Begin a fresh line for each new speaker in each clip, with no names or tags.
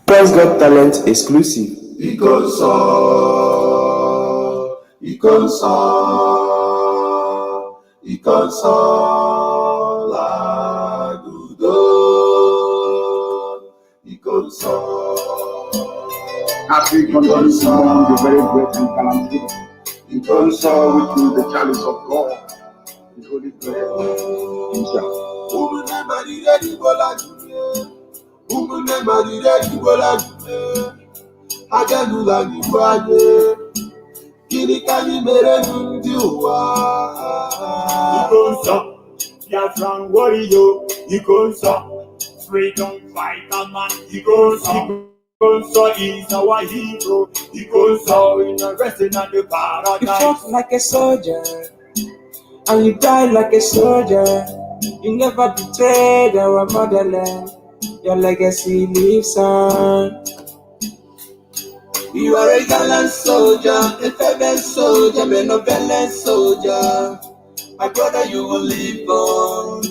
Biafrans Got Talent exclusive.
As we continue to mourn the very great and calamity, which is the chalice of God, the Holy Prayer himself.
Biafran warrior, freedom fighter man, Ikonso is our hero, Ikonso in a wrestling at the paradise.
You fought like a soldier, and you died like a soldier. You never betrayed our motherland. Your legacy lives on. You are a gallant soldier, a fervent soldier, benevolent soldier. My brother, you will live on.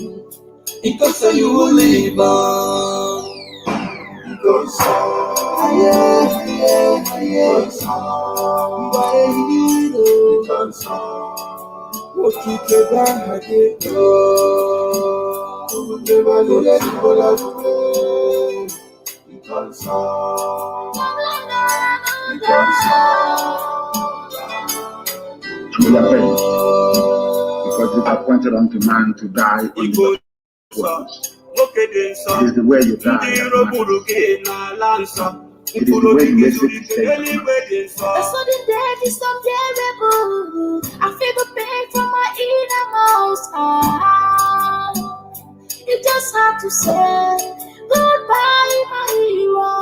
Ikonso, you will live on. Ikonso, you are a hero. Ikonso, okike bahage. Never let it go like Ikonso.
Truly avenged, because it is appointed unto man to die in the cross. It is the way you die. It is the way you make it safe.
The sudden death is unbearable. I feel the pain from my innermost heart. You just have to say goodbye, my hero.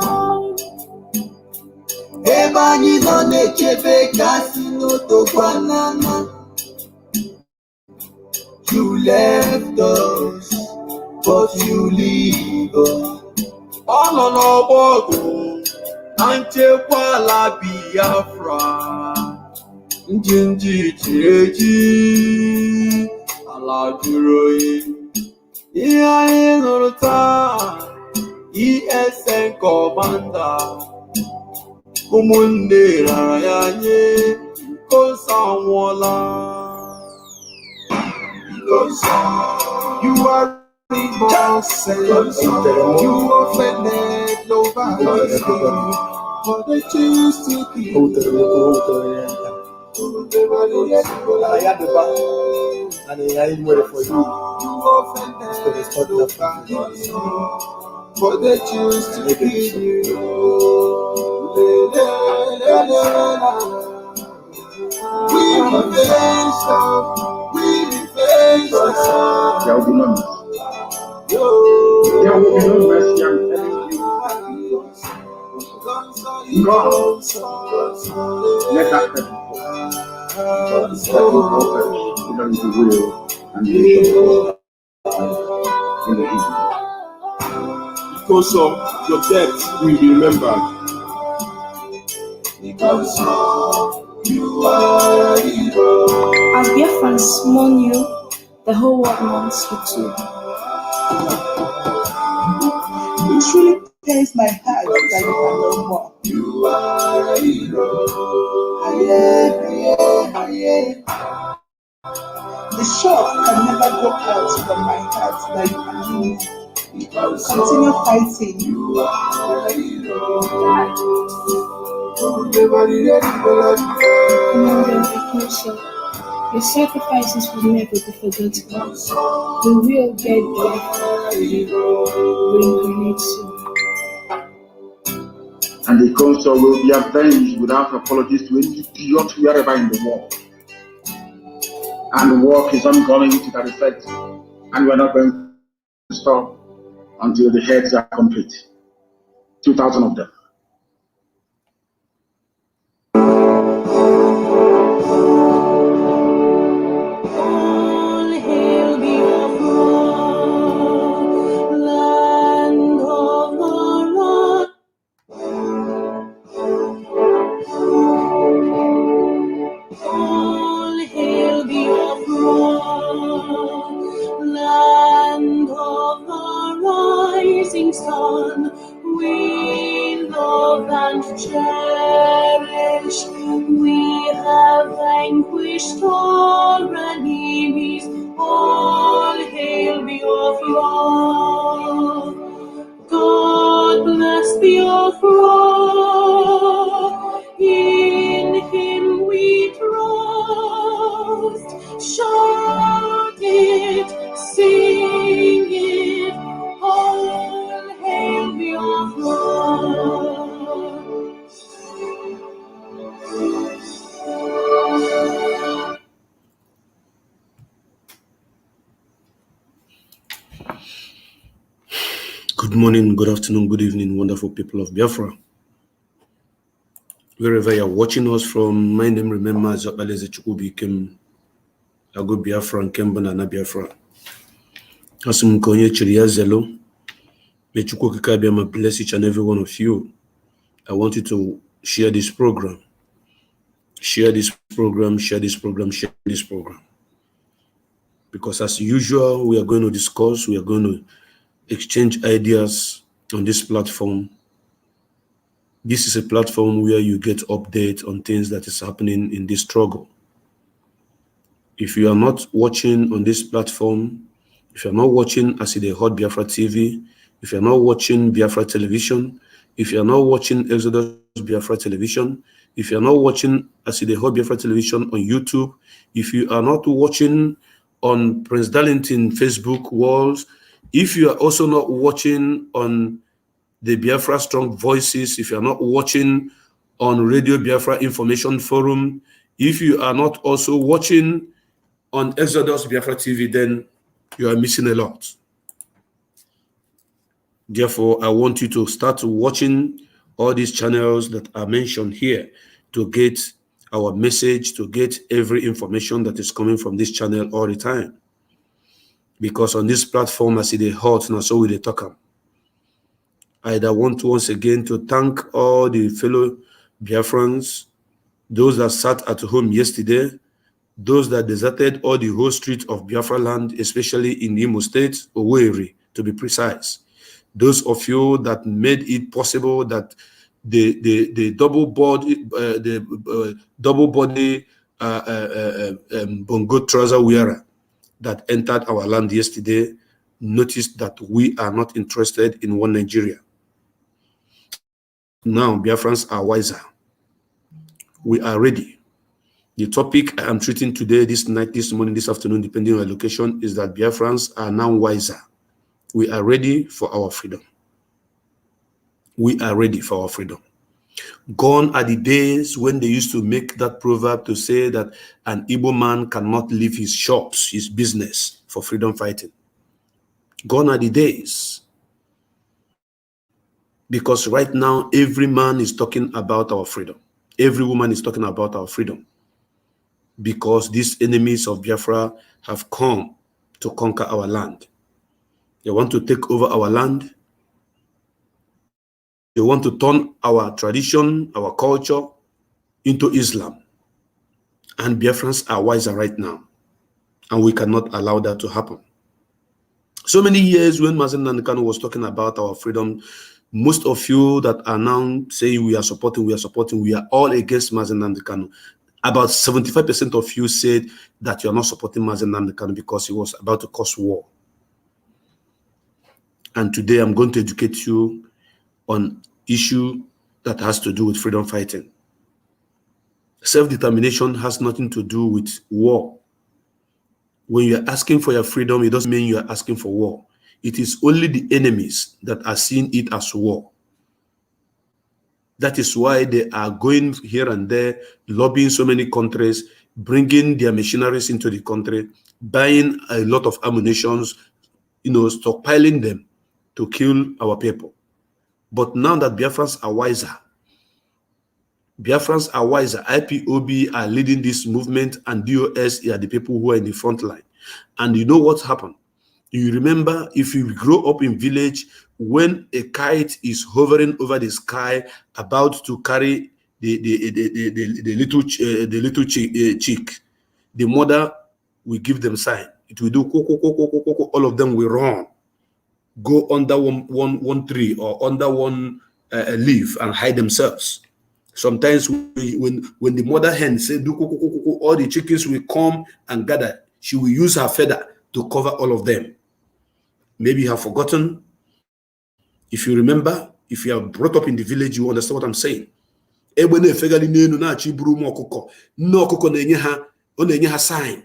Ebani no nechebe kasino to banana. You left us, but you leave us. All on our border, Anchekwala Biafra. Njinji chireji, ala juroyi. Iya inuruta, ESN commander. Umunde rarayanye, Kosanwala. You are innocent. You offended nobody, but they choose to keep you.
And I ain't waiting for you.
You offended nobody, but they choose to keep you. We revenge them.
There will be no mercy. There will be no mercy, I'm telling you. God, let that person fall. Let him open the will and the in the evening.
Because of your death will be remembered.
As Biafrans mourn you, the whole world mourns you too.
It truly pains my heart that you are no more.
You are a hero.
The shock can never go out from my heart that you are no more. Continue fighting.
You are a hero.
Commander Ikonso, your sacrifices will never be forgotten. We will get Biafra reincarnate soon.
And the council will be avenged without apologies to any idiot wherever in the world. And the work is ongoing to that effect. And we're not going to stop until the heads are complete. 2,000 of them.
Land of the rising sun, cherish. We have vanquished all enemies. All hail Biafra. God bless Biafra. In Him we trust. Shout it, sing it. All hail Biafra.
Good morning, good afternoon, good evening, wonderful people of Biafra. Wherever you're watching us from, my name remember Zabaleze Chukwubikem, Ago Biafra and Kemba na Biafra. Asum Konye Chiria Zelo, may Chukwu Kikabiyama bless each and every one of you. I want you to share this program. Share this program, share this program, share this program. Because as usual, we are going to discuss, we are going to exchange ideas on this platform. This is a platform where you get updates on things that is happening in this struggle. If you are not watching on this platform, if you're not watching Aside Hot Biafra TV, if you're not watching Biafra Television, if you're not watching Exodus Biafra Television, if you're not watching Aside Hot Biafra Television on YouTube, if you are not watching on Prince Darlington Facebook walls, if you are also not watching on the Biafra Strong Voices, if you are not watching on Radio Biafra Information Forum, if you are not also watching on Exodus Biafra TV, then you are missing a lot. Therefore, I want you to start watching all these channels that are mentioned here to get our message, to get every information that is coming from this channel all the time. Because on this platform, I see the hot, now so we the talk. I want to once again to thank all the fellow Biafrans, those that sat at home yesterday, those that deserted all the whole street of Biafra land, especially in Imo State, Owerri, to be precise. Those of you that made it possible that the double body bongo trouser wearer that entered our land yesterday noticed that we are not interested in one Nigeria. Now Biafrans are wiser. We are ready. The topic I am treating today, this night, this morning, this afternoon, depending on the location, is that Biafrans are now wiser. We are ready for our freedom. We are ready for our freedom. Gone are the days when they used to make that proverb to say that an Igbo man cannot leave his shops, his business, for freedom fighting. Gone are the days. Because right now, every man is talking about our freedom. Every woman is talking about our freedom. Because these enemies of Biafra have come to conquer our land. They want to take over our land. They want to turn our tradition, our culture into Islam. And Biafrans are wiser right now. And we cannot allow that to happen. So many years when Mazen Nandekano was talking about our freedom, most of you that are now saying we are supporting, we are all against Mazen Nandekano. About 75% of you said that you are not supporting Mazen Nandekano because he was about to cause war. And today I'm going to educate you on issue that has to do with freedom fighting. Self-determination has nothing to do with war. When you are asking for your freedom, it doesn't mean you are asking for war. It is only the enemies that are seeing it as war. That is why they are going here and there, lobbying so many countries, bringing their machineries into the country, buying a lot of ammunitions, stockpiling them to kill our people. But now that Biafrans are wiser, IPOB are leading this movement, and DOS are the people who are in the front line. And you know what happened? You remember, if you grow up in village, when a kite is hovering over the sky, about to carry the little chick, the mother will give them sign. It will do all of them will run, go under one tree or under one leaf and hide themselves. Sometimes when the mother hen say do kuku, all the chickens will come and gather. She will use her feather to cover all of them. Maybe you have forgotten. If you remember, if you are brought up in the village, you understand what I'm saying. Egbe na-efegharị n'elu na-achọ iburu ụmụ ọkụkọ. Nne ọkụkọ na-enye ha sign.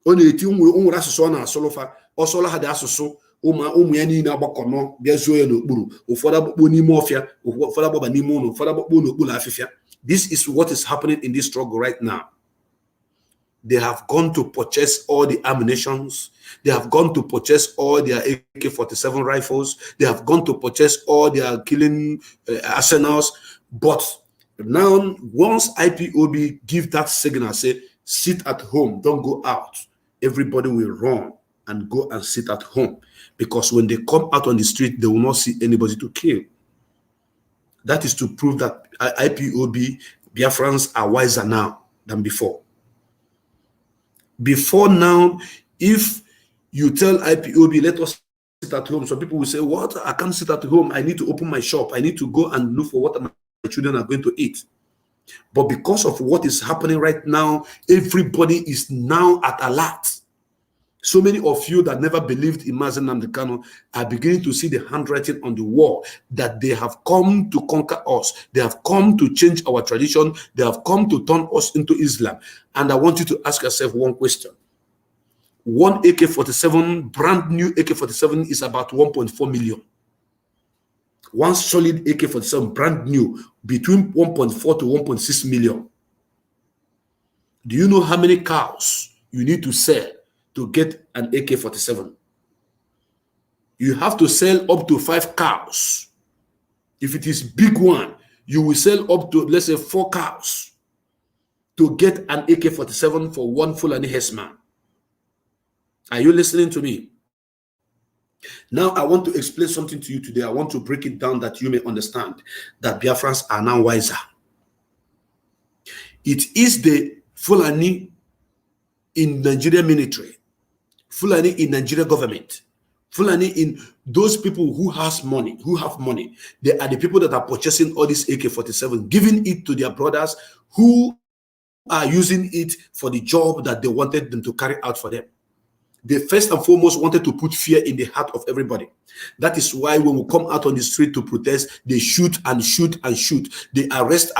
Ọ na-eti nwere asụsụ ọ na-asụlụfa. Ọ sụla ha dị asụsụ ụmụ ya niile agbakọ nọ bịa zuo ya n'okpuru. Ụfọdụ agbakpọ n'ime ọfịa, ụfọdụ agbaba n'ime ụlọ, ụfọdụ agbakpọ n'okpuru afịfịa. This is what is happening in this struggle right now. They have gone to purchase all the ammunitions. They have gone to purchase all their AK-47 rifles. They have gone to purchase all their killing arsenals. But now, once IPOB give that signal, say, sit at home, don't go out, everybody will run and go and sit at home. Because when they come out on the street, they will not see anybody to kill. That is to prove that IPOB, Biafrans are wiser now than before. Before now, if you tell IPOB, let us sit at home, some people will say, what? I can't sit at home. I need to open my shop. I need to go and look for what my children are going to eat. But because of what is happening right now, everybody is now at alert. So many of you that never believed in Mazen Nnamdi Kanu are beginning to see the handwriting on the wall that they have come to conquer us. They have come to change our tradition. They have come to turn us into Islam. And I want you to ask yourself one question. One AK-47, brand new AK-47 is about 1.4 million. One solid AK-47, brand new, between 1.4 to 1.6 million. Do you know how many cows you need to sell to get an AK-47? You have to sell up to 5 cows. If it is big one, you will sell up to, let's say, 4 cows to get an AK-47 for one Fulani herdsman. Are you listening to me? Now, I want to explain something to you today. I want to break it down that you may understand that Biafrans are now wiser. It is the Fulani in Nigeria military, Fulani in Nigeria government, Fulani in those people who have money. They are the people that are purchasing all this AK-47, giving it to their brothers who are using it for the job that they wanted them to carry out for them. They first and foremost wanted to put fear in the heart of everybody. That is why when we come out on the street to protest, they shoot and shoot and shoot. They arrest.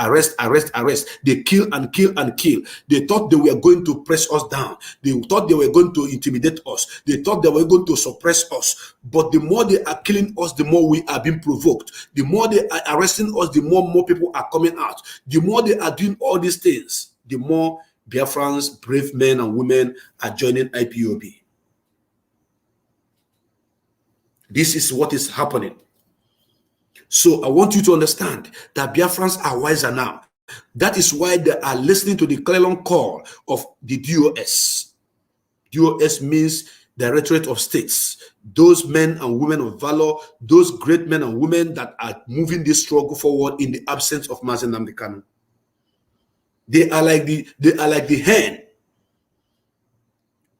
They kill and kill and kill. They thought they were going to press us down. They thought they were going to intimidate us. They thought they were going to suppress us. But the more they are killing us, the more we are being provoked. The more they are arresting us, the more people are coming out. The more they are doing all these things, the more Biafrans, brave men and women are joining IPOB. This is what is happening. So I want you to understand that Biafrans are wiser now. That is why they are listening to the clarion call of the DOS. DOS means Directorate of States. Those men and women of valor, those great men and women that are moving this struggle forward in the absence of Mazen Nnamdi Kanu. They are like the hen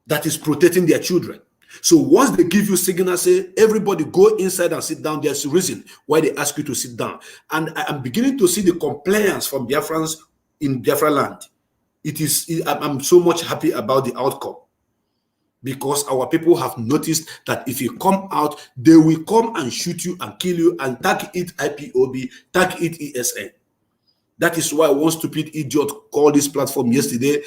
that is protecting their children. So once they give you signal, say everybody go inside and sit down, there's a reason why they ask you to sit down. And I am beginning to see the compliance from Biafrans in Biafra land. I'm so much happy about the outcome, because our people have noticed that if you come out, they will come and shoot you and kill you and tag it IPOB, tag it ESN. That is why one stupid idiot called this platform yesterday,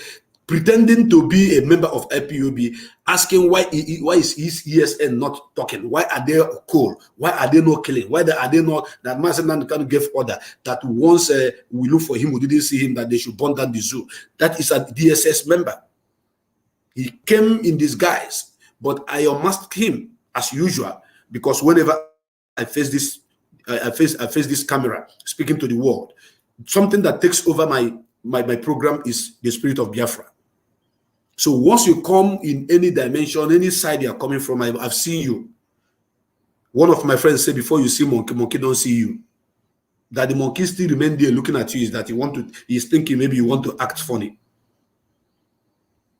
pretending to be a member of IPOB, asking why is his ESN not talking? Why are they cold? Why are they not killing? Why are they not? That Mazen Nnamdi Kanu gave order that once we look for him, we didn't see him, that they should burn down the zoo. That is a DSS member. He came in disguise, but I unmasked him as usual, because whenever I face this, I face this camera speaking to the world, something that takes over my program is the spirit of Biafra. So once you come in any dimension, any side you are coming from, I've seen you. One of my friends said, before you see monkey, monkey don't see you. That the monkey still remain there looking at you is that he's thinking maybe you want to act funny.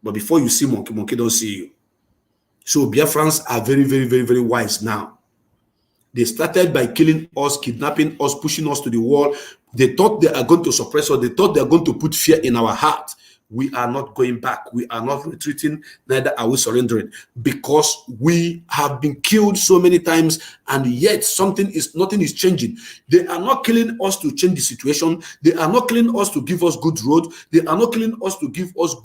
But before you see monkey, monkey don't see you. So Biafrans are very, very, very, very wise now. They started by killing us, kidnapping us, pushing us to the wall, They thought they are going to suppress us. They thought they are going to put fear in our heart. We are not going back. We are not retreating, neither are we surrendering, because we have been killed so many times, and yet nothing is changing. They are not killing us to change the situation. They are not killing us to give us good road. They are not killing us to give us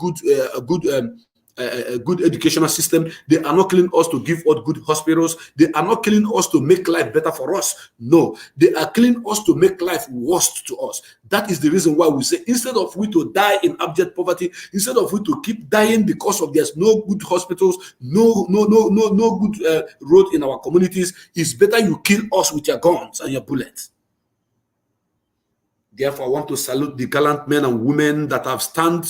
a good educational system. They are not killing us to give us good hospitals. They are not killing us to make life better for us. No, they are killing us to make life worse to us. That is the reason why we say, instead of we to die in abject poverty, instead of we to keep dying because of there's no good hospitals, no good road in our communities, it's better you kill us with your guns and your bullets. Therefore, I want to salute the gallant men and women that have stood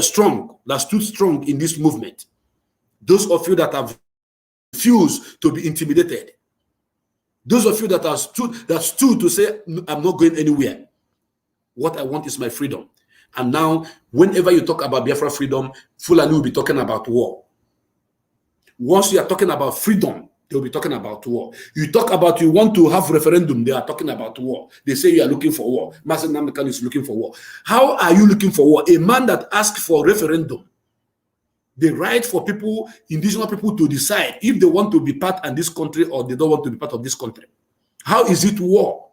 strong in this movement. Those of you that have refused to be intimidated. Those of you that have stood to say, I'm not going anywhere. What I want is my freedom. And now, whenever you talk about Biafra freedom, Fulani will be talking about war. Once you are talking about freedom, they'll be talking about war. You talk about you want to have referendum, they are talking about war. They say you are looking for war. Mazen Nnamdi Kanu is looking for war. How are you looking for war? A man that asked for referendum, the right for people, indigenous people, to decide if they want to be part of this country or they don't want to be part of this country. How is it war?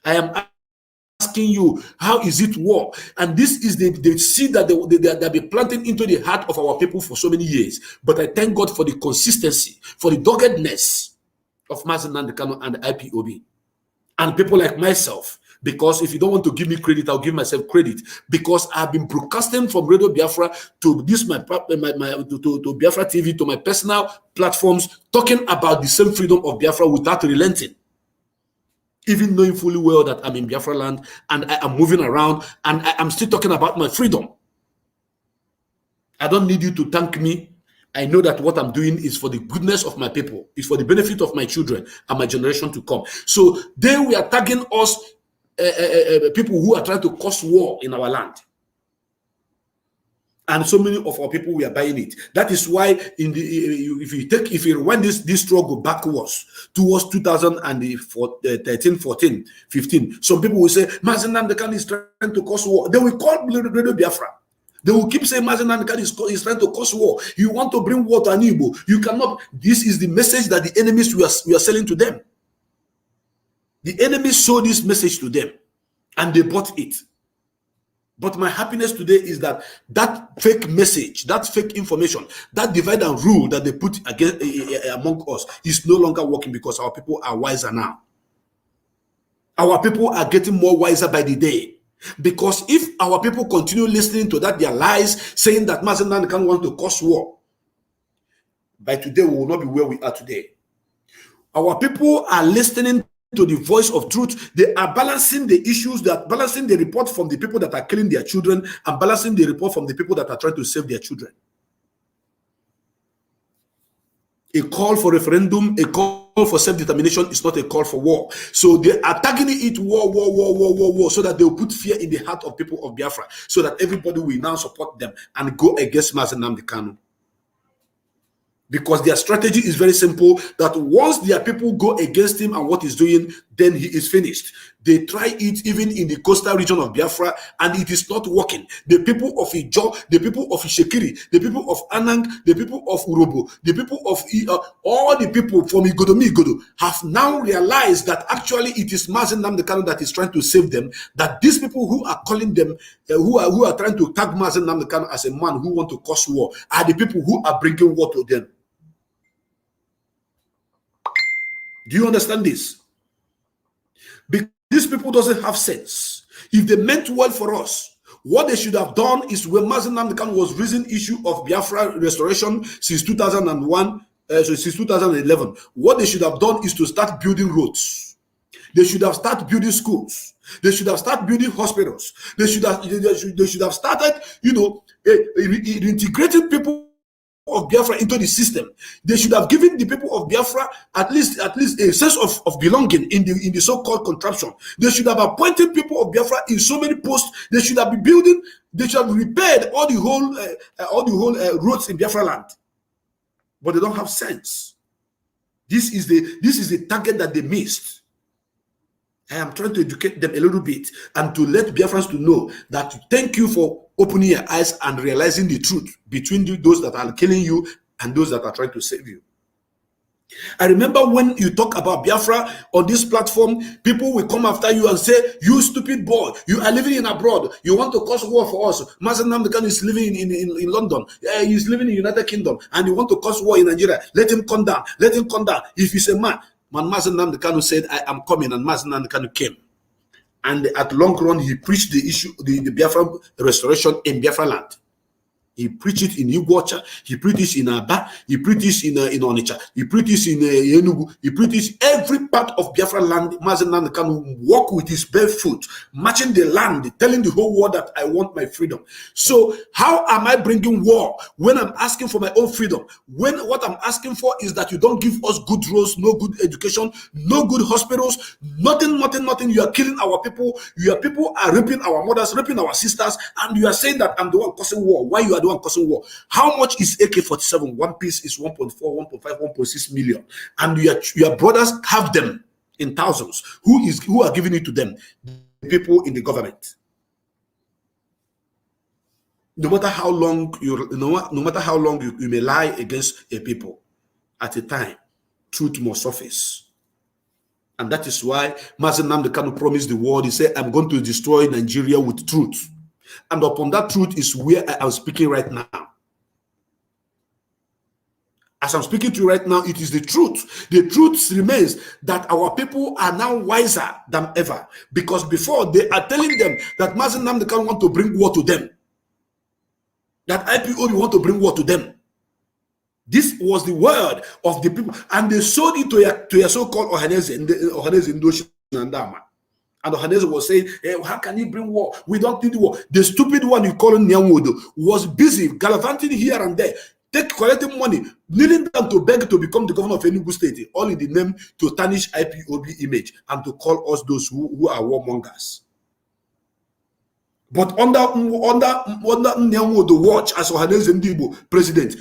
I am asking you, how is it war? And this is the seed that they'll be planting into the heart of our people for so many years. But I thank God for the consistency, for the doggedness of Mazen Nnamdi Kanu and the IPOB. And people like myself, because if you don't want to give me credit, I'll give myself credit, because I've been broadcasting from Radio Biafra to this to Biafra TV, to my personal platforms, talking about the same freedom of Biafra without relenting. Even knowing fully well that I'm in Biafra land and I am moving around and I am still talking about my freedom. I don't need you to thank me. I know that what I'm doing is for the goodness of my people. It's for the benefit of my children and my generation to come. So they were tagging us, people who are trying to cause war in our land. And so many of our people were buying it. That is why if you rewind this struggle backwards towards 2013, 14, 15, some people will say, Mazen Nnamdi Kanu is trying to cause war. They will call Radio Biafra. They will keep saying Mazen Nnamdi Kanu is trying to cause war. You want to bring war to an Igbo. You cannot. This is the message that the enemies we are selling to them. The enemies sold this message to them and they bought it. But my happiness today is that fake message, that fake information, that divide and rule that they put among us is no longer working, because our people are wiser now. Our people are getting more wiser by the day. Because if our people continue listening to their lies, saying that Mazen Nnamdi Kanu want to cause war, by today we will not be where we are today. Our people are listening to the voice of truth. They are balancing the issues, balancing the report from the people that are killing their children and balancing the report from the people that are trying to save their children. A call for referendum, a call for self-determination is not a call for war. So they are targeting it war, so that they will put fear in the heart of people of Biafra, so that everybody will now support them and go against Mazen Nnamdi Kanu. Because their strategy is very simple, that once their people go against him and what he's doing, then he is finished. They try it even in the coastal region of Biafra, and it is not working. The people of Ijo, the people of Ishekiri, the people of Anang, the people of Urobo, the people of all the people from Igodo have now realized that actually it is Mazen Nnamdi Kanu that is trying to save them, that these people who are calling them, who are trying to tag Mazen Nnamdi Kanu as a man who want to cause war, are the people who are bringing war to them. Do you understand this? Because these people doesn't have sense. If they meant well for us, what they should have done is, when Mazen Nnamdi Kanu was raising issue of Biafra restoration since 2001, since 2011, what they should have done is to start building roads. They should have started building schools. They should have started building hospitals. They should have started, integrating people of Biafra into the system. They should have given the people of Biafra at least a sense of belonging in the so-called contraption. They should have appointed people of Biafra in so many posts. They should have been building. They should have repaired all the whole roads in Biafra land. But they don't have sense. This is the target that they missed. I am trying to educate them a little bit and to let Biafrans to know that thank you for opening your eyes and realizing the truth between those that are killing you and those that are trying to save you. I remember when you talk about Biafra on this platform, people will come after you and say, you stupid boy, you are living in abroad, you want to cause war for us. Mazen Nnamdi Kanu is living in London, he's living in the United Kingdom, and you want to cause war in Nigeria. Let him come down, let him come down. If he's a man, Mazen Nnamdi Kanu said, I am coming, and Mazen Nnamdi Kanu came. And at long run, he preached the issue, the Biafra restoration in Biafra land. He preached it in Iguacha, he preached it in Aba, he preached it in Onitsha, he preached it in Enugu, he preached it every part of Biafra land. Mazen Nnamdi Kanu walk with his bare foot, marching the land, telling the whole world that I want my freedom. So how am I bringing war when I'm asking for my own freedom? When what I'm asking for is that you don't give us good roads, no good education, no good hospitals, nothing. You are killing our people. Your people are raping our mothers, raping our sisters, and you are saying that I'm the one causing war. Why you are the one causing war? How much is AK-47? One piece is 1.4, 1.5, 1.6 million, and your brothers have them in thousands. Who are giving it to them? The people in the government. No matter how long you may lie against a people, at a time, truth must surface. And that is why Mazen Nnamdi Kanu promised the world. He said, I'm going to destroy Nigeria with truth. And upon that truth is where I am speaking right now. As I'm speaking to you right now, it is the truth. The truth remains that our people are now wiser than ever. Because before, they are telling them that Mazen Nnamdi Kanu want to bring war to them. That IPOB want to bring war to them. This was the word of the people, and they sold it to a so-called Ohaneze in Ocean and Dama. And Ohaneze was saying, hey, how can you bring war? We don't need war. The stupid one you call Nyanwodo was busy gallivanting here and there, collecting money, kneeling down to beg to become the governor of Enugu State, all in the name to tarnish IPOB image and to call us those who are warmongers. But under Nyanwodo watch as Ohaneze Ndibo president,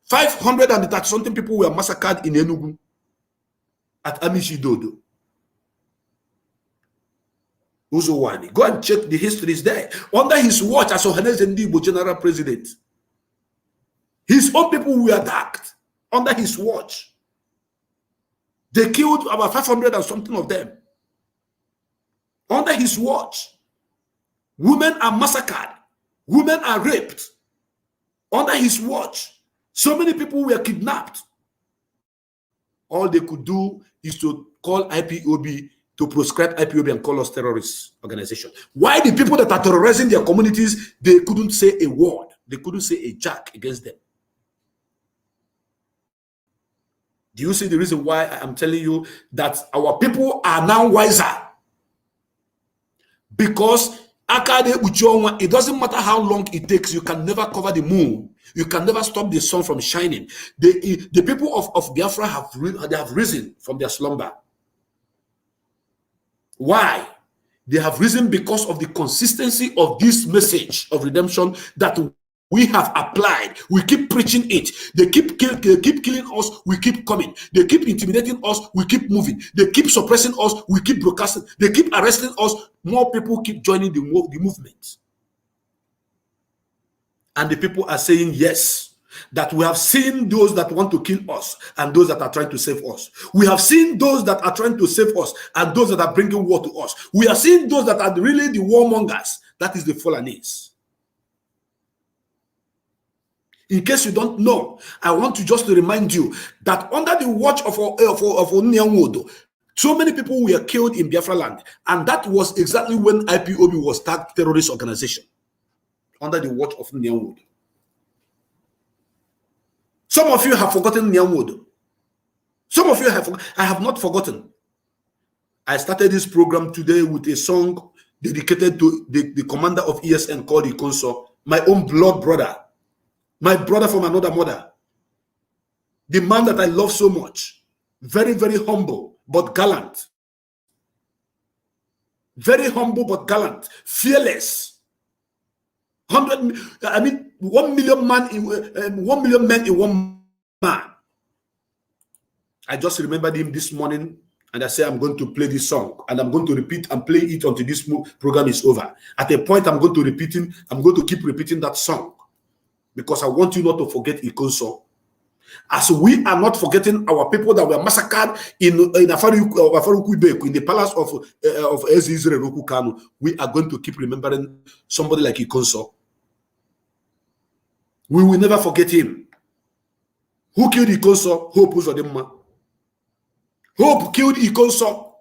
530-something people were massacred in Enugu at Amishi Dodo. Uzowani. Go and check the histories there. Under his watch as Ohaneze Ndibo general president, his own people were attacked under his watch. They killed about 500 and something of them. Under his watch, women are massacred. Women are raped. Under his watch, so many people were kidnapped. All they could do is to call IPOB, to proscribe IPOB and call us terrorist organization. Why the people that are terrorizing their communities, they couldn't say a word. They couldn't say a jack against them. Do you see the reason why I am telling you that our people are now wiser? Because it doesn't matter how long it takes, you can never cover the moon. You can never stop the sun from shining. The people of Biafra have risen from their slumber. Why? They have risen because of the consistency of this message of redemption that we have applied. We keep preaching it. They keep killing us. We keep coming. They keep intimidating us. We keep moving. They keep suppressing us. We keep broadcasting. They keep arresting us. More people keep joining the movement. And the people are saying yes, that we have seen those that want to kill us and those that are trying to save us. We have seen those that are trying to save us and those that are bringing war to us. We have seen those that are really the warmongers. That is the Fulanese. In case you don't know, I want to just remind you that under the watch of Nyanwodo, so many people were killed in Biafra land, and that was exactly when IPOB was tagged terrorist organization under the watch of Nyanwodo. Some of you have forgotten Nyanwodo. Some of you have. I have not forgotten. I started this program today with a song dedicated to the commander of ESN called Ikonso, my own blood brother. My brother from another mother. The man that I love so much. Very, very humble, but gallant. Very humble, but gallant. Fearless. 1 million men in one man. I just remembered him this morning and I say I'm going to play this song, and I'm going to repeat and play it until this program is over. At a point, I'm going to keep repeating that song, because I want you not to forget Ikonso. As we are not forgetting our people that were massacred in Afaruku, in the palace of Israel Kanu, we are going to keep remembering somebody like Ikonso. We will never forget him. Who killed Ikonso? Hope Uzodimma. Hope killed Ikonso.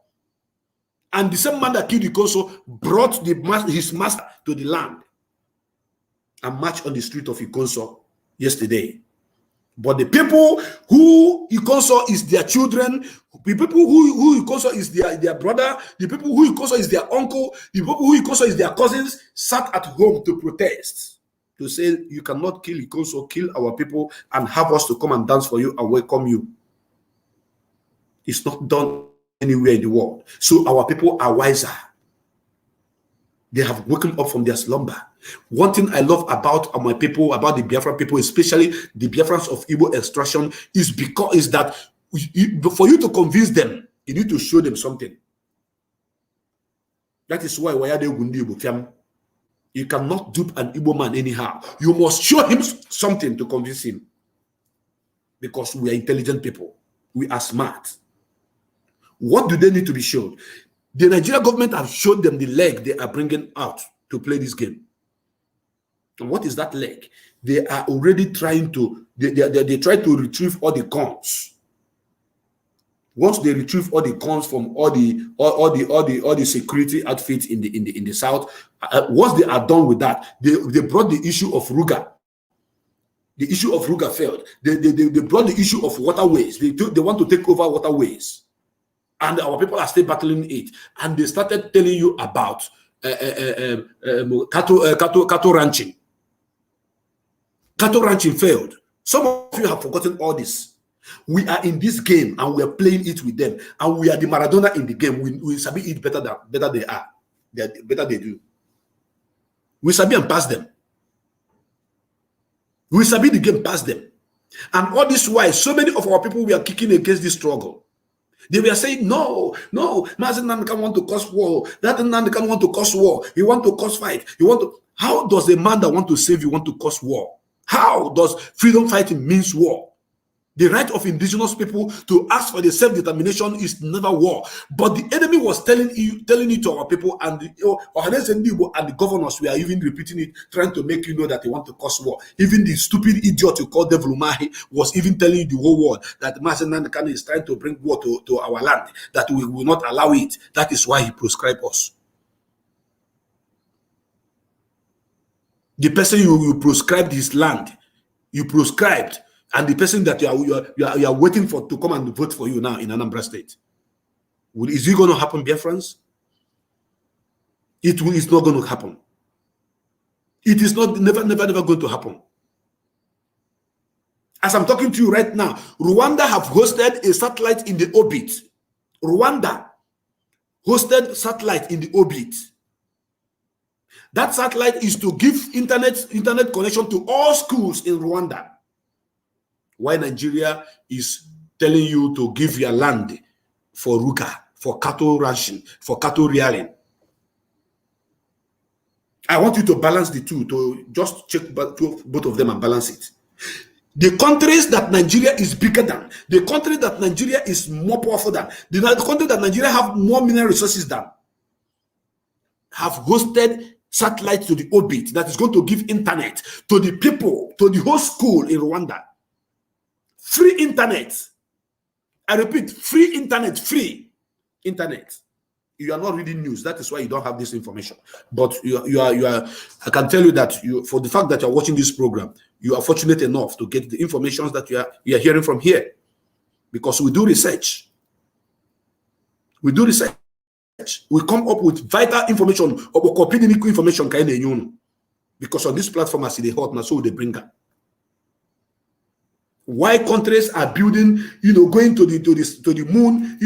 And the same man that killed Ikonso brought his master to the land and marched on the street of Ikonso yesterday. But the people who Ikonso is their children, the people who Ikonso is their brother, the people who Ikonso is their uncle, the people who Ikonso is their cousins, sat at home to protest, to say, you cannot kill Ikonso, kill our people, and have us to come and dance for you and welcome you. It's not done anywhere in the world. So our people are wiser. They have woken up from their slumber. One thing I love about my people, about the Biafran people, especially the Biafrans of Igbo extraction, is that for you to convince them, you need to show them something. That is why you cannot dupe an Igbo man anyhow. You must show him something to convince him. Because we are intelligent people. We are smart. What do they need to be shown? The Nigerian government have showed them the leg they are bringing out to play this game. And what is that leg? They are already trying to, they try to retrieve all the guns. Once they retrieve all the guns from all the security outfits in the south, once they are done with that, they brought the issue of Ruga. The issue of Ruga failed. They brought the issue of waterways. They want to take over waterways. And our people are still battling it. And they started telling you about cattle ranching. Cattle ranching failed. Some of you have forgotten all this. We are in this game and we are playing it with them. And we are the Maradona in the game. We sabi it better they are. Better they do. We sabi and pass them. We sabi the game past them. And all this while, so many of our people were kicking against this struggle. They were saying, no, Mazen Nandekan want to cause war. That Nandekan want to cause war. He want to cause fight. How does a man that want to save you want to cause war? How does freedom fighting means war? The right of indigenous people to ask for the self-determination is never war. But the enemy was telling it to our people, and the governors were even repeating it, trying to make you know that they want to cause war. Even the stupid idiot you call Devil Umahi was even telling the whole world that Mazen Nandekan is trying to bring war to our land, that we will not allow it. That is why he proscribed us. The person you proscribed his land, you proscribed, and the person that you are waiting for to come and vote for you now in Anambra State. Is it going to happen, Biafrans? It's not going to happen. It is never going to happen. As I'm talking to you right now, Rwanda have hosted a satellite in the orbit. Rwanda hosted satellite in the orbit. That satellite is to give internet connection to all schools in Rwanda. Why Nigeria is telling you to give your land for Ruga, for cattle ranching, for cattle rearing. I want you to balance the two, to just check both of them and balance it. The countries that Nigeria is bigger than, the country that Nigeria is more powerful than, the country that Nigeria have more mineral resources than, have hosted satellites to the orbit that is going to give internet to the people, to the whole school in Rwanda. Free internet. I repeat, free internet, free internet. You are not reading news. That is why you don't have this information. But you are. I can tell you that for the fact that you're watching this program, you are fortunate enough to get the information that you are hearing from here, because we do research. We do research. We come up with vital information or competing information. Because on this platform, I see the hot now, so they bring up. Why countries are building, going to the moon,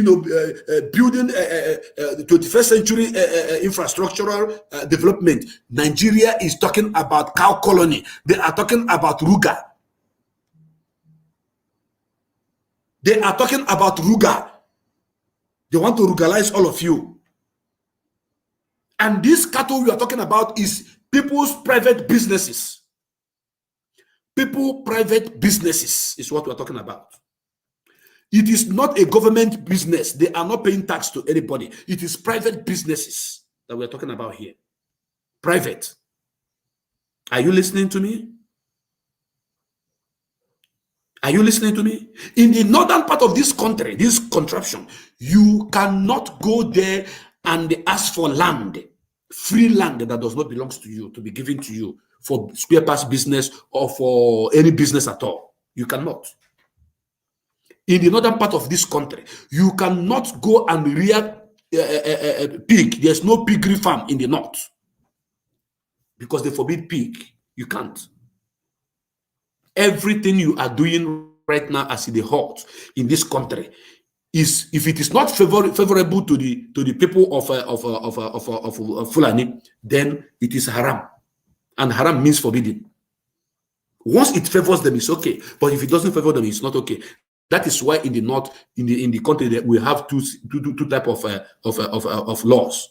building the 21st century infrastructural development. Nigeria is talking about cow colony. They are talking about Ruga. They are talking about Ruga. They want to legalize all of you. And this cattle we are talking about is people's private businesses. People private businesses is what we're talking about. It is not a government business. They are not paying tax to anybody. It is private businesses that we're talking about here. Private. Are you listening to me? Are you listening to me? In the northern part of this country, this contraption, you cannot go there and ask for land, free land that does not belong to you, to be given to you for spare parts business or for any business at all. You cannot. In the northern part of this country, you cannot go and rear pig. There's no piggery farm in the north because they forbid pig. You can't. Everything you are doing right now as in the halt in this country is, if it is not favorable to the people of Fulani, then it is haram, and haram means forbidden. Once it favors them, it's okay, but if it doesn't favor them, it's not okay. That is why in the north, in the country, that we have two type of laws: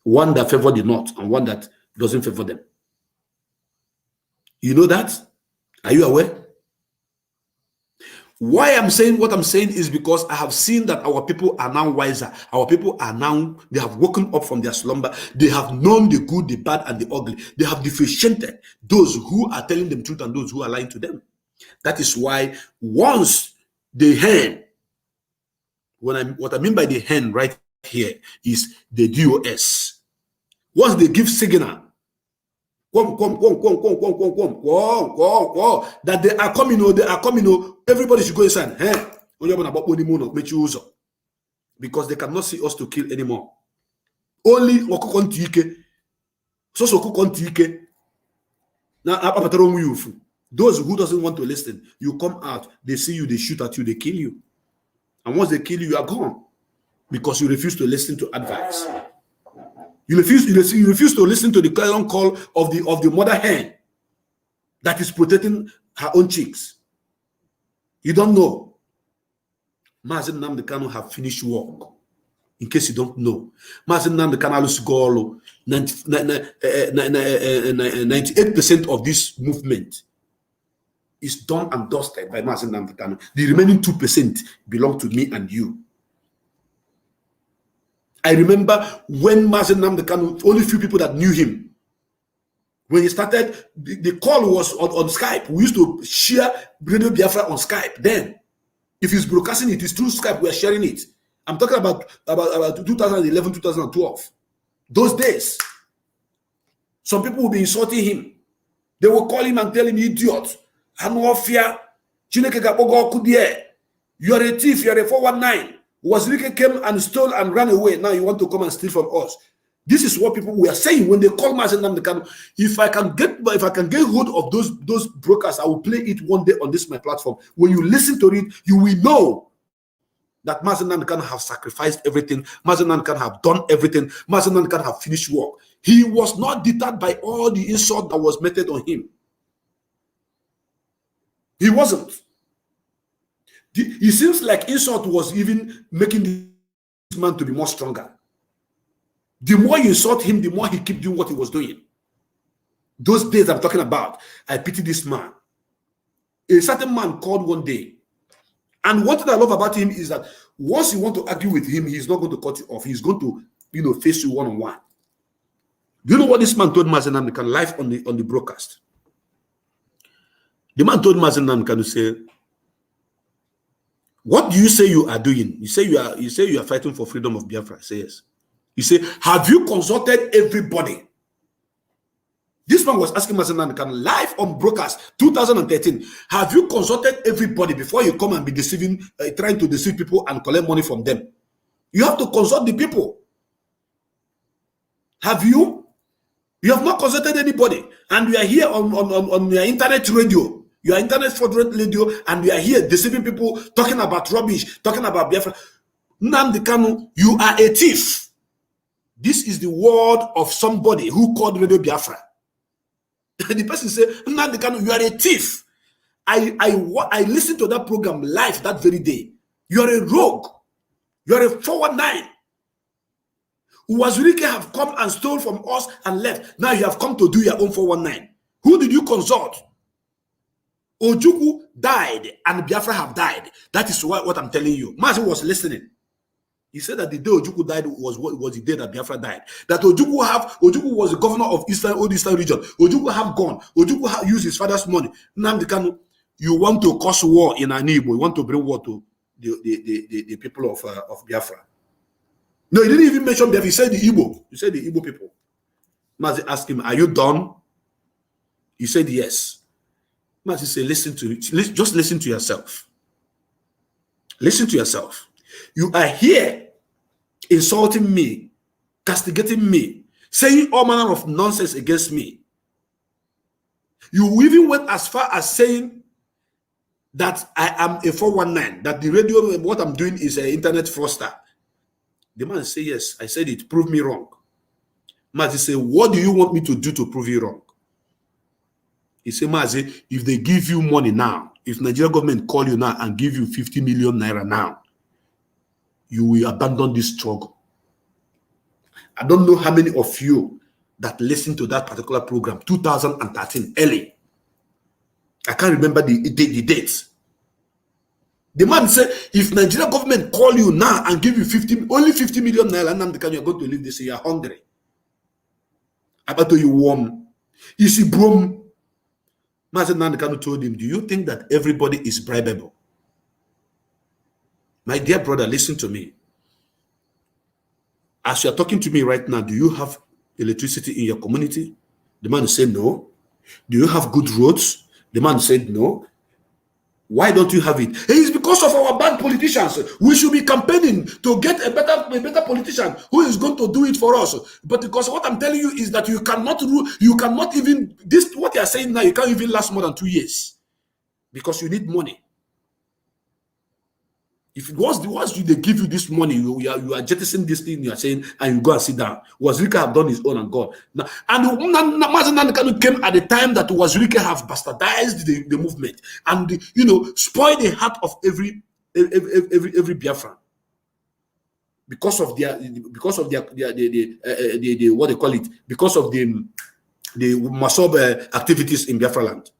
one that favor the north and one that doesn't favor them. You know that? Are you aware? Why I'm saying what I'm saying is because I have seen that our people are now wiser. Our people are now, they have woken up from their slumber. They have known the good, the bad, and the ugly. They have differentiated those who are telling them truth and those who are lying to them. That is why once the hen, what I mean by the hen right here is the DOS. Once they give signal, that they are coming, everybody should go inside. Because they cannot see us to kill anymore. Only those who doesn't want to listen, you come out, they see you, they shoot at you, they kill you. And once they kill you, you are gone. Because you refuse to listen to advice. You refuse to listen to the clarion call of the mother hen that is protecting her own chicks. You don't know. Mazen Nnamdi Kanu have finished work. In case you don't know, Mazen Nnamdi Kanu Sugolo, 98% of this movement is done and dusted by Mazen Nnamdi Kanu. The remaining 2% belong to me and you. I remember when Mazen Nnamdi Kanu, only few people that knew him. When he started, the call was on Skype. We used to share Radio Biafra on Skype. Then, if he's broadcasting it, it's through Skype, we are sharing it. I'm talking about 2011, 2012. Those days, some people will be insulting him. They will call him and tell him, idiot. You are a thief, you are a 419. Wazirike came and stole and ran away. Now you want to come and steal from us. This is what people were saying when they call Mazen Nnamdi Kanu. If I can get hold of those brokers, I will play it one day on this my platform. When you listen to it, you will know that Mazen Nnamdi Kanu have sacrificed everything. Mazen Nnamdi Kanu have done everything. Mazen Nnamdi Kanu have finished work. He was not deterred by all the insult that was meted on him. He wasn't. It seems like insult was even making this man to be more stronger. The more you insult him, the more he kept doing what he was doing. Those days I'm talking about, I pity this man. A certain man called one day. And what I love about him is that once you want to argue with him, he's not going to cut you off. He's going to, face you one-on-one. Do you know what this man told Mazen Nnamdi Kanu live on the broadcast? The man told Mazen Nnamdi Kanu, say, what do you say you are doing? You say you are fighting for freedom of Biafra. I say yes. You say, have you consulted everybody? This man was asking Mazen Nnamdi Kanu live on broadcast 2013. Have you consulted everybody before you come and be deceiving, trying to deceive people and collect money from them? You have to consult the people. Have you? You have not consulted anybody, and we are here on your internet radio. Your internet fraudulent radio, and we are here deceiving people, talking about rubbish, talking about Biafra. Nnamdi Kanu, you are a thief. This is the word of somebody who called Radio Biafra. The person said, Nnamdi Kanu, you are a thief. I listened to that program live that very day. You are a rogue. You are a 419. Wazirike have come and stole from us and left. Now you have come to do your own 419. Who did you consult? Ojukwu died and Biafra have died. That is what I'm telling you. Mazi was listening. He said that the day Ojukwu died was the day that Biafra died. That Ojukwu was the governor of Old Eastern region. Ojukwu have gone. Ojukwu have used his father's money. Nnamdi Kanu, you want to cause war in Anibo. You want to bring war to the people of Biafra. No, he didn't even mention Biafra. He said the Igbo. He said the Igbo people. Mazi asked him, are you done? He said yes. Mazi said, just listen to yourself. Listen to yourself. You are here insulting me, castigating me, saying all manner of nonsense against me. You even went as far as saying that I am a 419, that the radio, what I'm doing is an internet fraudster. The man said, yes, I said it, prove me wrong. Mazi said, what do you want me to do to prove you wrong? He said, Mazi, if they give you money now, if Nigeria government call you now and give you 50 million naira now, you will abandon this struggle. I don't know how many of you that listened to that particular program, 2013, early. I can't remember the dates. The man said, if Nigeria government call you now and give you only 50 million naira, you're going to leave this year hungry. About you warm. You see, Brom. Mazen Nandekano told him, do you think that everybody is bribable? My dear brother, listen to me. As you are talking to me right now, do you have electricity in your community? The man said no. Do you have good roads? The man said no. Why don't you have it? It's because of our bad politicians. We should be campaigning to get a better politician who is going to do it for us. But because what I'm telling you is that you cannot even, this, what you are saying now, you can't even last more than 2 years because you need money. If it was they give you this money, you are jettisoning this thing you are saying, and you go and sit down. Wazirike have done his own and gone. Now, and Mazen Nandekano came at the time that Wazirike have bastardized the movement and spoiled the heart of every Biafran because of their what they call it, because of the Masob activities in Biafra land.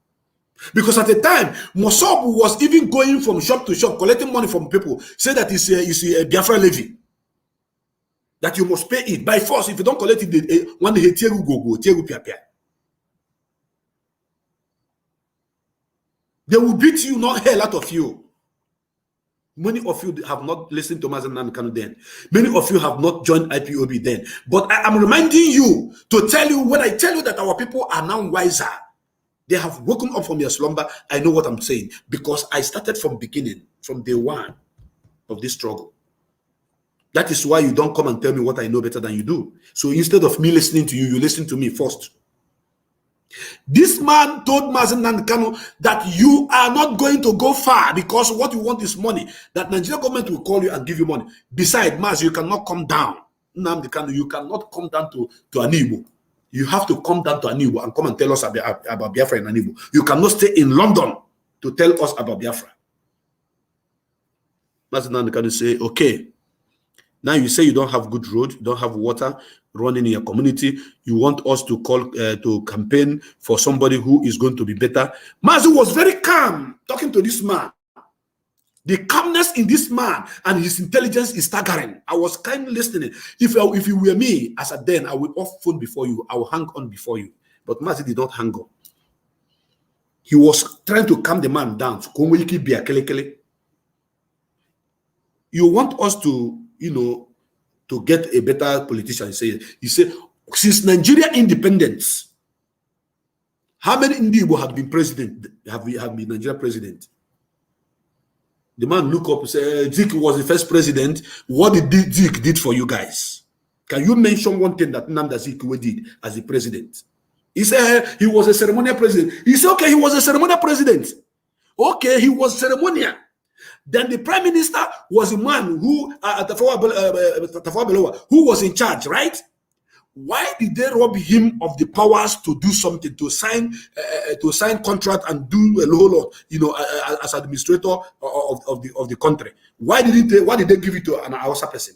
Because at the time, Mosob was even going from shop to shop, collecting money from people, say that it's a Biafra levy. That you must pay it by force. If you don't collect it, one day, they will beat you, not hell out of you. Many of you have not listened to Mazen Nandekano then. Many of you have not joined IPOB then. But I am reminding you to tell you, when I tell you that our people are now wiser, they have woken up from their slumber. I know what I'm saying because I started from beginning, from day one of this struggle. That is why you don't come and tell me what I know better than you do. So instead of me listening to you, you listen to me first. This man told Mazen Nandekano that you are not going to go far because what you want is money. That Nigeria government will call you and give you money. Besides, Maz, you cannot come down. Nnamdi Kanu, you cannot come down to Anibo. You have to come down to Anibo and come and tell us about Biafra in Anibo. You cannot stay in London to tell us about Biafra. Mazen Nandekano say, okay, now you say you don't have good road, you don't have water running in your community. You want us to call to campaign for somebody who is going to be better. Mazi was very calm talking to this man. The calmness in this man and his intelligence is staggering. I was kind of listening. If you were me, as a then, I would off phone before you. I will hang on before you. But Mazi did not hang on. He was trying to calm the man down. You want us to, to get a better politician. He said, since Nigeria independence, how many Indigo have been president? Have been Nigeria president? The man look up and say, Zik was the first president. What did Zik did for you guys? Can you mention one thing that Nnamdi Azikiwe did as the president? He said he was a ceremonial president. He said, okay, he was a ceremonial president. Okay, he was ceremonial. Then the prime minister was a man who, Tafawa Balewa, who was in charge, right? why did they rob him of the powers to do something, to sign contract and do a whole lot, as administrator of the country? Why did they give it to an Hausa person?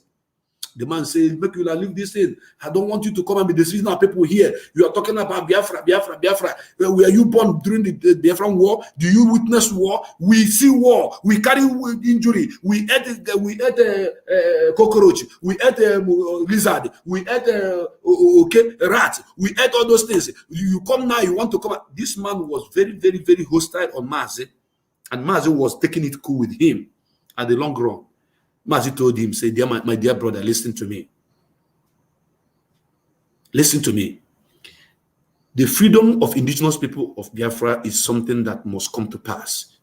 The man says, make you leave this thing. I don't want you to come and be deceiving our people here. You are talking about Biafra. Were you born during the Biafran war? Do you witness war? We see war. We carry injury. We ate cockroach. We ate lizard. We ate rat. We ate all those things. You come now, you want to come. This man was very, very, very hostile on Mazi. And Mazi was taking it cool with him at the long run. Mazi told him, say, my dear brother, listen to me. Listen to me. The freedom of indigenous people of Biafra is something that must come to pass.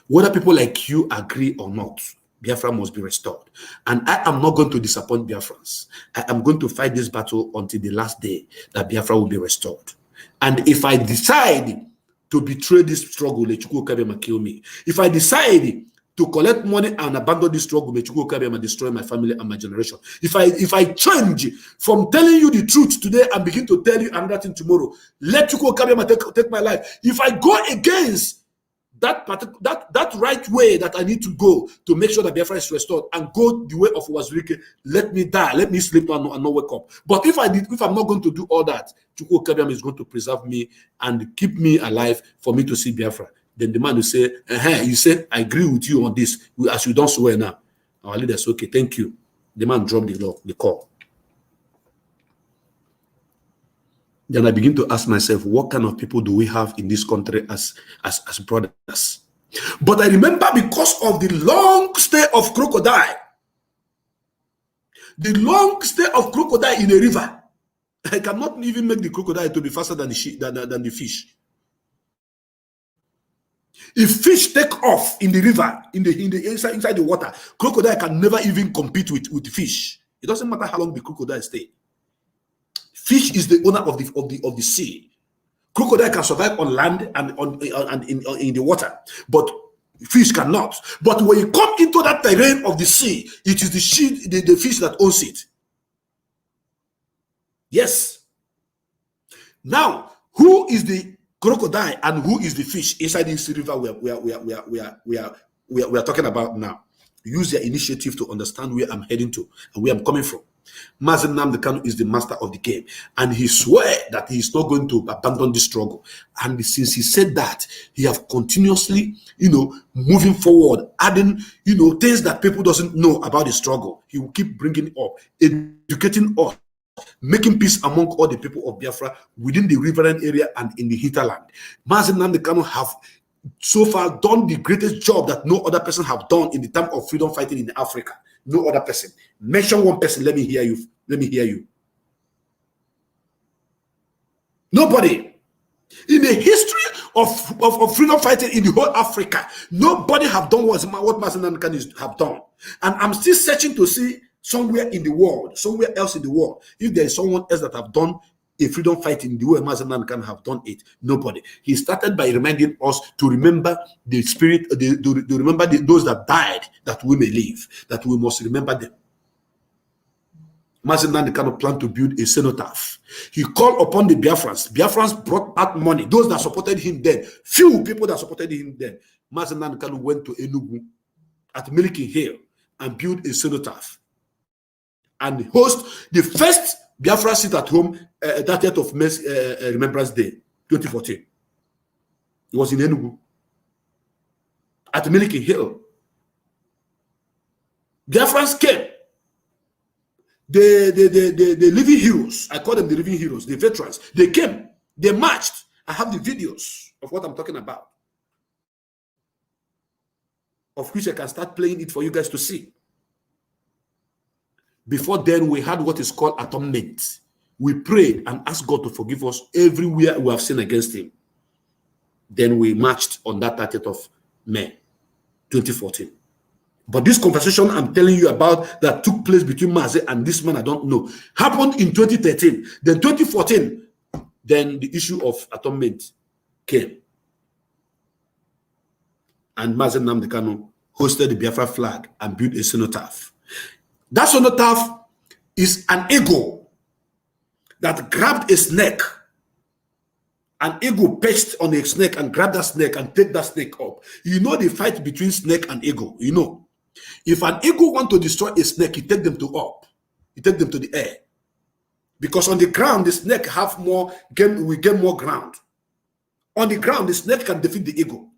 Whether people like you agree or not, Biafra must be restored. And I am not going to disappoint Biafrans. I am going to fight this battle until the last day that Biafra will be restored. And if I decide to betray this struggle, Lechuku Kabema kill me. If I decide to collect money and abandon this struggle, Mechuku Kabema destroy my family and my generation. If I change from telling you the truth today and begin to tell you another thing tomorrow, let Chuku Kabema take my life. If I go against that right way that I need to go to make sure that Biafra is restored and go the way of Wazirike, let me die, let me sleep and not wake up. But if I'm not going to do all that, Chuku Kabema is going to preserve me and keep me alive for me to see Biafra. Then the man will say, you say, I agree with you on this, as you don't swear now. Our leader said, okay, thank you. The man dropped the call. Then I begin to ask myself, what kind of people do we have in this country as brothers? But I remember, because of the long stay of crocodile, in a river, I cannot even make the crocodile to be faster than the fish. If fish take off in the river, inside the water, crocodile can never even compete with the fish. It doesn't matter how long the crocodile stay. Fish is the owner of the sea. Crocodile can survive on land and in the water, but fish cannot. But when you come into that terrain of the sea, it is the fish that owns it. Yes. Now, who is the crocodile and who is the fish inside this river we are talking about now? Use your initiative to understand where I'm heading to and where I'm coming from. Mazi Nnamdi Kanu is the master of the game, and he swear that he is not going to abandon the struggle. And since he said that, he have continuously, moving forward, adding, things that people doesn't know about the struggle. He will keep bringing up, educating us, making peace among all the people of Biafra within the riverine area and in the hinterland. Mazi Nnamdi Kanu have so far done the greatest job that no other person have done in the time of freedom fighting in Africa. No other person. Mention one person. Let me hear you. Nobody. In the history of freedom fighting in the whole Africa, nobody have done what Mazi Nnamdi Kanu have done. And I'm still searching to see somewhere else in the world, if there is someone else that have done a freedom fighting the way Mazi Nnamdi Kanu have done it. Nobody. He started by reminding us to remember the spirit, to remember those that died, that we may live, that we must remember them. Mazi Nnamdi Kanu planned to build a cenotaph. He called upon the Biafrans. Biafrans brought out money. Those that supported him then, few people that supported him then. Mazi Nnamdi Kanu went to Enugu at Milking Hill and built a cenotaph and host the first Biafra sit at home 30th of May Remembrance Day, 2014. It was in Enugu at Milking Hill. Biafrans came. The living heroes, I call them the living heroes, the veterans. They came, they marched. I have the videos of what I'm talking about, of which I can start playing it for you guys to see. Before then, we had what is called atonement. We prayed and asked God to forgive us everywhere we have sinned against him. Then we marched on that 30th of May, 2014. But this conversation I'm telling you about that took place between Mazi and this man I don't know happened in 2013. Then 2014, then the issue of atonement came. And Mazi Nnamdi Kanu hosted the Biafra flag and built a cenotaph. That cenotaph is an eagle. that grabbed a snake. An eagle perched on a snake and grabbed that snake and take that snake up. You know the fight between snake and eagle. You know, if an eagle want to destroy a snake, he take them to up. He take them to the air. Because on the ground, the snake have more game, we get more ground. On the ground, the snake can defeat the eagle.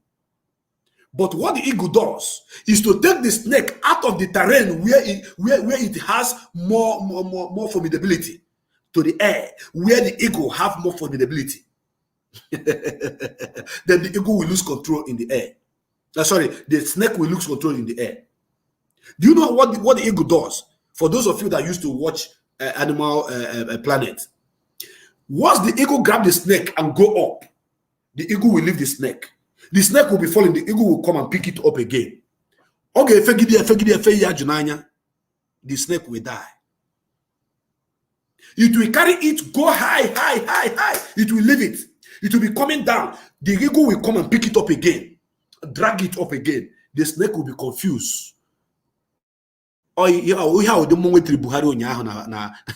But what the eagle does is to take the snake out of the terrain where it has more formidability to the air, where the eagle have more formidability. Then the eagle will lose control in the air. The snake will lose control in the air. Do you know what the eagle does? For those of you that used to watch Animal Planet, once the eagle grab the snake and go up, the eagle will leave the snake. The snake will be falling. The eagle will come and pick it up again. Okay, the snake will die. It will carry it, go high. It will leave it. It will be coming down. The eagle will come and pick it up again, drag it up again. The snake will be confused. Oh, yeah, we have the moment Buhari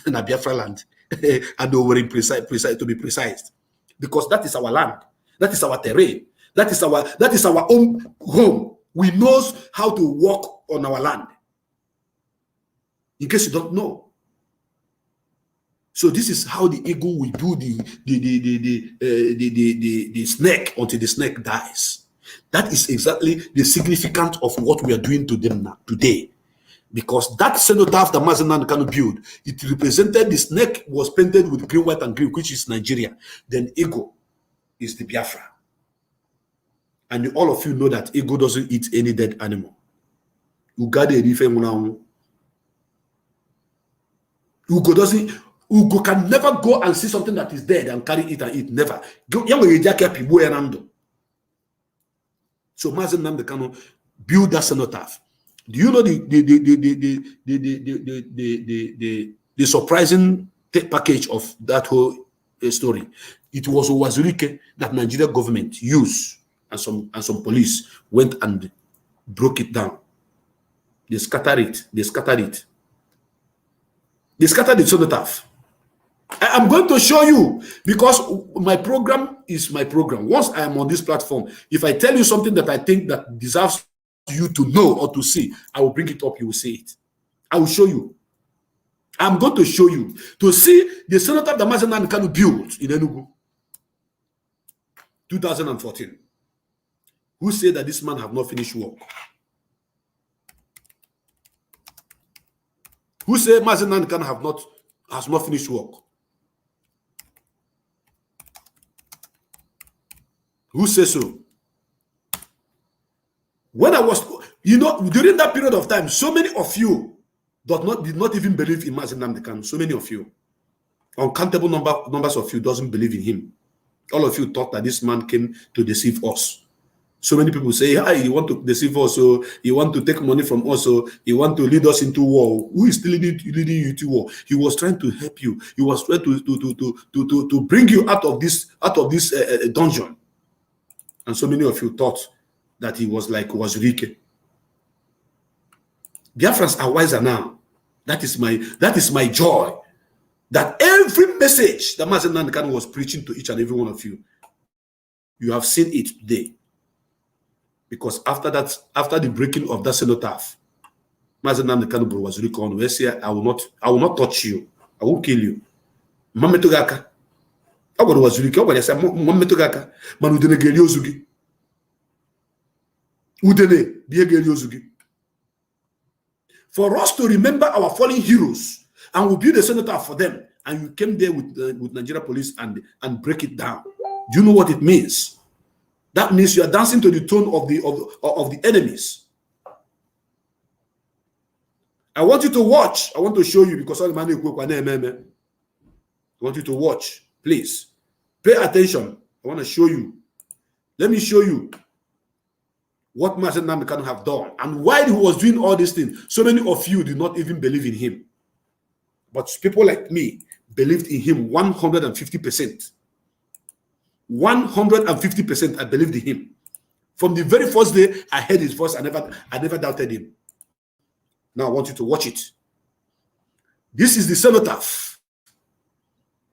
na Biafra land, and they were precise to be precise, because that is our land, that is our terrain, that is our own home. We know how to walk on our land. In case you don't know. So this is how the eagle will do the snake until the snake dies. That is exactly the significance of what we are doing to them now, today. Because that cenotaph that Mazi Nnamdi Kanu built, it represented the snake was painted with green, white, and green, which is Nigeria. Then eagle is the Biafra. And all of you know that eagle doesn't eat any dead animal. Ugo can never go and see something that is dead and carry it and eat. Never. So Mazi Nnamdi Kanu built that cenotaph. Do you know the surprising package of that whole story? It was Wazirike that Nigeria government used, and some police went and broke it down. They scattered it. They scattered the cenotaph. I'm going to show you, because my program is my program. Once I am on this platform, if I tell you something that I think that deserves you to know or to see, I will bring it up. You will see it. I will show you. I'm going to show you to see the cenotaph that Mazi Nnamdi Kanu built in Enugu, 2014. Who said that this man have not finished work? Who said Mazi Nnamdi Kanu has not finished work? Who says so? When I was, during that period of time, so many of you did not even believe in Mazi Nnamdi Kanu. So many of you, uncountable numbers of you doesn't believe in him. All of you thought that this man came to deceive us. So many people say, "Hi, you want to deceive us, so you want to take money from us, so you want to lead us into war." Who is still leading you to war? He was trying to help you. He was trying to bring you out of this dungeon. And so many of you thought that he was like Wazirike. Biafrans are wiser now. That is my joy. That every message that Mazi Nnamdi Kanu was preaching to each and every one of you, you have seen it today. Because after the breaking of that cenotaph, Mazi Nnamdi Kanu bro Wazirike on, we say, I will not touch you. I won't kill you. Mametogaka. I got Wazirike. I got say Mametogaka. Manu dene geli ozugi. Udene biye geli ozugi. For us to remember our fallen heroes, and we build a cenotaph for them, and you came there with Nigeria police and break it down. Do you know what it means? That means you are dancing to the tone of the enemies. I want you to watch. I want to show you, because all the money I want you to watch. Please pay attention. I want to show you. Let me show you what Mazi Nnamdi Kanu have done, and why he was doing all these things. So many of you did not even believe in him. But people like me believed in him 150%. 150%, I believed in him. From the very first day I heard his voice, I never doubted him. Now I want you to watch it. This is the cenotaph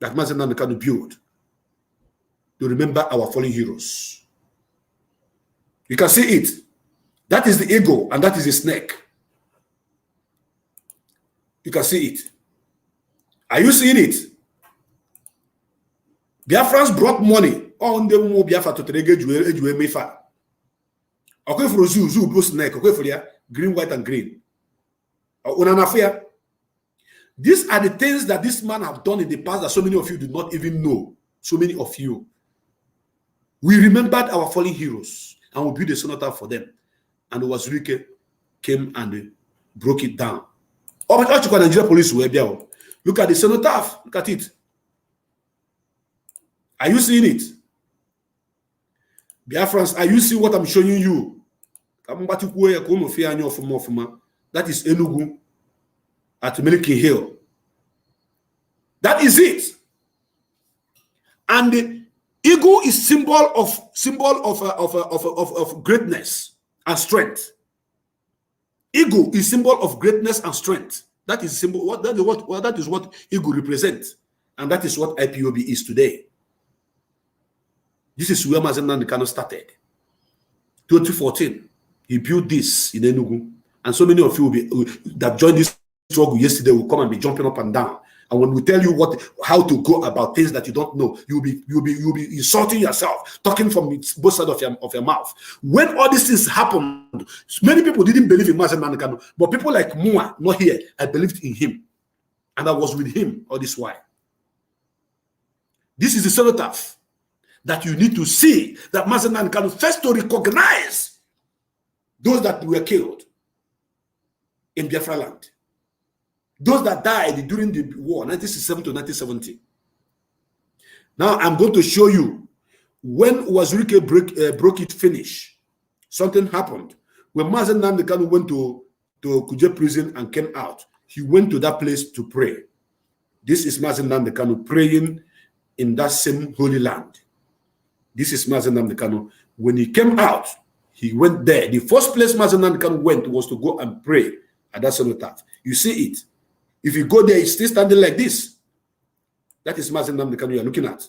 that Mazen Nnamdi Kanu built to remember our fallen heroes. You can see it. That is the eagle and that is the snake. You can see it. Are you seeing it? Biafrans brought money on the Biafra to Terege Ejue Mefa. Okay for zoo blue snake. Okay for ya green, white, and green. These are the things that this man have done in the past that so many of you do not even know. So many of you. We remembered our fallen heroes and we built a cenotaph for them. And Wazirike came and broke it down. Oh, but Nigeria police will be out. Look at the cenotaph. Look at it. Are you seeing it? Biafrans, are you seeing what I'm showing you? That is Enugu at MNK Hill. That is it. And the eagle is symbol of greatness and strength. Eagle is symbol of greatness and strength. That is symbol. That is what eagle represents, and that is what IPOB is today. This is where Mazen Nnamdi Kanu started. 2014, he built this in Enugu, and so many of you that joined this struggle yesterday will come and be jumping up and down. And when we tell you how to go about things that you don't know, you'll be insulting yourself, talking from both sides of your mouth. When all these things happened, many people didn't believe in Mazen Nnamdi Kanu, but people like Mua, not here, I believed in him, and I was with him all this while. This is the cenotaph that you need to see, that Mazen Nnamdi Kanu first to recognize those that were killed in Biafra land. Those that died during the war, 1967 to 1970. Now I'm going to show you when Wazirike broke it finish. Something happened. When Mazen Nnamdi Kanu went to Kuje prison and came out, he went to that place to pray. This is Mazen Nnamdi Kanu praying in that same holy land. This is Mazen Nnamdi Kanu. When he came out, he went there. The first place Mazen Nnamdi Kanu went was to go and pray at that cenotaph. You see it. If you go there, he's still standing like this. That is Mazen Nnamdi Kanu you are looking at.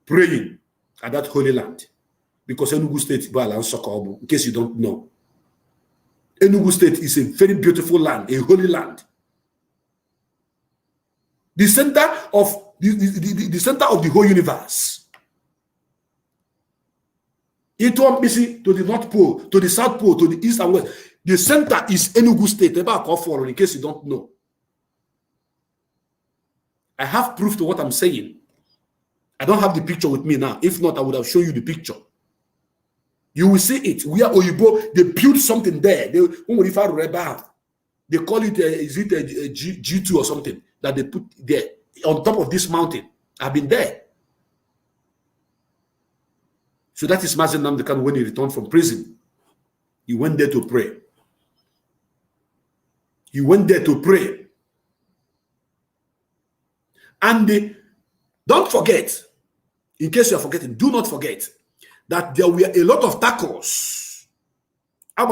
Praying at that holy land. Because Enugu State, in case you don't know. Enugu State is a very beautiful land, a holy land. The center of the center of the whole universe. Etombisi to the North Pole, to the South Pole, to the East and West. The center is Enugu State. In case you don't know. I have proof to what I'm saying. I don't have the picture with me now. If not, I would have shown you the picture. You will see it. We are Oyibo. They built something there. They call it, is it a G2 or something that they put there on top of this mountain. I've been there. So that is Mazen Nnamdi Kanu when he returned from prison. He went there to pray. He went there to pray. And don't forget, in case you are forgetting, do not forget that there were a lot of tacos. A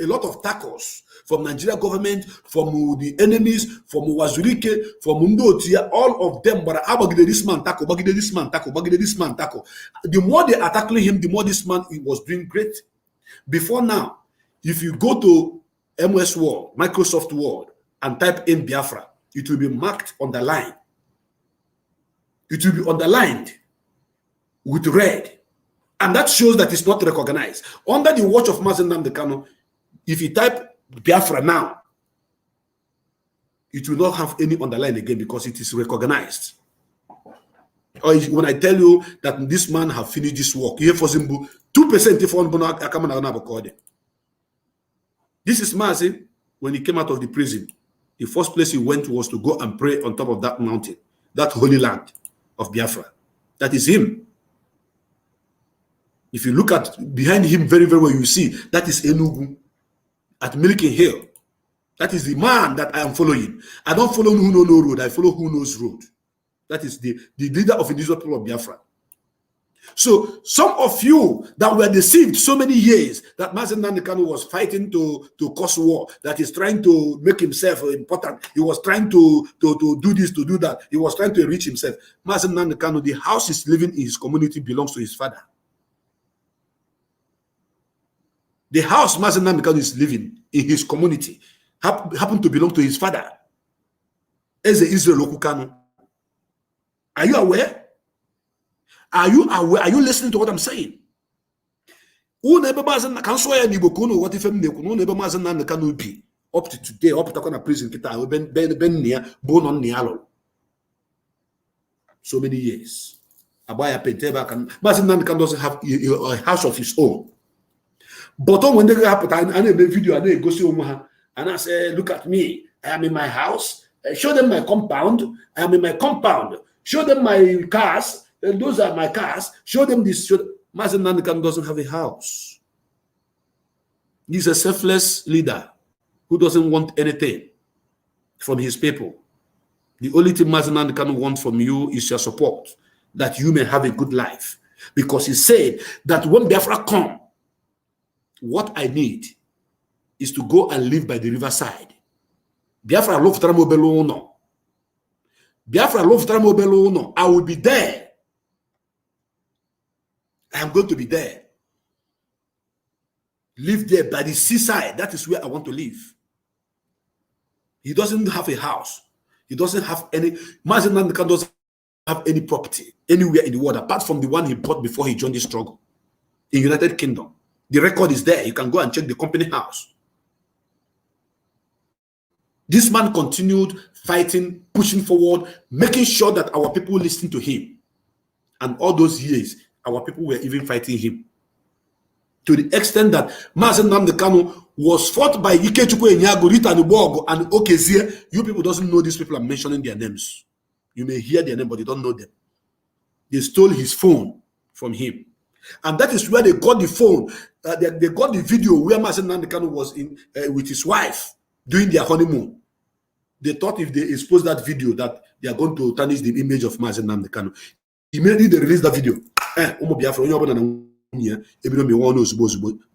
lot of tacos from Nigeria government, from the enemies, from Wazirike, from Mundotia, all of them. But this man taco, this man taco, this man taco. The more they are tackling him, the more this man was doing great. Before now, if you go to MS Word, Microsoft Word, and type in Biafra, it will be marked on the line. It will be underlined with red. And that shows that it's not recognized. Under the watch of Mazen Nnamdi Kanu, if you type Biafra now, it will not have any underline again because it is recognized. Or when I tell you that this man have finished this work, here for Zimbu, 2% if one this is Mazen when he came out of the prison. The first place he went was to go and pray on top of that mountain, that holy land of Biafra. That is him. If you look at behind him very, very well, you see that is Enugu at MNK Hill. That is the man that I am following. I don't follow who knows no road. I follow who knows road. That is the leader of indigenous people of Biafra. So some of you that were deceived so many years that Mazen Nnamdi Kanu was fighting to cause war, that he's trying to make himself important. He was trying to do this, to do that. He was trying to enrich himself. Mazen Nnamdi Kanu, the house he's living in his community belongs to his father. The house Mazen Nnamdi Kanu is living in his community happened to belong to his father, Eze Israel Okukanu. Are you aware? Are you aware? Are you listening to what I'm saying? Up to today, up to prison, so many years. Abaya Penteba can Mazen Nnamdi Kanu doesn't have a house of his own. But when they happen, I make a video and they go see Omaha, and I say, look at me, I am in my house. Show them my compound. I am in my compound. Show them my cars. Those are my cars. Show them this. Mazen Nnamdi Kanu doesn't have a house. He's a selfless leader who doesn't want anything from his people. The only thing Mazen Nnamdi Kanu wants from you is your support, that you may have a good life. Because he said that when Biafra come, what I need is to go and live by the riverside. Biafra love Tramobelo no. Biafra love Tramobelo no. I will be there. I am going to be there. Live there by the seaside. That is where I want to live. He doesn't have a house. He doesn't have any. Mazen Nnamdi Kanu doesn't have any property anywhere in the world apart from the one he bought before he joined the struggle in United Kingdom. The record is there. You can go and check the company house. This man continued fighting, pushing forward, making sure that our people listen to him. And all those years, our people were even fighting him. To the extent that Mazen Nnamdi Kanu was fought by Ikechukwu Enyago, Rita Nubogo, and Okezie. You people doesn't know these people. I'm mentioning their names. You may hear their name, but you don't know them. They stole his phone from him. And that is where they got the phone. They got the video where Mazen Nnamdi Kanu was in with his wife doing their honeymoon. They thought if they expose that video that they are going to tarnish the image of Mazen Nnamdi Kanu. Immediately they released that video.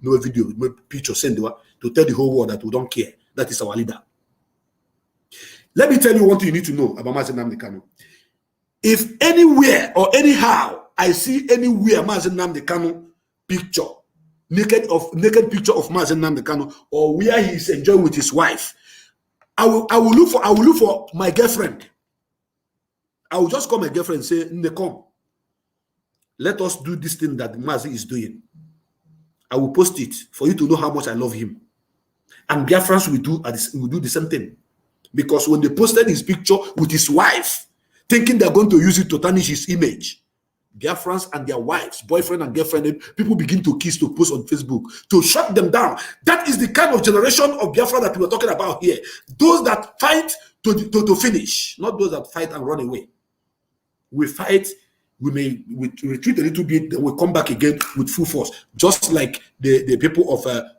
No video, no picture, send to tell the whole world that we don't care. That is our leader. Let me tell you one thing you need to know about Mazen Nnamdi Kanu. If anywhere or anyhow I see anywhere Mazen Nnamdi Kanu picture, naked picture of Mazen Nnamdi Kanu, or where he is enjoying with his wife, I will look for my girlfriend. I will just call my girlfriend and say, Nnekom, let us do this thing that Mazi is doing. I will post it for you to know how much I love him. And Biafrans will do the same thing. Because when they posted his picture with his wife, thinking they're going to use it to tarnish his image, Biafrans and their wives, boyfriend and girlfriend, people begin to kiss, to post on Facebook, to shut them down. That is the kind of generation of Biafra that we are talking about here. Those that fight to finish, not those that fight and run away. We fight, we retreat a little bit, then we come back again with full force, just like the people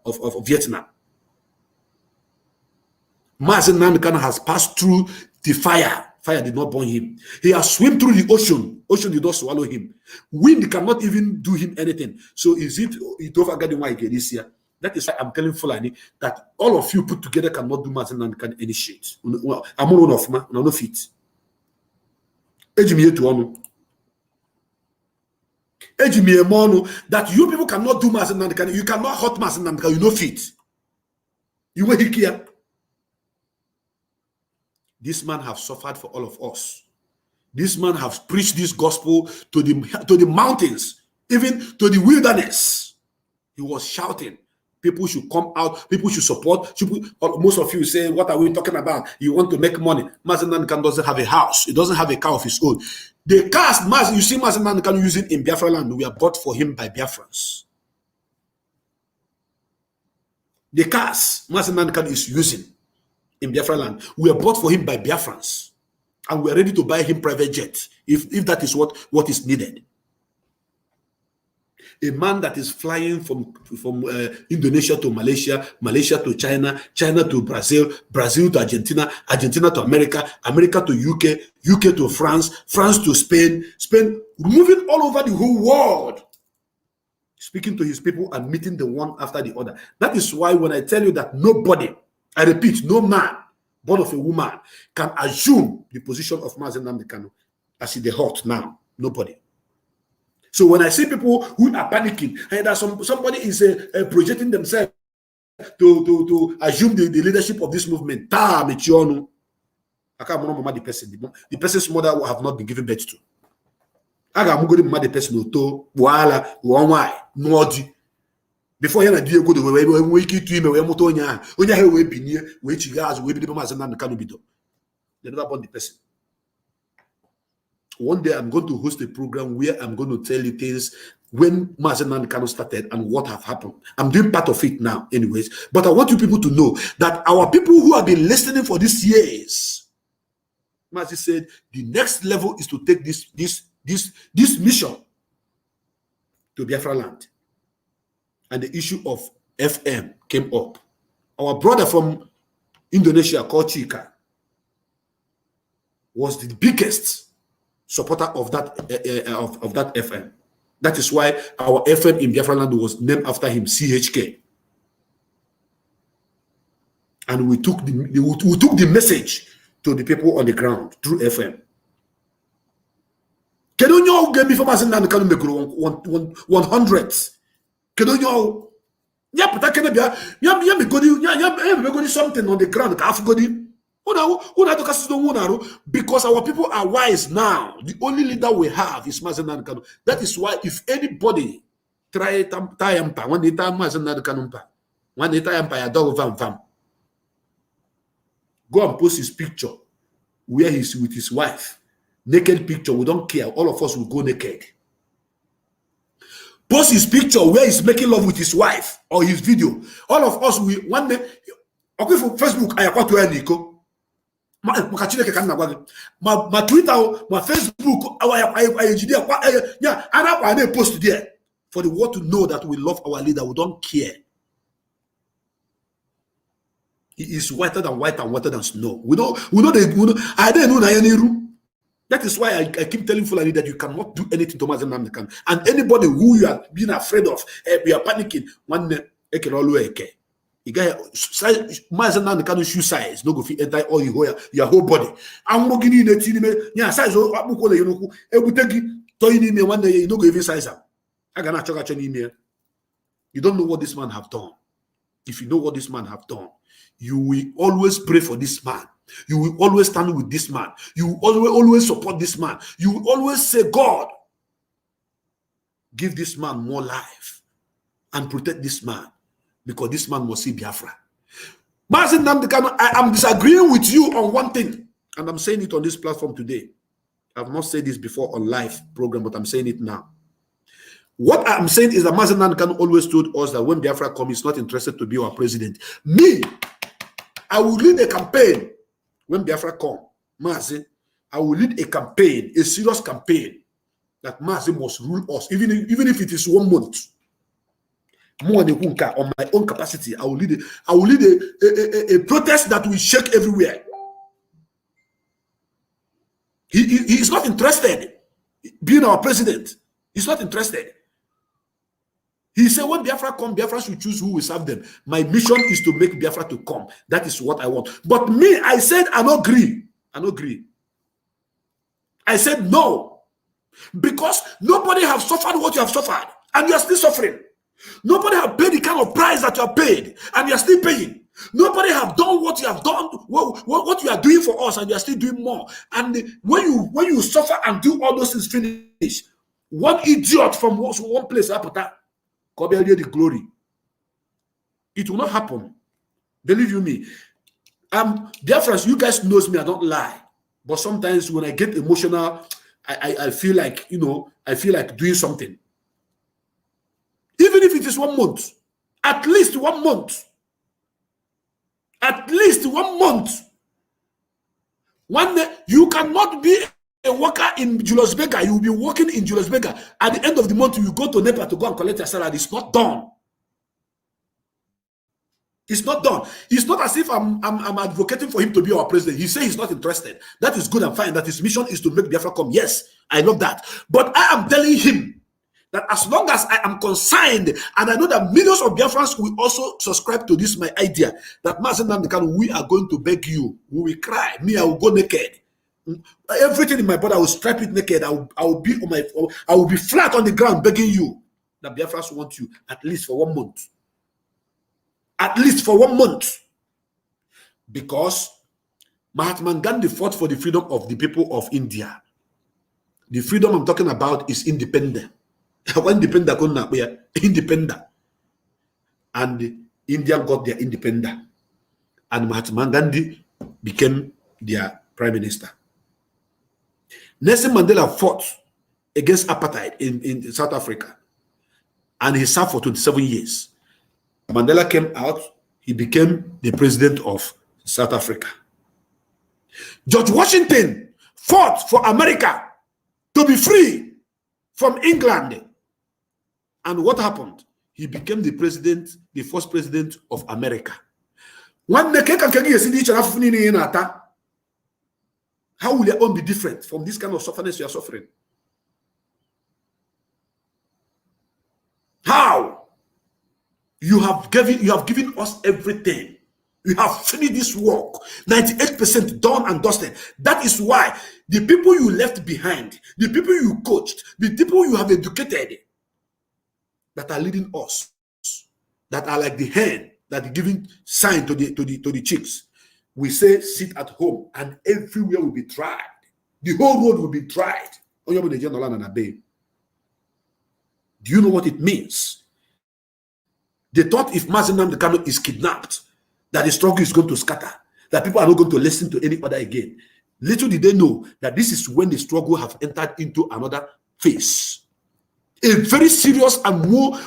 of Vietnam. Mazen Nnamdi Kanu has passed through the fire. Fire did not burn him. He has swum through the ocean. Ocean did not swallow him. Wind cannot even do him anything. So is it over garden why this year? That is why I'm telling Fulani that all of you put together cannot do Mazen Nnamdi Kanu any shit. I'm one of ma, no fit. Ejimiye to onu. Ejimiye mono that you people cannot do Mazen Nnamdi Kanu. You cannot hurt Mazen Nnamdi Kanu. You no fit. You will here. This man have suffered for all of us. This man have preached this gospel to the mountains, even to the wilderness. He was shouting, people should come out, people should support. Most of you say, what are we talking about? You want to make money. Mazen Nnamdi Kanu doesn't have a house. He doesn't have a car of his own. The cars you see Mazen Nnamdi Kanu using in Biafra land, we are bought for him by Biafrans. The cars Mazen Nnamdi Kanu is using in Biafra land, we are bought for him by Biafrans, and we are ready to buy him private jet if that is what is needed. A man that is flying from Indonesia to Malaysia, Malaysia to China, China to Brazil, Brazil to Argentina, Argentina to America, America to UK, UK to France, France to Spain, Spain, moving all over the whole world, speaking to his people and meeting the one after the other. That is why when I tell you that nobody, I repeat, no man born of a woman can assume the position of Mazi Nnamdi Kanu as in the hot now. Nobody. So when I see people who are panicking and that somebody is projecting themselves to assume the leadership of this movement, I can't remember the person. The person's mother will have not been given birth to. I got the person to wala why nodi. Before you do go the way we keep to him, we motonya, onya he we be near, we chigas, we be the Mazi Nnamdi Kanu bido. They never born the person. One day I'm going to host a program where I'm going to tell you things when Mazi Nnamdi Kanu started and what have happened. I'm doing part of it now anyways. But I want you people to know that our people who have been listening for these years, Mazi said, the next level is to take this mission to Biafra land. And the issue of FM came up. Our brother from Indonesia called Chika was the biggest supporter of that of that FM. That is why our FM in Biafra land was named after him, CHK. And we took the message to the people on the ground through FM. Can you know get me from Mazi Nnamdi Kanu make 100? Can you know? Yeah, but I can be something on the ground. Because our people are wise now. The only leader we have is Mazi Nnamdi Kanu. That is why if anybody try tayampa, when they tie Mazi Nnamdi Kanu, when they tayampa ya dog vam, go and post his picture where he's with his wife. Naked picture, we don't care. All of us will go naked. Post his picture where he's making love with his wife or his video. All of us will one day. Okay, for Facebook, I want to Nico. My Twitter, my Facebook, I post there for the world to know that we love our leader. We don't care. He is whiter than white and whiter than snow. We know. I don't know any room. That is why I keep telling Fulani that you cannot do anything to Mazi Nnamdi Kanu. And anybody who you are being afraid of, we are panicking. One can always you guys Mazi Nnamdi Kanu shoe size, no go fit enter all your whole body. I'm working in a team, yeah, size of Abuko, you know, Ebutegi, Toyin me one day, you know, go even size up. I cannot check out your email. You don't know what this man have done. If you know what this man have done, you will always pray for this man. You will always stand with this man. You will always support this man. You will always say, God, give this man more life and protect this man because this man must see Biafra. Mazi Nnamdi Kanu, I am disagreeing with you on one thing, and I'm saying it on this platform today. I've not said this before on live program, but I'm saying it now. What I'm saying is that Mazi Nnamdi Kanu always told us that when Biafra comes, he's not interested to be our president. Me, I will lead a campaign. When Biafra come, Mazi, I will lead a campaign, a serious campaign, that Mazi must rule us, even if it is 1 month. More than on my own capacity, I will lead a protest that will shake everywhere. He is not interested being our president. He's not interested. He said, when Biafra come, Biafra should choose who will serve them. My mission is to make Biafra to come. That is what I want. But me, I said, I don't agree. I don't agree. I said no. Because nobody have suffered what you have suffered. And you are still suffering. Nobody have paid the kind of price that you have paid. And you are still paying. Nobody have done what you have done, what you are doing for us, and you are still doing more. And when you suffer and do all those things finish, one idiot from one place, the glory. It will not happen. Believe you me. Biafrans, you guys knows me, I don't lie. But sometimes when I get emotional, I feel like, I feel like doing something. Even if it is 1 month. At least 1 month. At least 1 month. One day, you cannot be a worker in Julius Berger, you will be working in Julius Berger. At the end of the month, you go to NEPA to go and collect your salary. It's not done. It's not done. It's not as if I'm advocating for him to be our president. He says he's not interested. That is good and fine. That his mission is to make Biafra come. Yes, I love that. But I am telling him that as long as I am consigned, and I know that millions of Biafrans will also subscribe to this, my idea, that Mazen Nnamdi Kanu, we are going to beg you. We will cry. Me, I will go naked. Everything in my body, I will strip it naked. I will be flat on the ground begging you that Biafrans want you at least for 1 month. At least for 1 month. Because Mahatma Gandhi fought for the freedom of the people of India. The freedom I'm talking about is independent. Independent. And India got their independence. And Mahatma Gandhi became their prime minister. Nelson Mandela fought against apartheid in South Africa. And he served for 27 years. Mandela came out, he became the president of South Africa. George Washington fought for America to be free from England. And what happened? He became the president, the first president of America. How will your own be different from this kind of suffering you are suffering? How? You have given us everything. You have finished this work. 98% done and dusted. That is why the people you left behind, the people you coached, the people you have educated, that are leading us, that are like the hen that is giving sign to the chicks. We say sit at home and everywhere will be tried. The whole road will be tried. Do you know what it means? They thought if Mazen Nnamdi Kanu is kidnapped, that the struggle is going to scatter, that people are not going to listen to any other again. Little did they know that this is when the struggle have entered into another phase. A very serious and more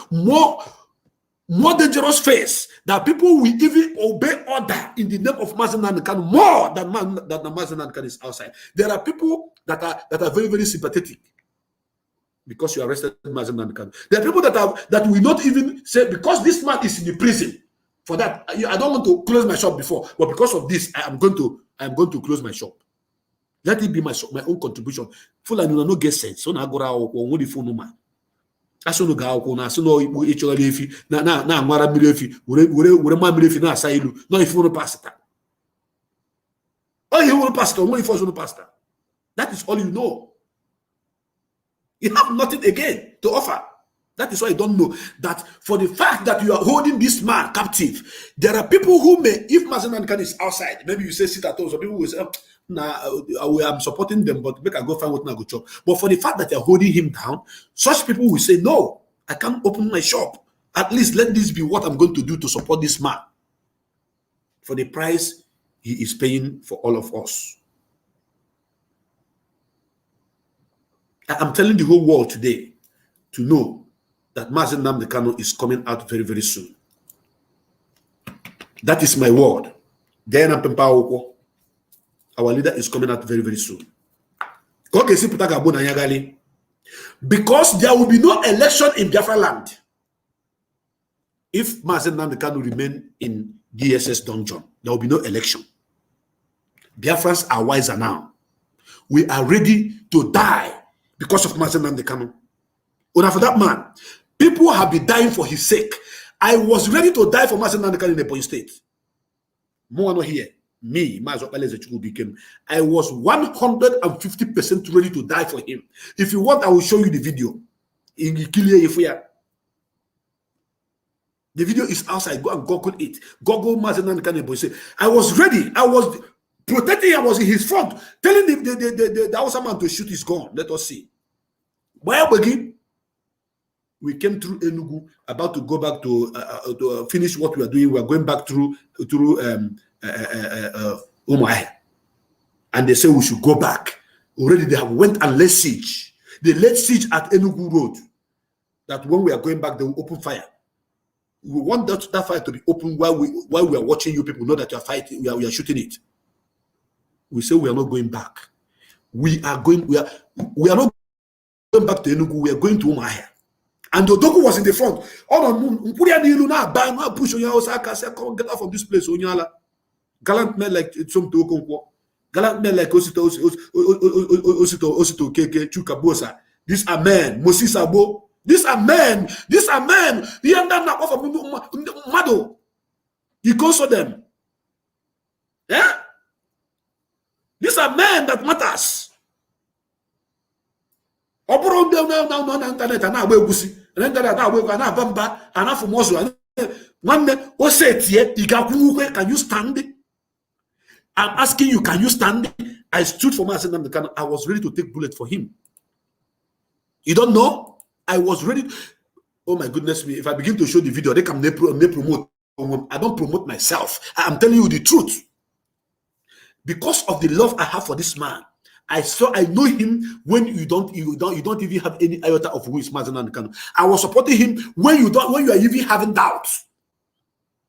dangerous phase, that people will even obey order in the name of Mazen Nnamdi Kanu more than Mazen Nnamdi Kanu is outside. There are people that are very, very sympathetic because you arrested Mazen Nnamdi Kanu. There are people that will not even say, because this man is in the prison. For that, I don't want to close my shop before, but because of this, I am going to close my shop. Let it be my own contribution. Full and no get sense. So now go out on the phone man. I saw no go out na so no each other if na amara mirefi we ma mirefi na asailu no if you no pastor. Oh, you want pastor, no if you no pastor. That is all you know. You have nothing again to offer. That is why you don't know that for the fact that you are holding this man captive, there are people who may, if Mazen Nnamdi Kanu is outside, maybe you say sit at home, so people will say, I'm supporting them, but make I go find what I go chop. But for the fact that you're holding him down, such people will say, no, I can't open my shop. At least let this be what I'm going to do to support this man for the price he is paying for all of us. I'm telling the whole world today to know that Mazen Nnamdi Kanu is coming out very, very soon. That is my word. Our leader is coming out very, very soon. Because there will be no election in Biafra land if Mazen Nnamdi Kanu remain in DSS dungeon. There will be no election. Biafrans are wiser now. We are ready to die because of Mazen Nnamdi Kanu. For that man, people have been dying for his sake. I was ready to die for Mazen Nnamdi Kanu in the Ebonyi State. More not here. Me, I was 150% ready to die for him. If you want, I will show you the video. The video is outside. Go and Google it. Google Mazen Nnamdi Kanu Ebonyi State. I was ready. I was protecting him. I was in his front, telling the Hausa man to shoot his gun. Let us see. Why begin? We came through Enugu, about to go back to finish what we are doing. We are going back through Umuahia. And they say we should go back. Already they have went and laid siege. They laid siege at Enugu Road. That when we are going back, they will open fire. We want that fire to be open while we are watching you people know that you are fighting, we are shooting it. We say we are not going back. we are not going back to Enugu, we are going to Umuahia. And Odogu was in the front. Push get out from this place. Gallant men like some Tokonkwo. Gallant men like Osito Keke, Chukabosa. These are men. Moses Abo. These are men. These are men. The end of Mado. He console them. Yeah? These are men that matters. Can you stand? I'm asking you, can you stand? I stood for myself. I was ready to take bullet for him. You don't know? I was ready. Oh my goodness me! If I begin to show the video, they can promote. I don't promote myself. I'm telling you the truth. Because of the love I have for this man, I know him when you don't even have any iota of who is Mazen Kanu. I was supporting him when you are even having doubts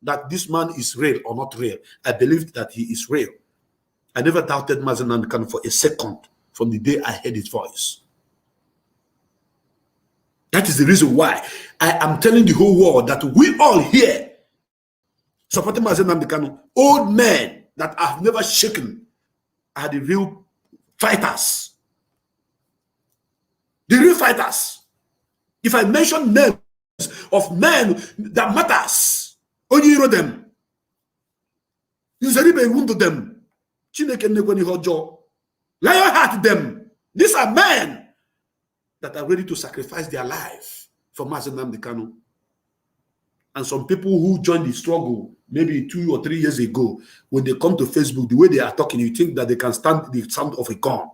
that this man is real or not real. I believed that he is real. I never doubted Mazen Kanu for a second from the day I heard his voice. That is the reason why I am telling the whole world that we all here supporting Mazen Kanu, old men that I have never shaken, are the real fighters. The real fighters. If I mention names of men that matters, only you know them. You wound them. Lionheart them. These are men that are ready to sacrifice their life for Mazen Kanu. And some people who joined the struggle maybe 2 or 3 years ago, when they come to Facebook, the way they are talking, you think that they can stand the sound of a gun.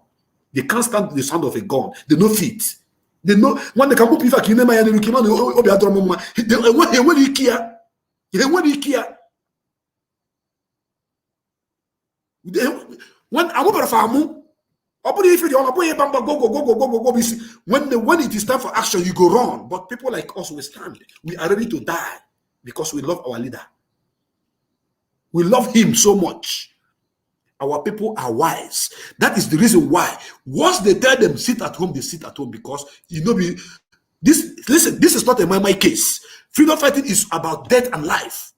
They can't stand the sound of a gun. They know fit. They know when they come up, if when it is time for action, you go wrong. But people like us will stand. We are ready to die because we love our leader. We love him so much. Our people are wise. That is the reason why once they tell them sit at home, they sit at home, because this is not a my case. Freedom fighting is about death and life.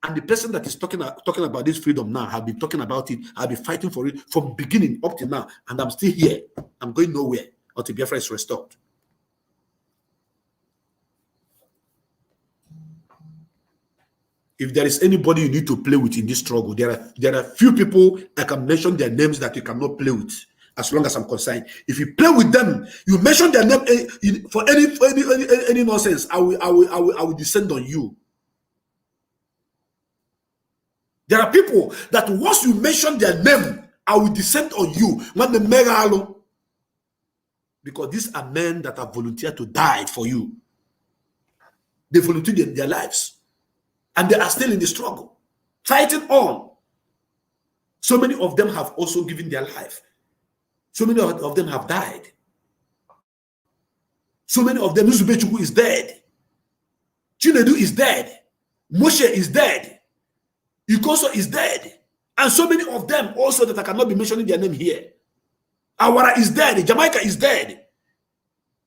And the person that is talking about this freedom now, have been talking about it, I've been fighting for it from beginning up to now, and I'm still here. I'm going nowhere until Biafra is restored. If there is anybody you need to play with in this struggle, there are few people I can mention their names that you cannot play with, as long as I'm concerned. If you play with them, you mention their name for any nonsense, I will descend on you. There are people that once you mention their name, I will descend on you. When the megalo, because these are men that have volunteered to die for you. They volunteered their lives. And they are still in the struggle, fighting on. So many of them have also given their life. So many of them have died. So many of them, Nuzubechukwu is dead. Chinedu is dead. Moshe is dead. Ikoso is dead. And so many of them also that I cannot be mentioning their name here. Awara is dead. Jamaica is dead.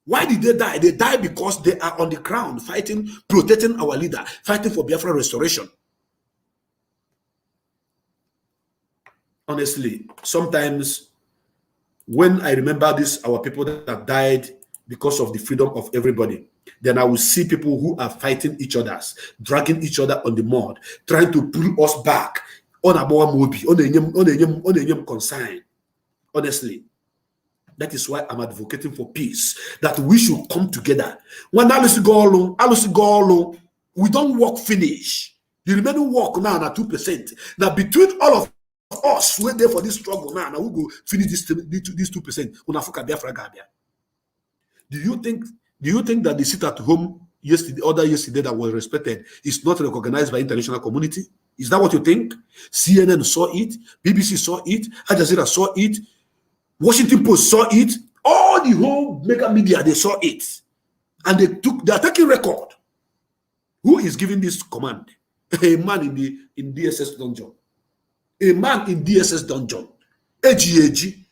Why did they die? They died because they are on the ground fighting, protecting our leader, fighting for Biafra restoration. Honestly, sometimes when I remember this, our people that died because of the freedom of everybody, then I will see people who are fighting each other, dragging each other on the mud, trying to pull us back on a more mobi, on a consign. Honestly. That is why I'm advocating for peace, that we should come together. When Alusigolo, we don't work finish. The remaining work now at 2%. Now between all of us, we're there for this struggle now. Now we go finish this 2%. Do you think that the sit at home yesterday that was respected is not recognized by international community? Is that what you think? CNN saw it, BBC saw it, Al Jazeera saw it. Washington Post saw it. All the whole mega media, they saw it. And they are taking record. Who is giving this command? A man in DSS dungeon. A man in DSS dungeon. AGAG.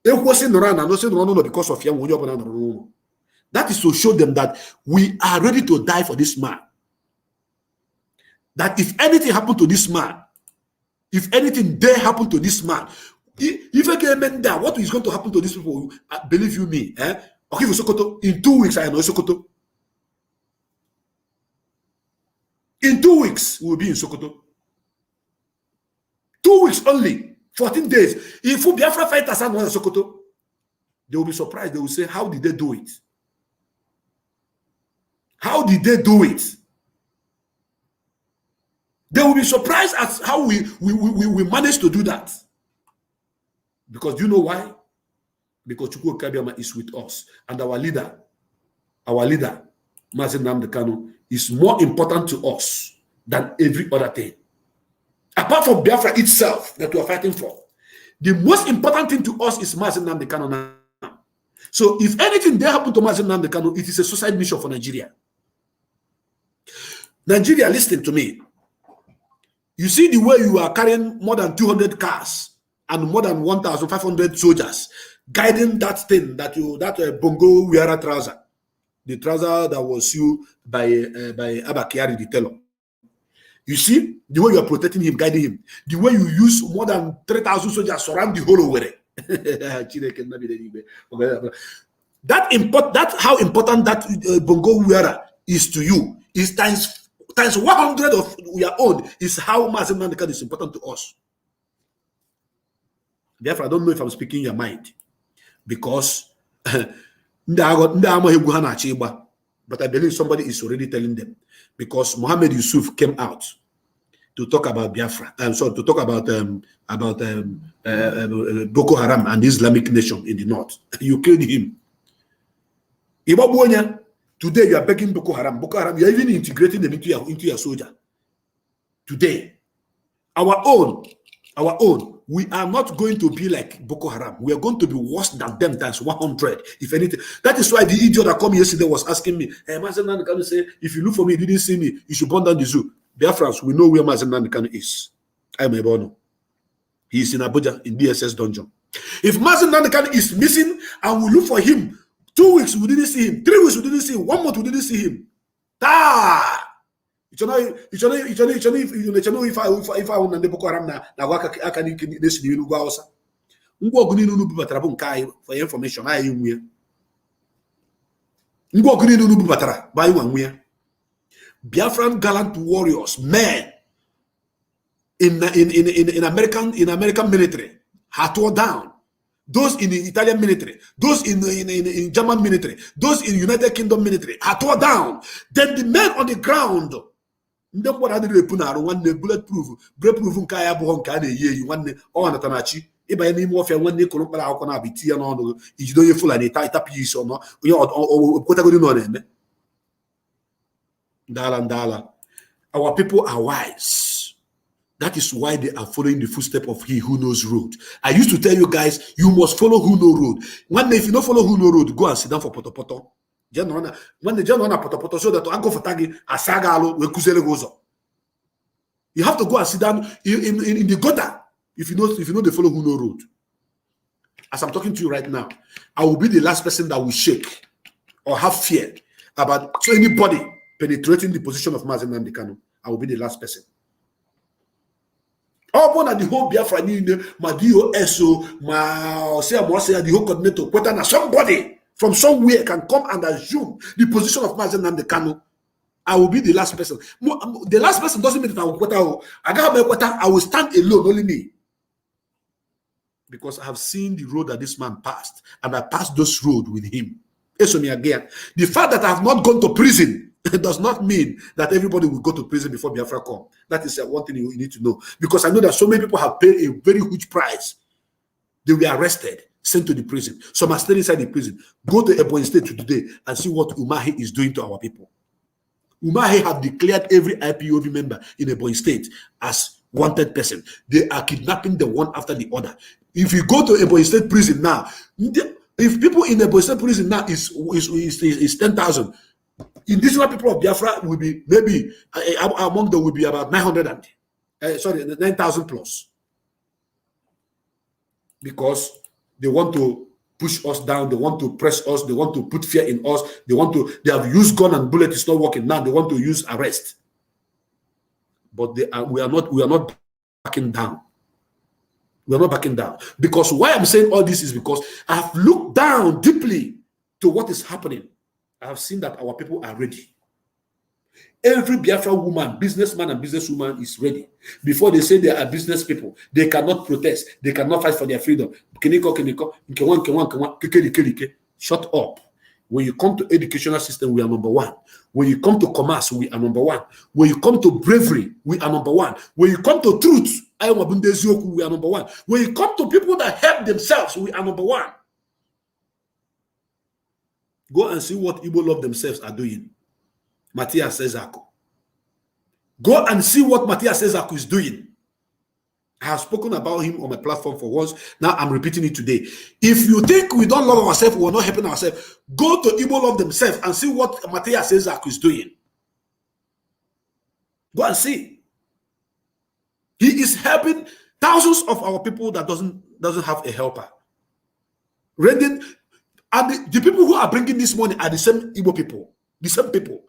Because of him. That is to show them that we are ready to die for this man. That if anything happened to this man, if anything dare happen to this man, if again that what is going to happen to these people, believe you me, okay, for Sokoto, in 2 weeks I know Sokoto. In 2 weeks we will be in Sokoto. 2 weeks only, 14 days. If Biafra fighters are not in Sokoto, they will be surprised. They will say, how did they do it? How did they do it? They will be surprised at how we managed to do that. Because do you know why? Because Chukwu Kabiama is with us. And our leader, Mazi Nnamdi Kanu, is more important to us than every other thing. Apart from Biafra itself that we are fighting for. The most important thing to us is Mazi Nnamdi Kanu now. So if anything there happen to Mazi Nnamdi Kanu, it is a suicide mission for Nigeria. Nigeria, listen to me. You see the way you are carrying more than 200 cars and more than 1,500 soldiers guiding that thing that bongo wearer trouser, the trouser that was sewn by Abakiari the tailor. You see the way you are protecting him, guiding him, the way you use more than 3,000 soldiers surround the whole over. That how important that bongo wearer is to you is times 100 of your own is how Mazi Nnamdi Kanu is important to us. Therefore, I don't know if I'm speaking your mind because but I believe somebody is already telling them because Mohammed Yusuf came out to talk about Biafra. To talk about Boko Haram and the Islamic nation in the north. You killed him. Today you are begging Boko Haram. Boko Haram, you are even integrating them into your soldier. Today, our own, we are not going to be like Boko Haram. We are going to be worse than them times 100, if anything. That is why the idiot that came yesterday was asking me, hey, Mazi Nnamdi Kanu say, if you look for me, you didn't see me, you should burn down the zoo. Biafrans, we know where Mazi Nnamdi Kanu is. I'm a bono. He is in Abuja, in DSS dungeon. If Mazi Nnamdi Kanu is missing and we look for him, 2 weeks we didn't see him, 3 weeks we didn't see him, 1 month we didn't see him. If I want to Boko Haram na waka aka ni this new go ousa. Ngwo oguni no bu batara bu nkai for your information ayi nwia. Ngwo oguni no bu batara ba yi wanwia. Biafran gallant warriors, men in American military had torn down. Those in the Italian military, those in German military, those in United Kingdom military are torn down. Then the men on the ground, what are they put out? One bulletproof, bulletproof kaya bohon kane ye one on Tanachi. Iba any more for one nickel okona biti and all. You don't full and a piece or no, or what are going on? Dala. Our people are wise. That is why they are following the footsteps of he who knows road. I used to tell you guys, you must follow who know road. One day, if you don't follow who know road, go and sit down for potopoto. When the general potopoto, so that I go for tagi asagalo we kuzele goes up. You have to go and sit down in the gutter if you know they follow who know road. As I'm talking to you right now, I will be the last person that will shake or have fear about anybody penetrating the position of Mazi Nnamdi Kanu. I will be the last person. Oh, but the whole Biafra my DOSO, the whole coordinator, but somebody from somewhere can come and assume the position of Mazi Nnamdi Kanu. I will be the last person. The last person doesn't mean that I will quota. I will stand alone, only me. Because I have seen the road that this man passed, and I passed those roads with him. Again, the fact that I have not gone to prison does not mean that everybody will go to prison before Biafra come. That is one thing you need to know. Because I know that so many people have paid a very huge price. They were arrested, sent to the prison. Some are still inside the prison. Go to Ebonyi State today and see what Umahi is doing to our people. Umahi have declared every IPOB member in Ebonyi State as wanted person. They are kidnapping the one after the other. If you go to Ebonyi State prison now, if people in Ebonyi State prison now is 10,000, indigenous people of Biafra will be maybe among them will be about 9,000 plus, because They want to push us down. They want to press us. They want to put fear in us. They have used gun and bullet. It's not working now. They want to use arrest. But we are not backing down. We are not backing down. Because why I'm saying all this is because I have looked down deeply to what is happening. I have seen that our people are ready. Every Biafra woman, businessman and businesswoman is ready. Before they say they are business people, they cannot protest. They cannot fight for their freedom. Shut up. When you come to educational system, we are number one. When you come to commerce, we are number one. When you come to bravery, we are number one. When you come to truth, we are number one. When you come to people that help themselves, we are number one. Go and see what Igbo love themselves are doing. Matthias Ezako. Go and see what Matthias Ezako is doing. I have spoken about him on my platform for once. Now I'm repeating it today. If you think we don't love ourselves, we're not helping ourselves, go to Igbo love themselves and see what Matthias Ezako is doing. Go and see. He is helping thousands of our people that doesn't have a helper. And the people who are bringing this money are the same Igbo people, the same people.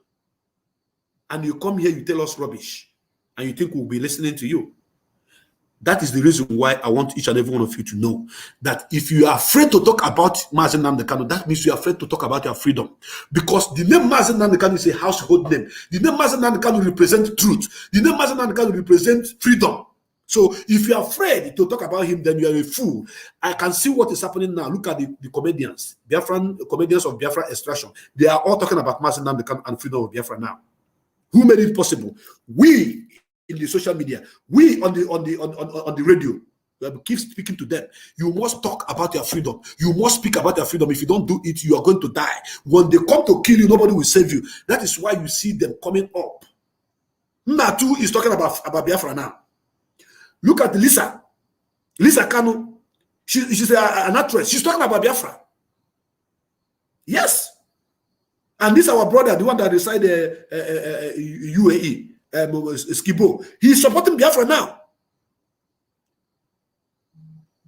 And you come here, you tell us rubbish, and you think we'll be listening to you. That is the reason why I want each and every one of you to know that if you are afraid to talk about Mazi Nnamdi Kanu, that means you are afraid to talk about your freedom. Because the name Mazi Nnamdi Kanu is a household name. The name Mazi Nnamdi Kanu represents truth. The name Mazi Nnamdi Kanu represents freedom. So if you are afraid to talk about him, then you are a fool. I can see what is happening now. Look at the comedians, Biafran comedians of Biafra extraction. They are all talking about Mazi Nnamdi Kanu and freedom of Biafra now. Who made it possible? We in the social media, we on the radio, we keep speaking to them. You must talk about your freedom. You must speak about your freedom. If you don't do it, you are going to die. When they come to kill you, nobody will save you. That is why you see them coming up. Natu is talking about Biafra now. Look at Lisa Kanu. She's an actress. She's talking about Biafra. Yes. And this our brother, the one that decided UAE, Skibo. He's supporting Biafra now.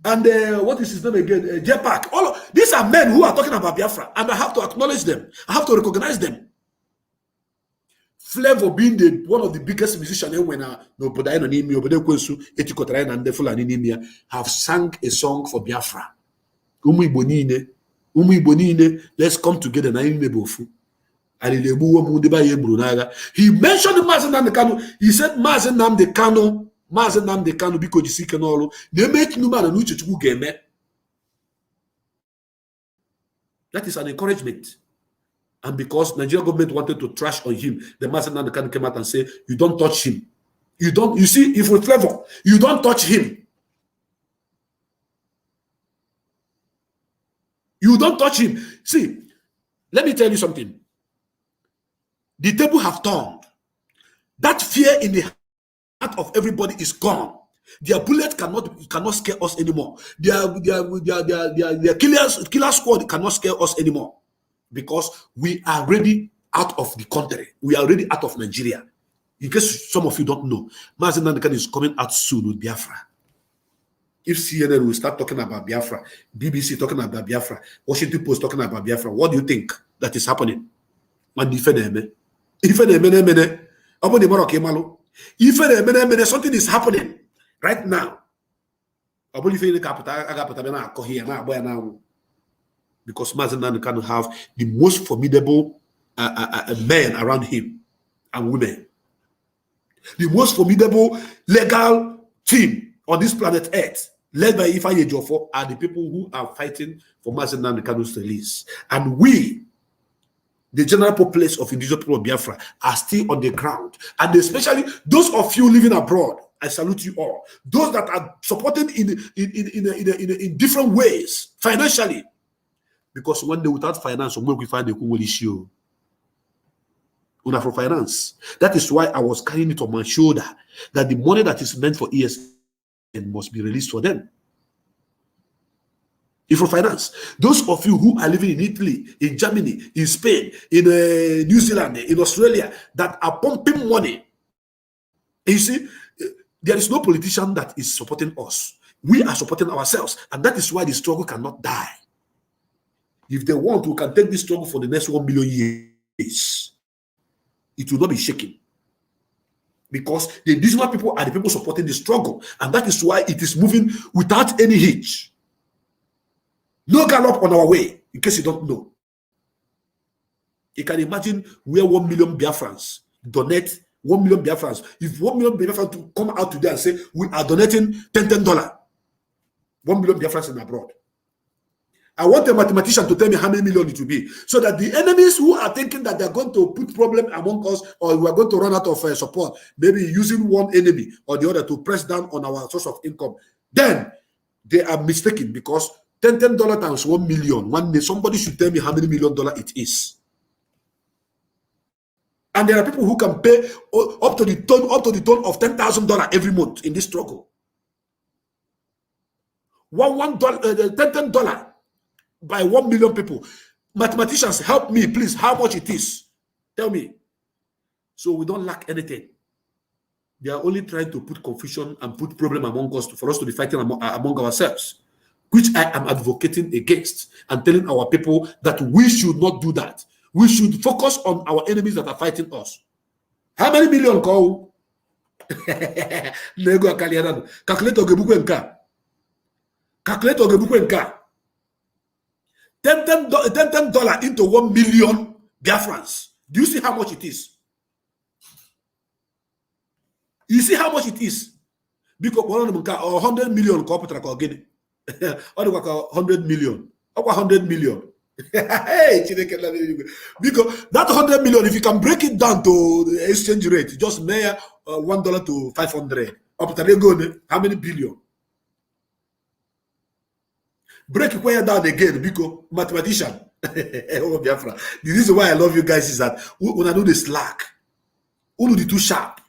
And what is his name again? Jepak. These are men who are talking about Biafra, and I have to acknowledge them. I have to recognize them. Flavor being one of the biggest musicians have sang a song for Biafra. Let's come together. He mentioned Mazi Nnamdi Kanu. He said Mazi Nnamdi Kanu because you see Kenolo. They make no man and game. That is an encouragement. And because Nigerian government wanted to trash on him, the Mazi Nnamdi Kanu came out and said, you don't touch him. You see, if with Flavor, you don't touch him. You don't touch him. See, let me tell you something. The table have turned. That fear in the heart of everybody is gone. Their bullet cannot scare us anymore. Their killer squad cannot scare us anymore. Because we are already out of the country. We are already out of Nigeria. In case some of you don't know, Mazi Nnamdi Kanu is coming out soon with Biafra. If CNN will start talking about Biafra, BBC talking about Biafra, Washington Post talking about Biafra, what do you think that is happening? Something is happening right now. Because Mazi Nnamdi Kanu have the most formidable men around him and women. The most formidable legal team on this planet Earth, led by Ifeanyi Ejiofor, are the people who are fighting for Mazi Nnamdi Kanu's release. And we, the general populace of indigenous people of Biafra, are still on the ground. And especially those of you living abroad, I salute you all. Those that are supported in different ways, financially. Because one day without finance, we find a cool issue. For finance. That is why I was carrying it on my shoulder, that the money that is meant for ESN must be released for them. If for finance, those of you who are living in Italy, in Germany, in Spain, in New Zealand, in Australia, that are pumping money, and you see, there is no politician that is supporting us. We are supporting ourselves, and that is why the struggle cannot die. If they want, we can take this struggle for the next 1 million years. It will not be shaken. Because the indigenous people are the people supporting the struggle, and that is why it is moving without any hitch. No gallop on our way, in case you don't know. You can imagine where 1 million Biafrans donate 1 million Biafrans. If 1 million Biafrans to come out today and say, we are donating $10, 1 million Biafrans in abroad. I want a mathematician to tell me how many million it will be, so that the enemies who are thinking that they're going to put problem among us, or we are going to run out of support, maybe using one enemy or the other to press down on our source of income, then they are mistaken, because $10 times 1 million. One day somebody should tell me how many $1 million it is. And there are people who can pay up to the tone of $10,000 every month in this struggle. $10 by 1 million people. Mathematicians, help me, please. How much it is? Tell me. So we don't lack anything. They are only trying to put confusion and put problem among us for us to be fighting among ourselves, which I am advocating against and telling our people that we should not do that. We should focus on our enemies that are fighting us. How many million go? Calculator $10 into 1 million Biafrans. Do you see how much it is? You see how much it is? Because 100 million again. 100 million. 100 million. Hey, because that 100 million, if you can break it down to the exchange rate, just mere $1 to 500. How many billion? Break it down again, because mathematician. The reason why I love you guys is that when I do the slack, we do too sharp.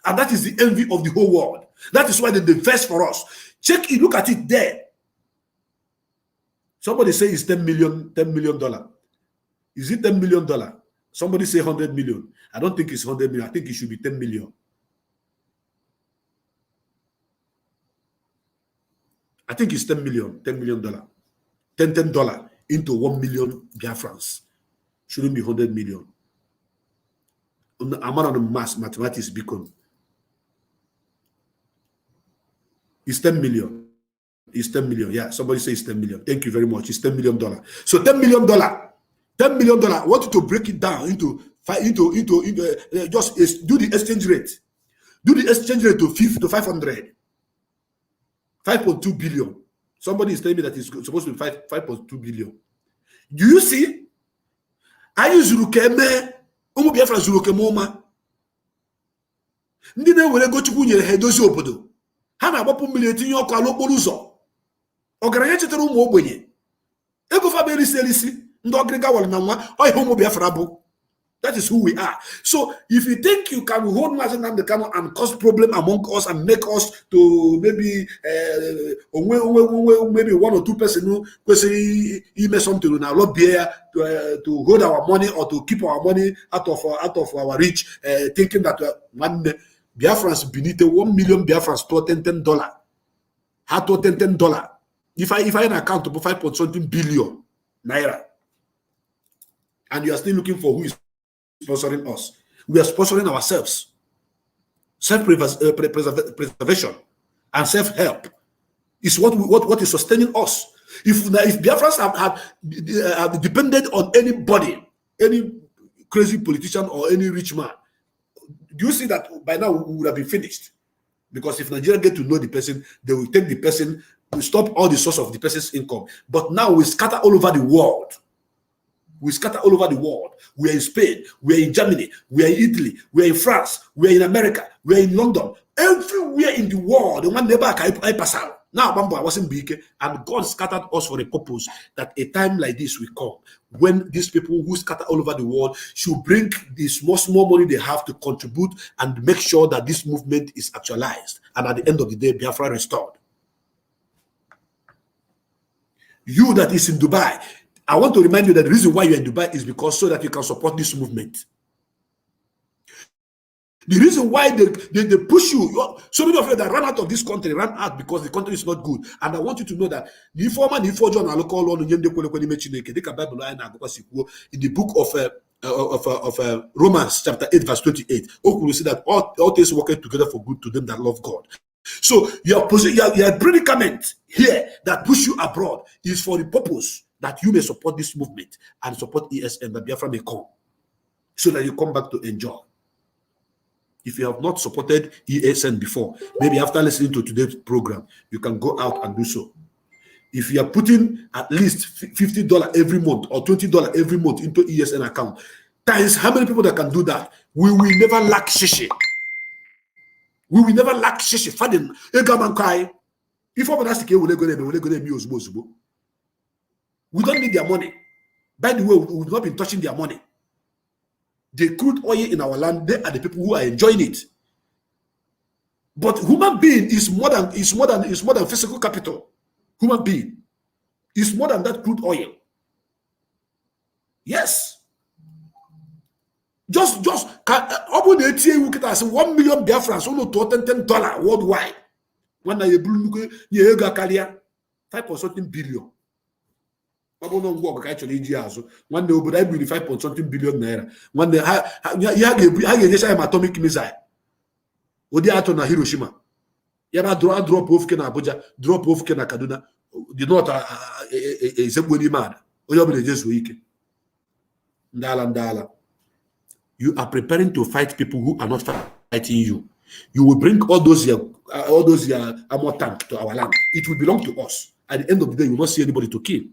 And that is the envy of the whole world. That is why they invest for us. Check it, look at it there. Somebody say it's $10 million. Is it $10 million? Somebody say 100 million. I don't think it's 100 million. I think it should be 10 million. I think it's $10 million. $10 into 1 million Biafrans. Shouldn't be 100 million. I'm on the mathematics become. It's 10 million. It's 10 million. Yeah, somebody says 10 million. Thank you very much. It's $10 million. So $10 million. $10 million. I want you to break it down into just do the exchange rate. Do the exchange rate to 500. 5.2 billion. Somebody is telling me that it's supposed to be 5.2 billion. Do you see? I use Rukeme. Umu Biafra Zurukemoma. Ndi na-ewere go Chukwu nyere ha edozi obodo. Ha na-agbapụ mmiri etinye ọkụ ala okporo ụzọ. Ọgaranya chetara ụmụ ogbenye. Ego fa beri selisi ndị ọgịrịga wala na nwa ọ ihe ụmụ Biafra bụ. That is who we are. So if you think you can hold Mazen and the Kano and cause problem among us and make us to maybe maybe 1 or 2 person who say email something now not be here to hold our money or to keep our money out of our reach, thinking that one Biafrans beneath 1 million Biafrans to $10. How to $10? If I an account to 5.something billion naira, and you are still looking for who is sponsoring us, we are sponsoring ourselves. Self-preservation and self-help is what is sustaining us. If Biafrans have depended on anybody, any crazy politician or any rich man, do you see that by now we would have been finished? Because if Nigeria get to know the person, they will take the person, will stop all the source of the person's income. But now we scatter all over the world. We scatter all over the world. We are in Spain, we are in Germany, we are in Italy, we are in France, we are in America, we are in London. Everywhere in the world, the one neighbor I pass out. Now, I wasn't big, and God scattered us for a purpose, that a time like this will come when these people who scatter all over the world should bring the small money they have to contribute and make sure that this movement is actualized. And at the end of the day, Biafra restored. You that is in Dubai, I want to remind you that the reason why you're in Dubai is because so that you can support this movement. The reason why they push you, so many of you that ran out of this country ran out because the country is not good. And I want you to know that the former the four John local law in the book of Romans chapter 8 verse 28. We see that all things working together for good to them that love God. So your predicament here that push you abroad is for the purpose that you may support this movement and support ESN, that Biafra may come, so that you come back to enjoy. If you have not supported ESN before, maybe after listening to today's program, you can go out and do so. If you are putting at least $50 every month or $20 every month into ESN account, times how many people that can do that? We will never lack shishi. We will never lack shishi. Fadin, Egamankai. If we don't need their money. By the way, we will not be touching their money. The crude oil in our land, they are the people who are enjoying it. But human being is more than physical capital. Human being is more than that crude oil. Yes. Just 1 million Biafrans only $10 worldwide. When I blue you career 5.something billion. One day over 5.something billion naira. One day you have atomic missile. Odi ato na Hiroshima. Yaba drop off na Abuja, drop off na Kaduna. The north is a good man. Ndala. You are preparing to fight people who are not fighting you. You will bring all those your armor tank to our land. It will belong to us. At the end of the day, you will not see anybody to kill.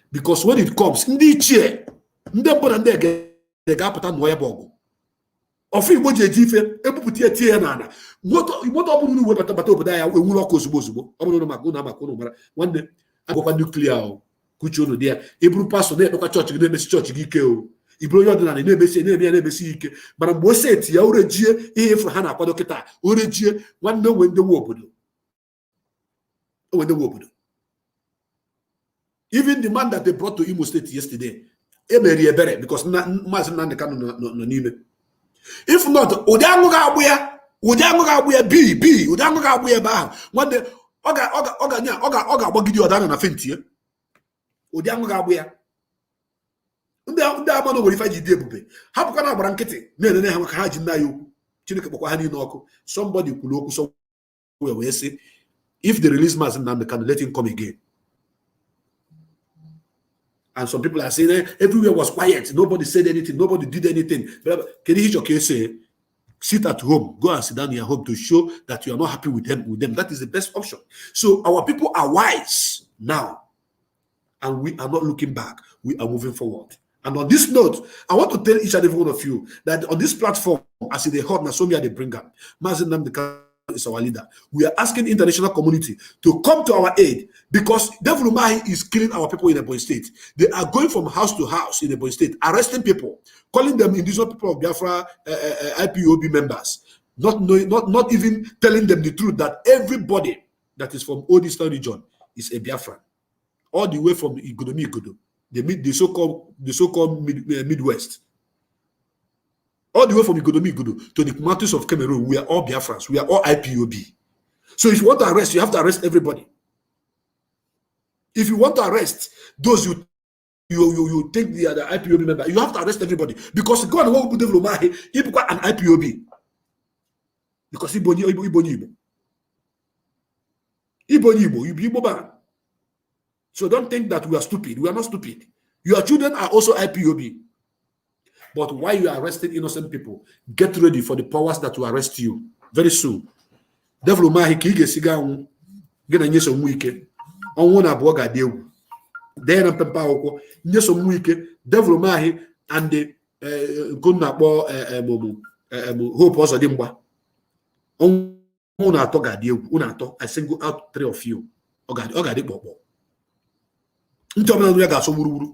Because when it comes, they Ofi Igbo ji ejife ebupụta ya tie na ana moto ọ bụrụ na bata obodo ya ewuru ọkụ ozugbo ọ bụrụ na maka ụnụ mara nwanne agwakwa nuklia o kuchi unu dị ya iburu pastọ na-ekpekwa chọọchị gị na-emesi chọọchị gị ike o iburu onye ọdịnala na-emesi ike mana mgbe o seti ya orejie ihe efu ha na-akwado kịta orejie nwanne onwe ndị nwe obodo even the man that they brought to Imo State yesterday emeri ebere because Maazị Nnamdi Kanu nọ n'ime. If not, Udango ga-agbụ ya B Udango ga-agbụ ya ebe ahụ nwanne ọ ga-agbagide ọdana na fenti Udango ga-agbụ ya ndị ama na nwere ife ji dị ebube hapụkwa na agbara nkịtị na-enene ha maka ha ji nna ya okwu Chineke kpọkwa ha niile ọkụ. Somebody kwuru okwu somewhere wee sị if they release Maazị Nnamdi Kanu, let him come again. And some people are saying everywhere was quiet. Nobody said anything. Nobody did anything. Can you hit your case? Sit at home. Go and sit down in your home to show that you are not happy with them. That is the best option. So our people are wise now. And we are not looking back. We are moving forward. And on this note, I want to tell each and every one of you that on this platform, as they heard Nasomia they bring up, Maazị Nnamdi Kanu is our leader. We are asking international community to come to our aid because Devil Umahi is killing our people in Ebonyi State. They are going from house to house in Ebonyi State, arresting people, calling them indigenous people of Biafra IPOB members, not even telling them the truth that everybody that is from Old Eastern region is a Biafran, all the way from Igodo, the so-called Midwest. All the way from Igodo to the mountains of Cameroon, we are all Biafrans. We are all IPOB. So if you want to arrest, you have to arrest everybody. If you want to arrest those you take the other IPOB member, you have to arrest everybody. Because God will put an IPOB. Because Igbo. So don't think that we are stupid. We are not stupid. Your children are also IPOB. But while you are arresting innocent people, get ready for the powers that will arrest you very soon. Devil Umahi ka ị ga-esiga anwụ gị na nyeso nwa ike ọnwụ na abụọ ga-adị egwu dee na mpempe akwụkwọ nyeso nwa ike Devil Umahi and the nke na-akpọ Hope Ọzọdimgba ọnwụ na atọ ga-adị egwu unu atọ I single out 3 of you ọ ga-adị kpọkpọ ntị ọbụla ya ga-asọ gburugburu.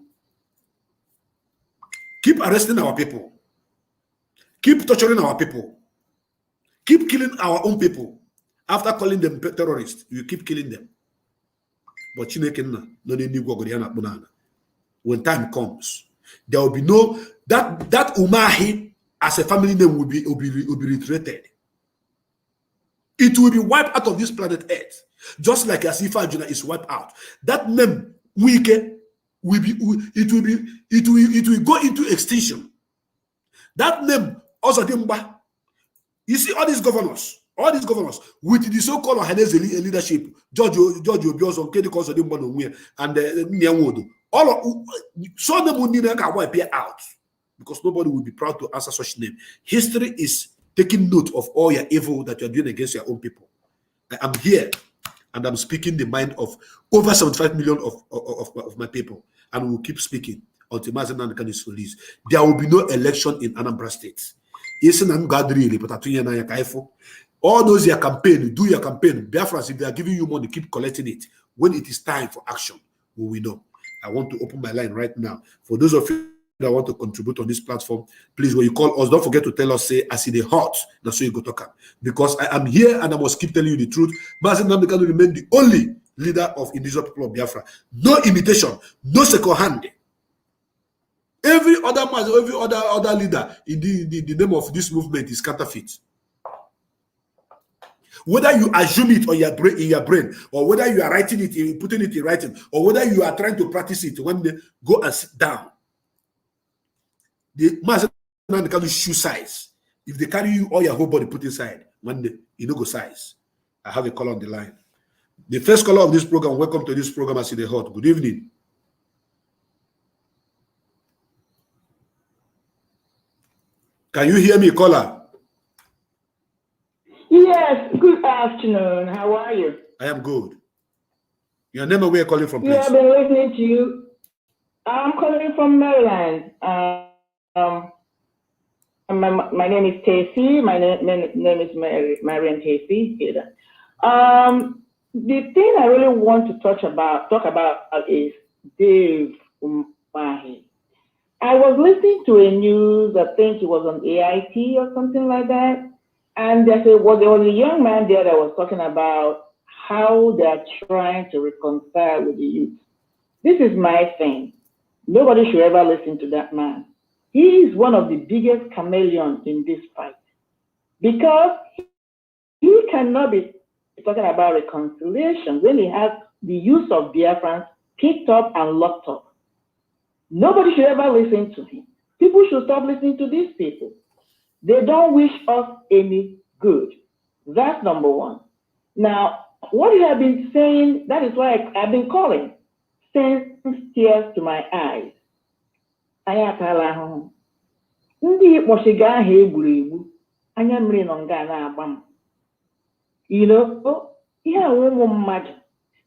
Keep arresting our people. Keep torturing our people. Keep killing our own people. After calling them terrorists, you keep killing them. But when time comes, there will be no that Umahi as a family name will be reiterated. It will be wiped out of this planet Earth, just like Asifa Ajuna is wiped out. That name Wike will go into extinction. That name also Dimba. You see all these governors with the so-called Ohanese leadership, George Obiozo, Kedi Koso Dimba and Nyawodo. All of so the Munina can wipe out because nobody will be proud to answer such name. History is taking note of all your evil that you are doing against your own people. I am here and I'm speaking the mind of over 75 million of my people, and we will keep speaking until Mazen Nankan is released. There will be no election in Anambra State. All those your campaign, do your campaign. Biafrans, if they are giving you money, keep collecting it. When it is time for action, we will know. I want to open my line right now. For those of you that want to contribute on this platform, please, when you call us, don't forget to tell us, say, I see the heart. That's so you go talk. Because I am here and I must keep telling you the truth. Mazen Nankan will remain the only leader of indigenous people of Biafra. No imitation, no second hand. Every other man, every other leader in the name of this movement is counterfeit. Whether you assume it on in your brain, or whether you are writing it, putting it in writing, or whether you are trying to practice it, when they go and sit down, the master can shoe size. If they carry you all your whole body put inside, one day you know go size. I have a caller on the line. The first caller of this program, welcome to this program. I see the hot. Good evening. Can you hear me, caller?
Yes, good afternoon. How are you?
I am good. Your name and where you're calling from, please?
Yeah, I've been listening to you. I'm calling from Maryland. My name is Tacey. My name is Marian Tacey. The thing I really want to talk about is Dave Umahi. I was listening to a news, I think it was on AIT or something like that. And there was a young man there that was talking about how they're trying to reconcile with the youth. This is my thing. Nobody should ever listen to that man. He is one of the biggest chameleons in this fight because he cannot be talking about reconciliation when he has the use of Biafrans picked up and locked up. Nobody should ever listen to him. People should stop listening to these people. They don't wish us any good. That's number one. Now, what you have been saying, that is why I've been calling, sends tears to my eyes. Ayatala home. Ndi moshiga ha egburu egbu. Anya mmiri nọ nga na-agba m. You know, yeah,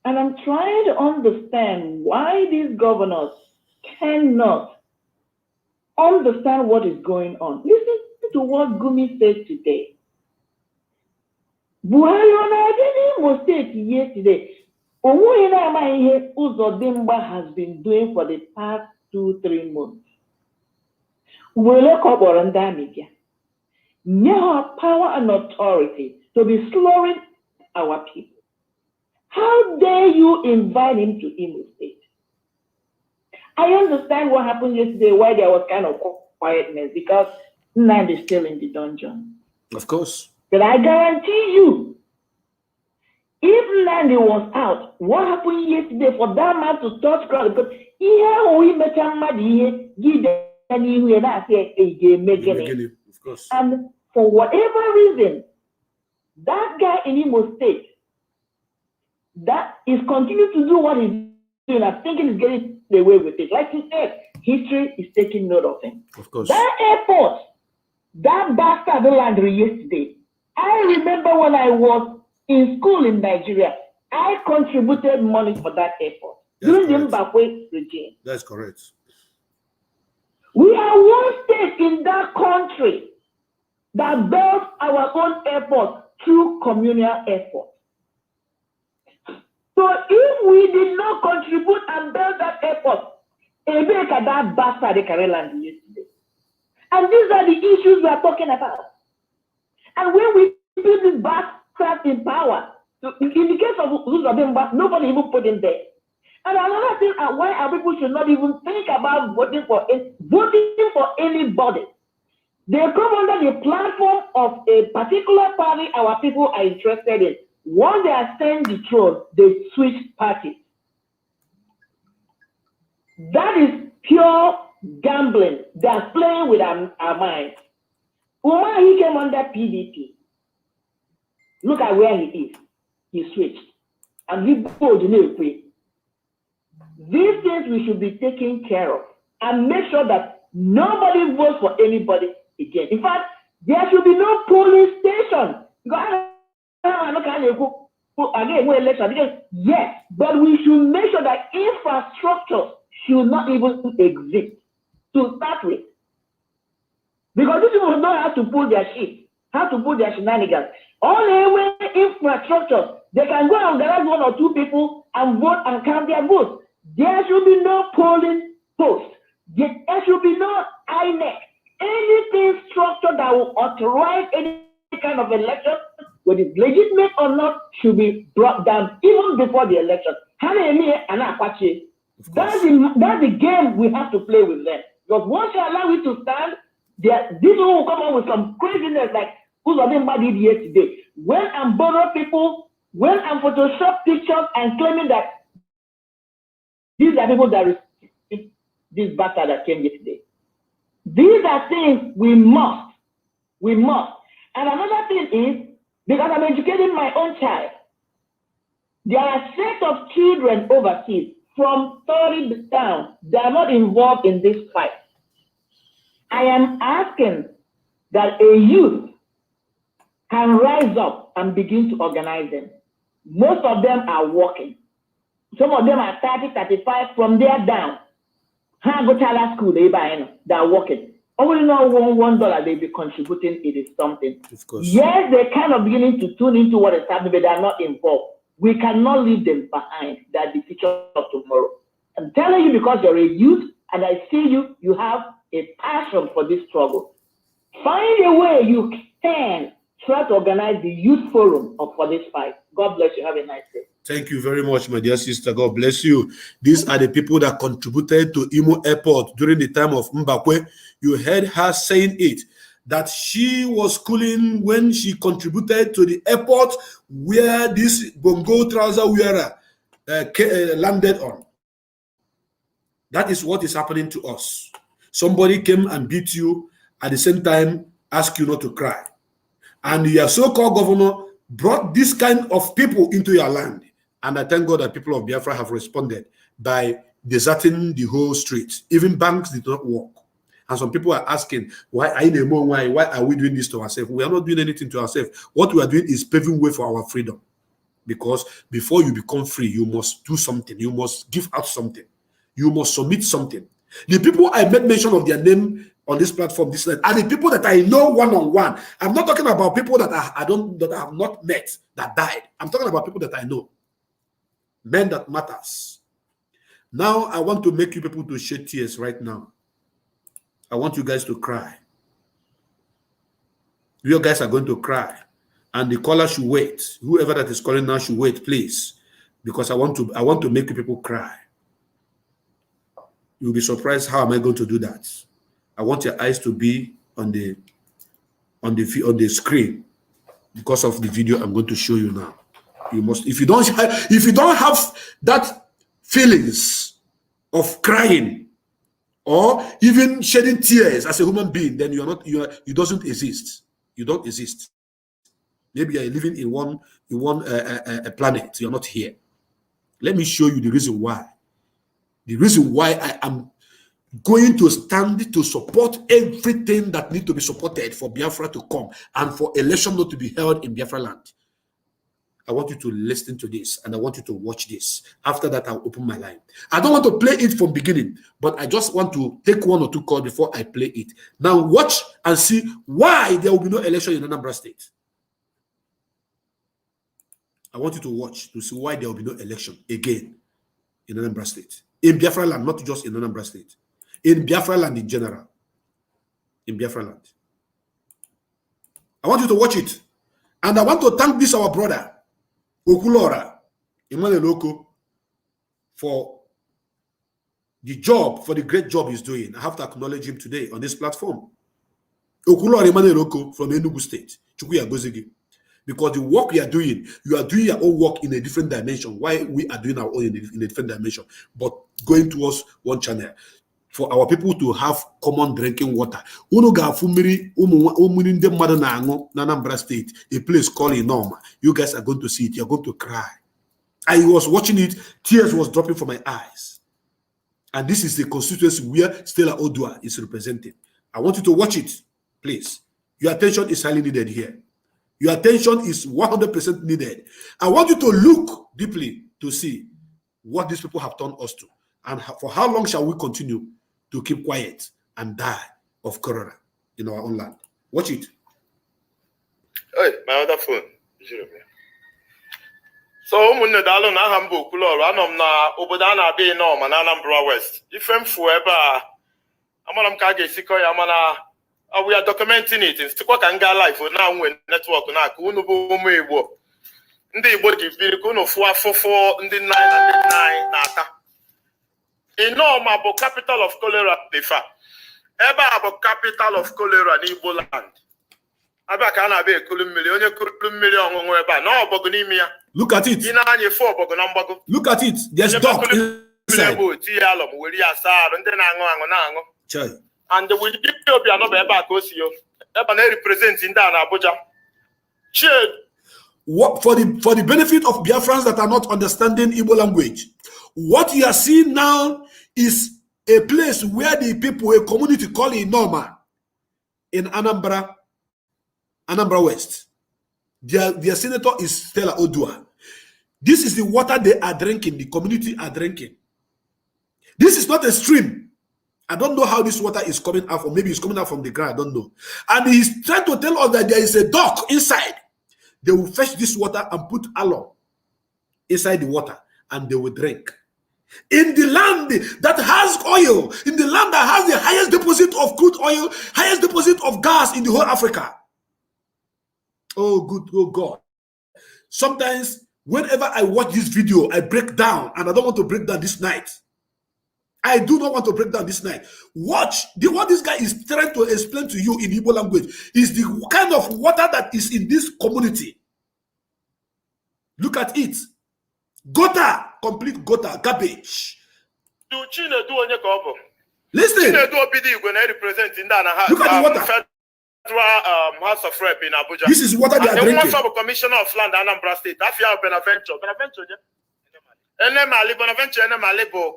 and I'm trying to understand why these governors cannot understand what is going on. Listen to what Gumi said today. Buhari on Imo State yesterday. Uzodimba has been doing for the past 2-3 months. We look up on media. Now power and authority to be slowing our people. How dare you invite him to Imo State? I understand what happened yesterday, why there was kind of quietness, because Nand is still in the dungeon.
Of course.
But I guarantee you, if Nandi was out, what happened yesterday for that man to touch ground? Because
of course.
And for whatever reason, that guy in Imo State, that is continuing to do what he's doing, I think he's getting away with it. Like you said, history is taking note of him.
Of course.
That airport, that bastard landed yesterday. I remember when I was in school in Nigeria, I contributed money for that airport during the Mbakwe regime.
That's correct.
We are one state in that country that built our own airport through communal airport. So if we did not contribute and build that airport, that bastard land yesterday. And these are the issues we are talking about. And when we put this bastard in power, so in the case of Uzodimba, nobody even put him there. And another thing, why our people should not even think about voting for anybody. They come under the platform of a particular party our people are interested in. Once they are staying the throne, they switch parties. That is pure gambling. They are playing with our minds. When he came under PDP, look at where he is. He switched. And he voted no way. These things we should be taking care of and make sure that nobody votes for anybody again. In fact, there should be no polling station. Yes, but we should make sure that infrastructure should not even exist to start with. Because these people know how to pull their shit, how to pull their shenanigans. Only infrastructure, they can go and organize 1 or 2 people and vote and count their votes. There should be no polling post. There should be no INEC. Anything structure that will authorize any kind of election, whether it's legitimate or not, should be brought down even before the election. That's the game we have to play with them. Because once you allow it to stand, this one will come up with some craziness like who's somebody did here today. When I'm borrow people, when I'm Photoshop pictures and claiming that these are people that received this bastard that came yesterday. These are things we must. And another thing is, because I'm educating my own child, there are a set of children overseas from 30 down that are not involved in this fight. I am asking that a youth can rise up and begin to organize them. Most of them are working. Some of them are 30, 35, from there down. School, they are working. Only know $1 they be contributing, it is something.
Of course.
Yes, they're kind of beginning to tune into what is happening, but they are not involved. We cannot leave them behind. They're the future of tomorrow. I'm telling you because you're a youth and I see you have a passion for this struggle. Find a way you can try to organize the youth forum for this fight. God bless you. Have a nice day.
Thank you very much, my dear sister. God bless you. These are the people that contributed to Imo Airport during the time of Mbakwe. You heard her saying it, that she was cooling when she contributed to the airport where this bongo trouser wearer landed on. That is what is happening to us. Somebody came and beat you, at the same time ask you not to cry. And your so-called governor brought this kind of people into your land. And I thank God that people of Biafra have responded by deserting the whole street. Even banks did not work. And some people are asking, why are we doing this to ourselves? We are not doing anything to ourselves. What we are doing is paving way for our freedom. Because before you become free, you must do something. You must give out something. You must submit something. The people I made mention of their name on this platform this night are the people that I know one-on-one. I'm not talking about people that I have not met that died. I'm talking about people that I know. Men that matters. Now I want to make you people to shed tears right now. I want you guys to cry. You guys are going to cry. And the caller should wait. Whoever that is calling now should wait, please. Because I want to make you people cry. You'll be surprised how am I going to do that. I want your eyes to be on the screen because of the video I'm going to show you now. You must, if you don't have that feelings of crying or even shedding tears as a human being, then you doesn't exist. You don't exist. Maybe you're living in one planet. You're not here. Let me show you the reason why. The reason why I am going to stand to support everything that needs to be supported for Biafra to come and for election not to be held in Biafra land. I want you to listen to this and I want you to watch this. After that, I'll open my line. I don't want to play it from beginning, but I just want to take 1 or 2 calls before I play it. Now watch and see why there will be no election in Anambra State. I want you to watch to see why there will be no election again in Anambra State. In Biafra land, not just in Anambra State. In Biafra land in general. In Biafra land. I want you to watch it. And I want to thank this our brother, Okulora, Emmanuel Oko, for the great job he's doing. I have to acknowledge him today on this platform. Okulori Maneroko from Enugu State. Chukuya Gozigi. Because the work you are doing your own work in a different dimension. Why we are doing our own in a different dimension, but going towards one channel. For our people to have common drinking water. Nanambra State, a place called Inoma. You guys are going to see it. You're going to cry. I was watching it. Tears was dropping from my eyes. And this is the constituency where Stella Odua is represented. I want you to watch it, please. Your attention is highly needed here. Your attention is 100% needed. I want you to look deeply to see what these people have turned us to. And for how long shall we continue to keep quiet and die of corona in our own land? Watch it.
Hey, my other phone. So, ụmụnne daalụ na aha mba Okwuluọrụ, anọ m na obodo a na-abịa Inọma na Anambra West. Ife mfu ebe a, amara m ka a ga-esikọ ya, mana we are documenting it. Nsikwa ka nga live na nwe network na aka unu bụ ụmụ Igbo. Ndị Igbo ji biri ka unu fụọ afụfụ ndị nna anyị na-ata. Inọma bụ capital of cholera defa. Ebe a bụ capital of cholera n'Igbo land. Aba ka na-abịa ekulu mmiri, onye kuru mmiri ọṅụṅụ ebe a na ọbọgụ n'ime ya.
Look at it. Look at it. There's dog inside.
And we represent Abuja.
What for the benefit of Biafrans that are not understanding Igbo language, what you are seeing now is a place where the people, a community called Inoma in Anambra West. Their senator is Stella Odua. This is the water they are drinking, the community are drinking. This is not a stream. I don't know how this water is coming out from. Maybe it's coming out from the ground, I don't know. And he's trying to tell us that there is a dock inside. They will fetch this water and put alum inside the water and they will drink. In the land that has oil, in the land that has the highest deposit of crude oil, highest deposit of gas in the whole Africa. Oh, good, oh God. Sometimes, whenever I watch this video, I break down, and I don't want to break down this night. I do not want to break down this night. Watch. What this guy is trying to explain to you in Igbo language is the kind of water that is in this community. Look at it. Gutter, complete gutter, garbage. Listen. Look at the water.
House of Rep in Abuja.
This is water they are drinking.
Commissioner of Land Anambra State. Bonaventure,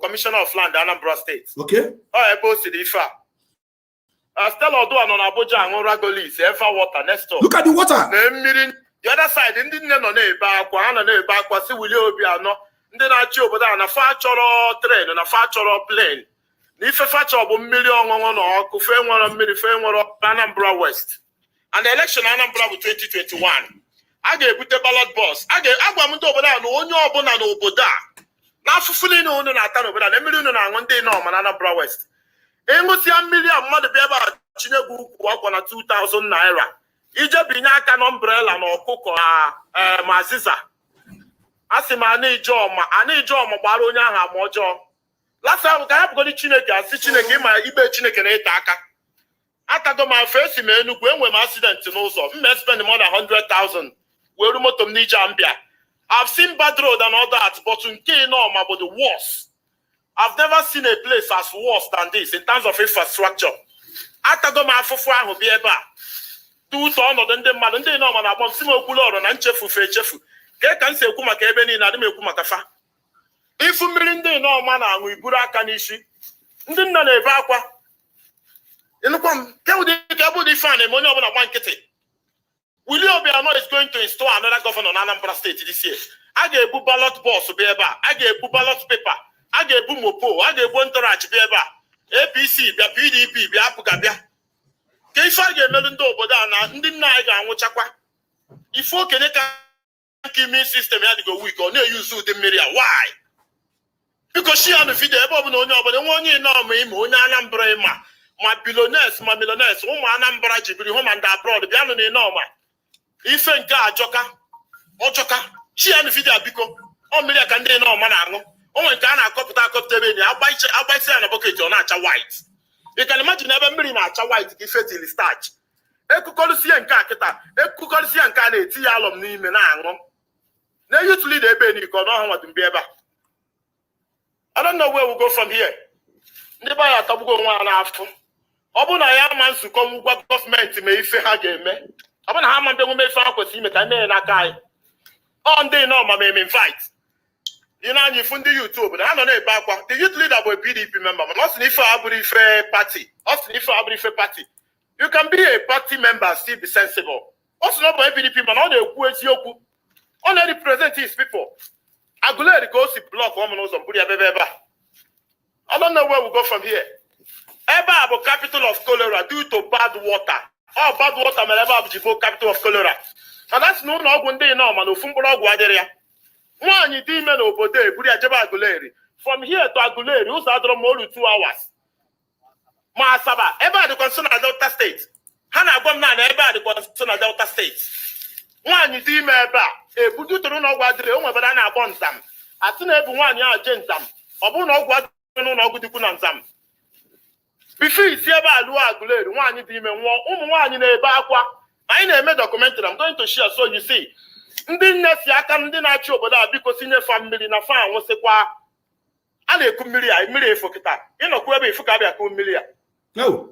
Commissioner of Land Anambra State.
Okay.
Still on Abuja and Ragolis, ever water next door.
Look at the water.
The other side, in the train and a factory plane. If a factory of Anambra West and the election Anambra with 2021, I gave with the ballot boss. I gave Aguamundo over there, no one Obona no Boda. Now for filling on Nathan over there, million and 1 day no Anambra West. Emotion million mother be about Chinebu walk on a 2,000 naira. Egypt Binaka umbrella no cocoa Maziza. Asima need job, I need job, Baronia Mojo. Last time I have got Chineke, I see Chineke, my Ibe Chineke Taka. After my first man, when we accident to know so, may spend more than 100,000. We're remote of Nijambia. I've seen bad road and all that, but in Kano, about the worst. I've never seen a place as worse than this in terms of infrastructure. After my Fufan will be able 2 ton or then the man, and they know when I want Simo Kulor and Chefu Fechefu. Get can say Kumaka Ebeni and Adime Kumakafa. If we no man and we put our canishi, didn't know the vaqua. In the come, tell the Gabu de Fan and money over a one kitty. William Biano is going to install another governor on Anambra State this year. I gave a ballot boss to be able, I gave a ballot paper, I gave Bumopo, I gave one Tarach be able, APC, the PDP, the Apugabia. If I get Melundo Bodana, didn't I go and Chakwa? If you can give me system, I had to go weak or no use the media. Why? Because she on the video, but the one you know me, Anambra, my billionaires, my millionaires, Anambra, home and abroad, the piano in Norma. If and God, Joker, she on the video, because only I can do no man. Oh, Ghana, I'll buy a bucket on a white. You can imagine never million white if it is starch. ekukọrịsịa nke a kịta ekukọrịsịa nke a na-eti ya alọm n'ime na-aṅụ na youth leader ebe ni ka ọ n'ọha nwadụ mbi ebe a. I don't know where we go from here. Ndị be anyị atọgbugo onwe ha n'afọ. Ọ bụ na ya ama nzukọ ngwa gọọmenti mee ife ha ga-eme. Ọ bụ na ha ama ndị emume ife ha kwesịrị ime ka mee n'aka anyị. Ọ ndị nọ ma eme invite. Ị na-anya ifu ndị YouTube na ha nọ na-ebe akwa. The youth leader bụ a PDP member mana ọ sị na ife a bụrụ ife party. Ọ sị na ife a bụrụ ife party. You can be a party member still be sensible. Ọ sị na ọ bụ PDP mana ọ na-ekwu eziokwu. Ọ na-represent his people. Aguleri ka o si block ọmụ n'ụzọ mbụrụ ya bebe ebe a. I don't know where we go from here. Ebe a bụ capital of cholera due to bad water. Ọ bad water mere ebe a bụ jibo capital of cholera. Mana si na ụlọ ọgwụ ndị nọ mana ofu mkpụrụ ọgwụ adịrị ya. Nwaanyị dị ime n'obodo eburu ya jebe Aguleri. From here to Aguleri ụzọ adọrọ m olu 2 hours. Ma Asaba ebe a dịkwa nso na Delta State. Ha na-agwa m na ebe a dịkwa nso na Delta State. Nwaanyị dị ime ebe a ebudutụrụ n'ọgwụ adịrị o nwebara na-akpọ nzam. Asị na ebu nwaanyị ahụ je nzam. Ọ bụrụ na ọgwụ adịrị n'ụlọ ọgwụ dịkwu na nzam. Bifo isi ebe a lụọ Aguleri nwaanyị dị ime nwụọ ụmụ nwaanyị na-ebe akwa. Anyị na-eme documentary I'm going to share so you see. Ndị nne si aka ndị na-achị obodo a biko sinye fa mmiri na fa anwụsịkwa. A na-eku mmiri a mmiri efo kịta. Ịnọkwu ebe ifu ka abịa kụ mmiri a.
No.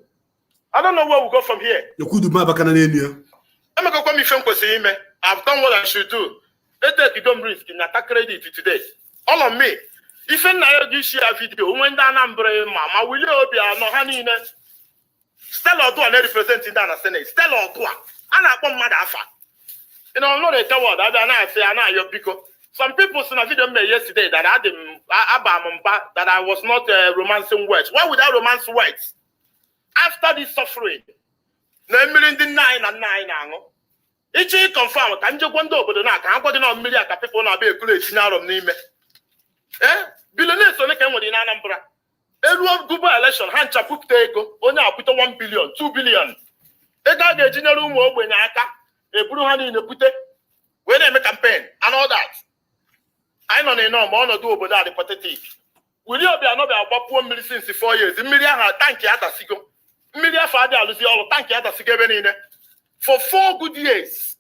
I don't know where we go from here.
Yokudu mabakana n'elu ya.
Emekọkwa m ife m kwesịrị ime. I've done what I should do. Etekidom risk na ta credit today. All on me. Ife nna ya gị share video onwe ndị Anambra ma Willie Obianọ ha niile. Stella Odua na-represent ndị na Senate. Stella Odua. A na-akpọ mmadụ afa. You know, not a coward. I don't say I know because some people saw a video made yesterday that I didn't that I was not romancing words. Why would I romance words? After this suffering, no million the 9 and 9 ango. It's confirmed. Can you go to the knock? I'm going to million people now be a good scenario of name. Eh? Billionaires on the camera in Anambra. Everyone Google election, hand chapuk take only put 1 billion, 2 billion. They got the general war when I eburu ha niile pute wee na-eme campaign and all that. I know they know ma ọnọdụ obodo a dị pathetic. Willie Obianọ bịa agbapuo mmiri since 4 years. Mmiri ahụ tankị adasigo. Mmiri afọ adị alụzi ọrụ tankị adasigo ebe niile. For 4 good years.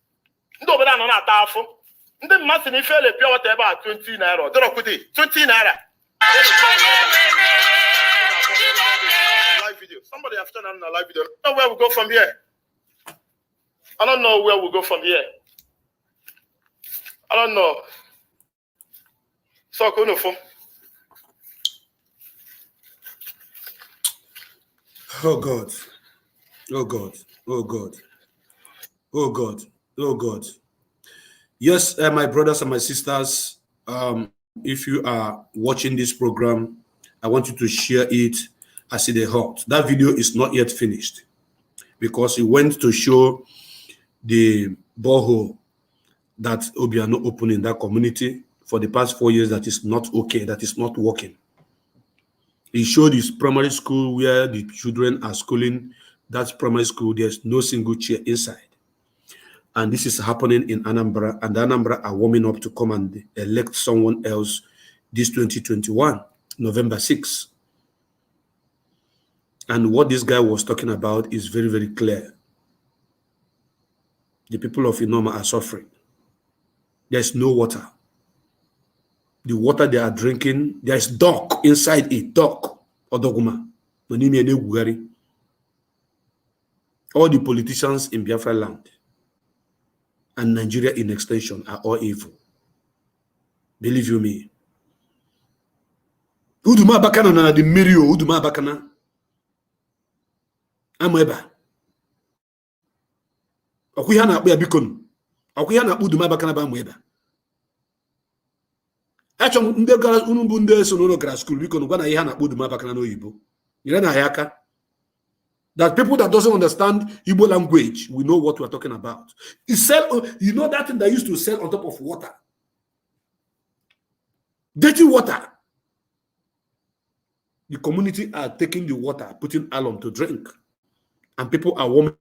Ndị obodo a nọ na-ata afụ. Ndị mmadụ na ife ele pịa wata ebe a 20 naira. Dọrọkwute 20 naira. Live video. Somebody have turned on a live video. I don't know where we go from here. I don't know where we go from here. I don't know. So,
oh God. Oh God. Oh God. Oh God. Oh God. Yes, my brothers and my sisters, if you are watching this program, I want you to share it as it is hot. That video is not yet finished because it went to show the borehole that Obianọ opened in that community for the past 4 years that is not okay, that is not working. He showed his primary school where the children are schooling. That's primary school. There's no single chair inside. And this is happening in Anambra, and the Anambra are warming up to come and elect someone else this 2021, November 6. And what this guy was talking about is very, very clear. The people of Inoma are suffering. There's no water. The water they are drinking, there's duck inside it, duck, odoguma. All the politicians in Biafra land and Nigeria in extension are all evil. Believe you me. Uduma bakana na the mirio, uduma bakana. Ameba. Okuya na akpụ ya bikon. Okuya na akpụ uduma bakana ba ameba. Achọ ndị gara unu bụ ndị so n'ụlọ gara school bikon gwa na ihe na akpụ uduma bakana n'oyibo. Nyere na ayaka. That people that doesn't understand Igbo language, we know what we are talking about. You know that thing that used to sell on top of water. Dirty water. The community are taking the water, putting alum to drink. And people are warming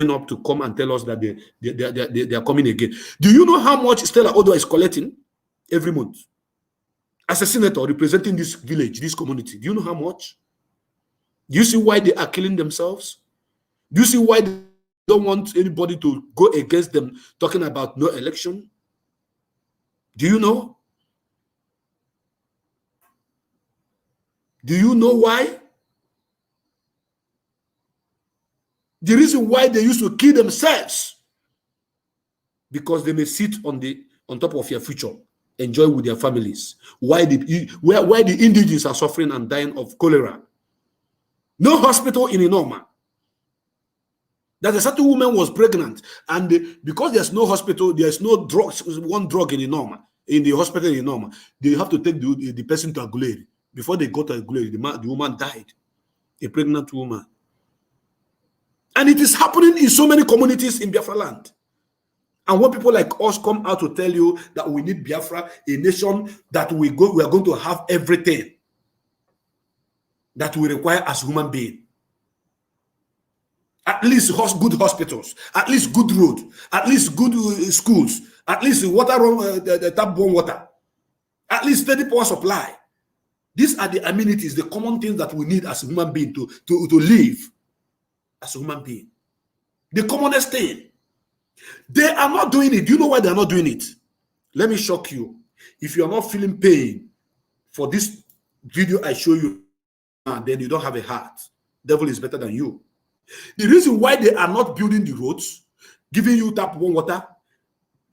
up to come and tell us that they are coming again. Do you know how much Stella Odua is collecting every month? As a senator representing this village, this community, do you know how much? Do you see why they are killing themselves? Do you see why don't want anybody to go against them talking about no election. Do you know? Do you know why? The reason why they used to kill themselves, because they may sit on top of your future, enjoy with their families. Why the indigenous are suffering and dying of cholera? No hospital in Inoma. That a certain woman was pregnant, and because there's no hospital, there's no drugs, one drug in Inoma, in the hospital in Inoma, they have to take the person to Aguleri. Before they go to Aguleri, the woman died, a pregnant woman. And it is happening in so many communities in Biafra land. And when people like us come out to tell you that we need Biafra, a nation that we are going to have everything that we require as human beings. At least good hospitals, at least good road, at least good schools, at least water, tap-borne water, at least steady power supply. These are the amenities, the common things that we need as a human being to live as a human being. The commonest thing. They are not doing it. Do you know why they are not doing it? Let me shock you. If you are not feeling pain for this video I show you, then you don't have a heart. Devil is better than you. The reason why they are not building the roads, giving you tap-borne water,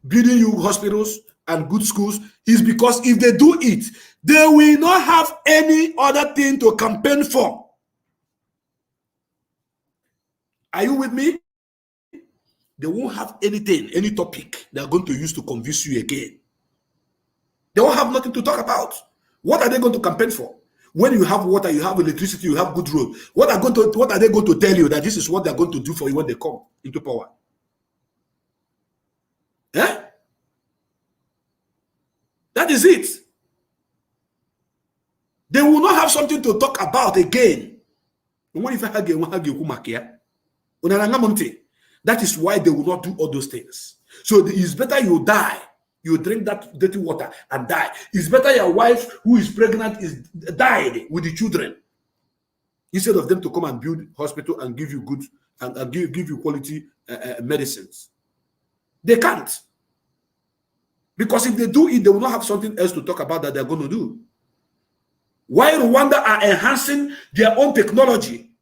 building you hospitals and good schools, is because if they do it, they will not have any other thing to campaign for. Are you with me? They won't have anything, any topic they are going to use to convince you again. They won't have nothing to talk about. What are they going to campaign for? When you have water, you have electricity, you have good road. What are they going to tell you that this is what they're going to do for you when they come into power? Eh? That is it. They will not have something to talk about again. That is why they will not do all those things. So it's better you die. You drink that dirty water and die. It's better your wife who is pregnant is died with the children, instead of them to come and build hospital and give you good and give you quality medicines. They can't. Because if they do it, they will not have something else to talk about that they're going to do. Why Rwanda are enhancing their own technology,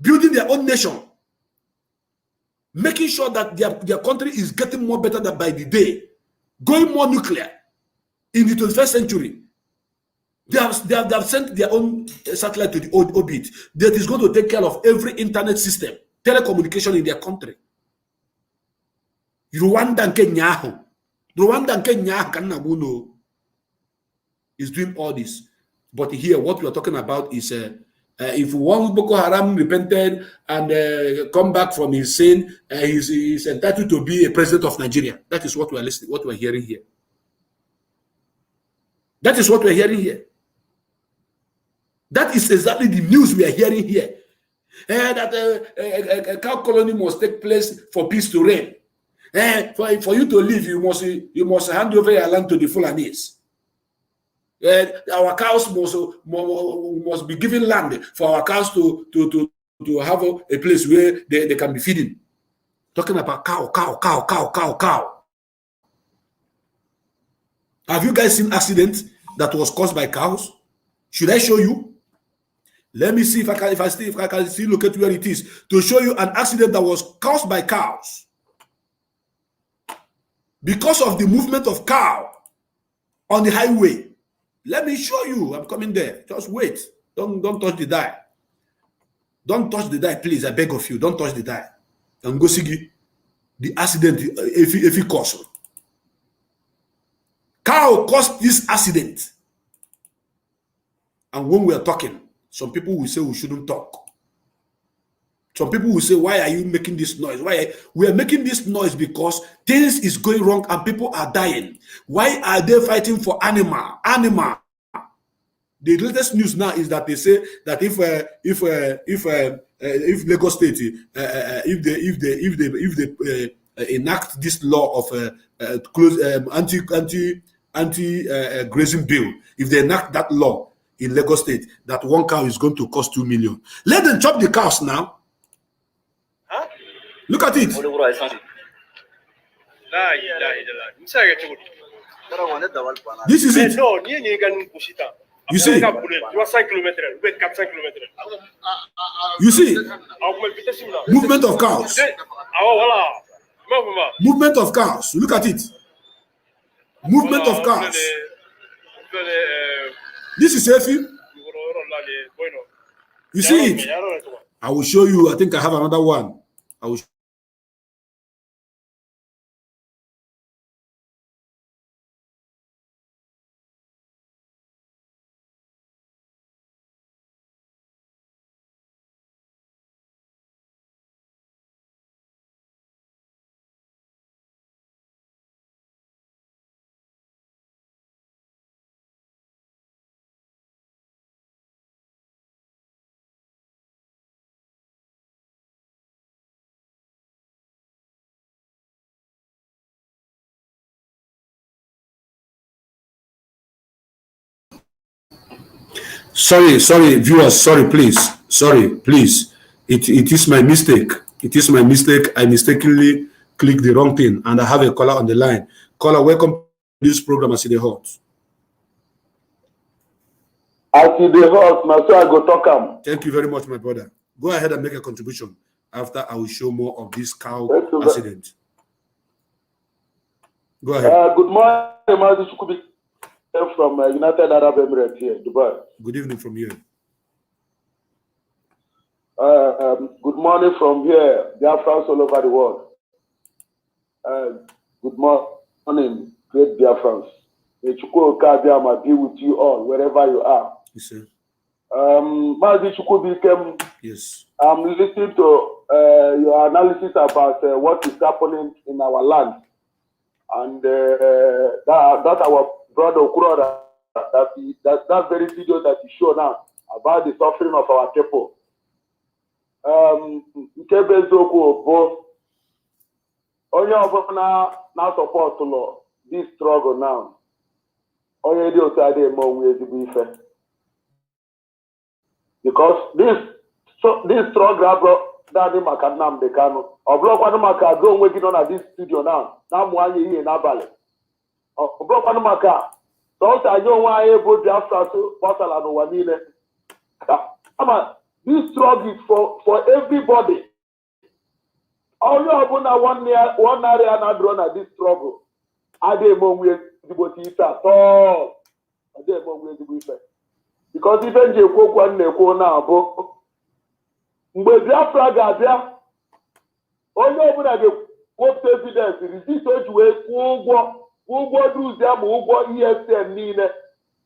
building their own nation, making sure that their country is getting more better than by the day, going more nuclear in the 21st century. They have sent their own satellite to the orbit that is going to take care of every internet system, telecommunication in their country. Rwanda and Kenya is doing all this. But here, what we are talking about is if one Boko Haram repented and come back from his sin, he's entitled to be a president of Nigeria. That is what we are listening, what we are hearing here. That is what we are hearing here. That is exactly the news we are hearing here. That a cow colony must take place for peace to reign. For you to live, you must hand over your land to the Fulanis. Our cows must be given land for our cows to have a place where they can be feeding. Talking about cow. Have you guys seen accident that was caused by cows? Should I show you? Let me see if I can still locate where it is to show you an accident that was caused by cows. Because of the movement of cow on the highway. Let me show you. I'm coming there. Just wait. Don't touch the die. Don't touch the die, please. I beg of you. Don't touch the die. And go see the accident if it caused. Cow caused this accident. And when we are talking, some people will say we shouldn't talk. Some people will say, why are you making this noise? We are making this noise because things is going wrong and people are dying. Why are they fighting for animal? The latest news now is that they say that if Lagos State if they enact this law of anti grazing bill, if they enact that law in Lagos State, that one cow is going to cost 2 million. Let them chop the cows now. Look at it. This is it. You see? You see? Movement of cows. Movement of cows. Look at it. Movement of cows. This is Efi. You see it? I will show you. I think I have another one. I will. Sorry, viewers. Sorry, please. Sorry, please. It is my mistake. It is my mistake. I mistakenly clicked the wrong thing, and I have a caller on the line. Caller, welcome to this program. I see the hot.
I see the hot. Now, so I go talk am.
Thank you very much, my brother. Go ahead and make a contribution. After I will show more of this cow accident. Go ahead.
Good morning, Mazi Chukubi from United Arab Emirates here, Dubai.
Good evening from here.
Good morning from here, Biafrans all over the world. Good morning, great Biafrans. May Chukwu Okabiama be with you all, wherever you are.
Yes, sir.
Mazi Chukubi,
yes.
I'm listening to your analysis about what is happening in our land. And that our brother Okura, that very video that you show now about the suffering of our people. Only of now support to law this struggle now. Only the other more ways to be fair. Because this struggle Daddy Makanam de Kano. Oblock one maka go working on at this studio now. Now one year in Abale. Oblock one maka. So I know why I put the after bottle and one minute. This struggle is for everybody. All you have one area and drawn at this struggle. I did more with the botita at all. I did more with the because even you go one now, mgbe Biafra ga-abịa onye ọbụla ga-wepụta evidence resist o ji wee kwụọ ụgwọ duzi ma ụgwọ ESN niile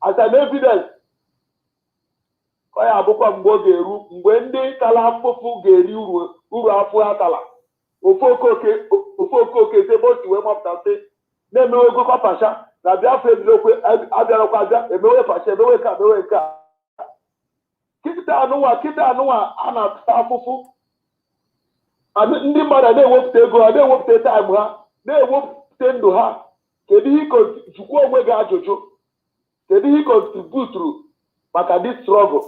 as an evidence ọ ya abụkwa mgbe ọ ga-eru mgbe ndị tala afụfụ ga-eri uru afụ atala ofe okoke ebe o si wee mapụta sị na-emewe ego kọpasha na Biafra ebidokwe abịarakwa abịa emewe pasha emewe ka emewe nke a kịta anụnwa a na-ata afụfụ ndị mmadụ na-ewepụta ego ha na-ewepụta taịm ha na-ewepụta ndụ ha kedu ihe jikwa onwe gị ajụjụ kedu ihe kontributuru maka this struggle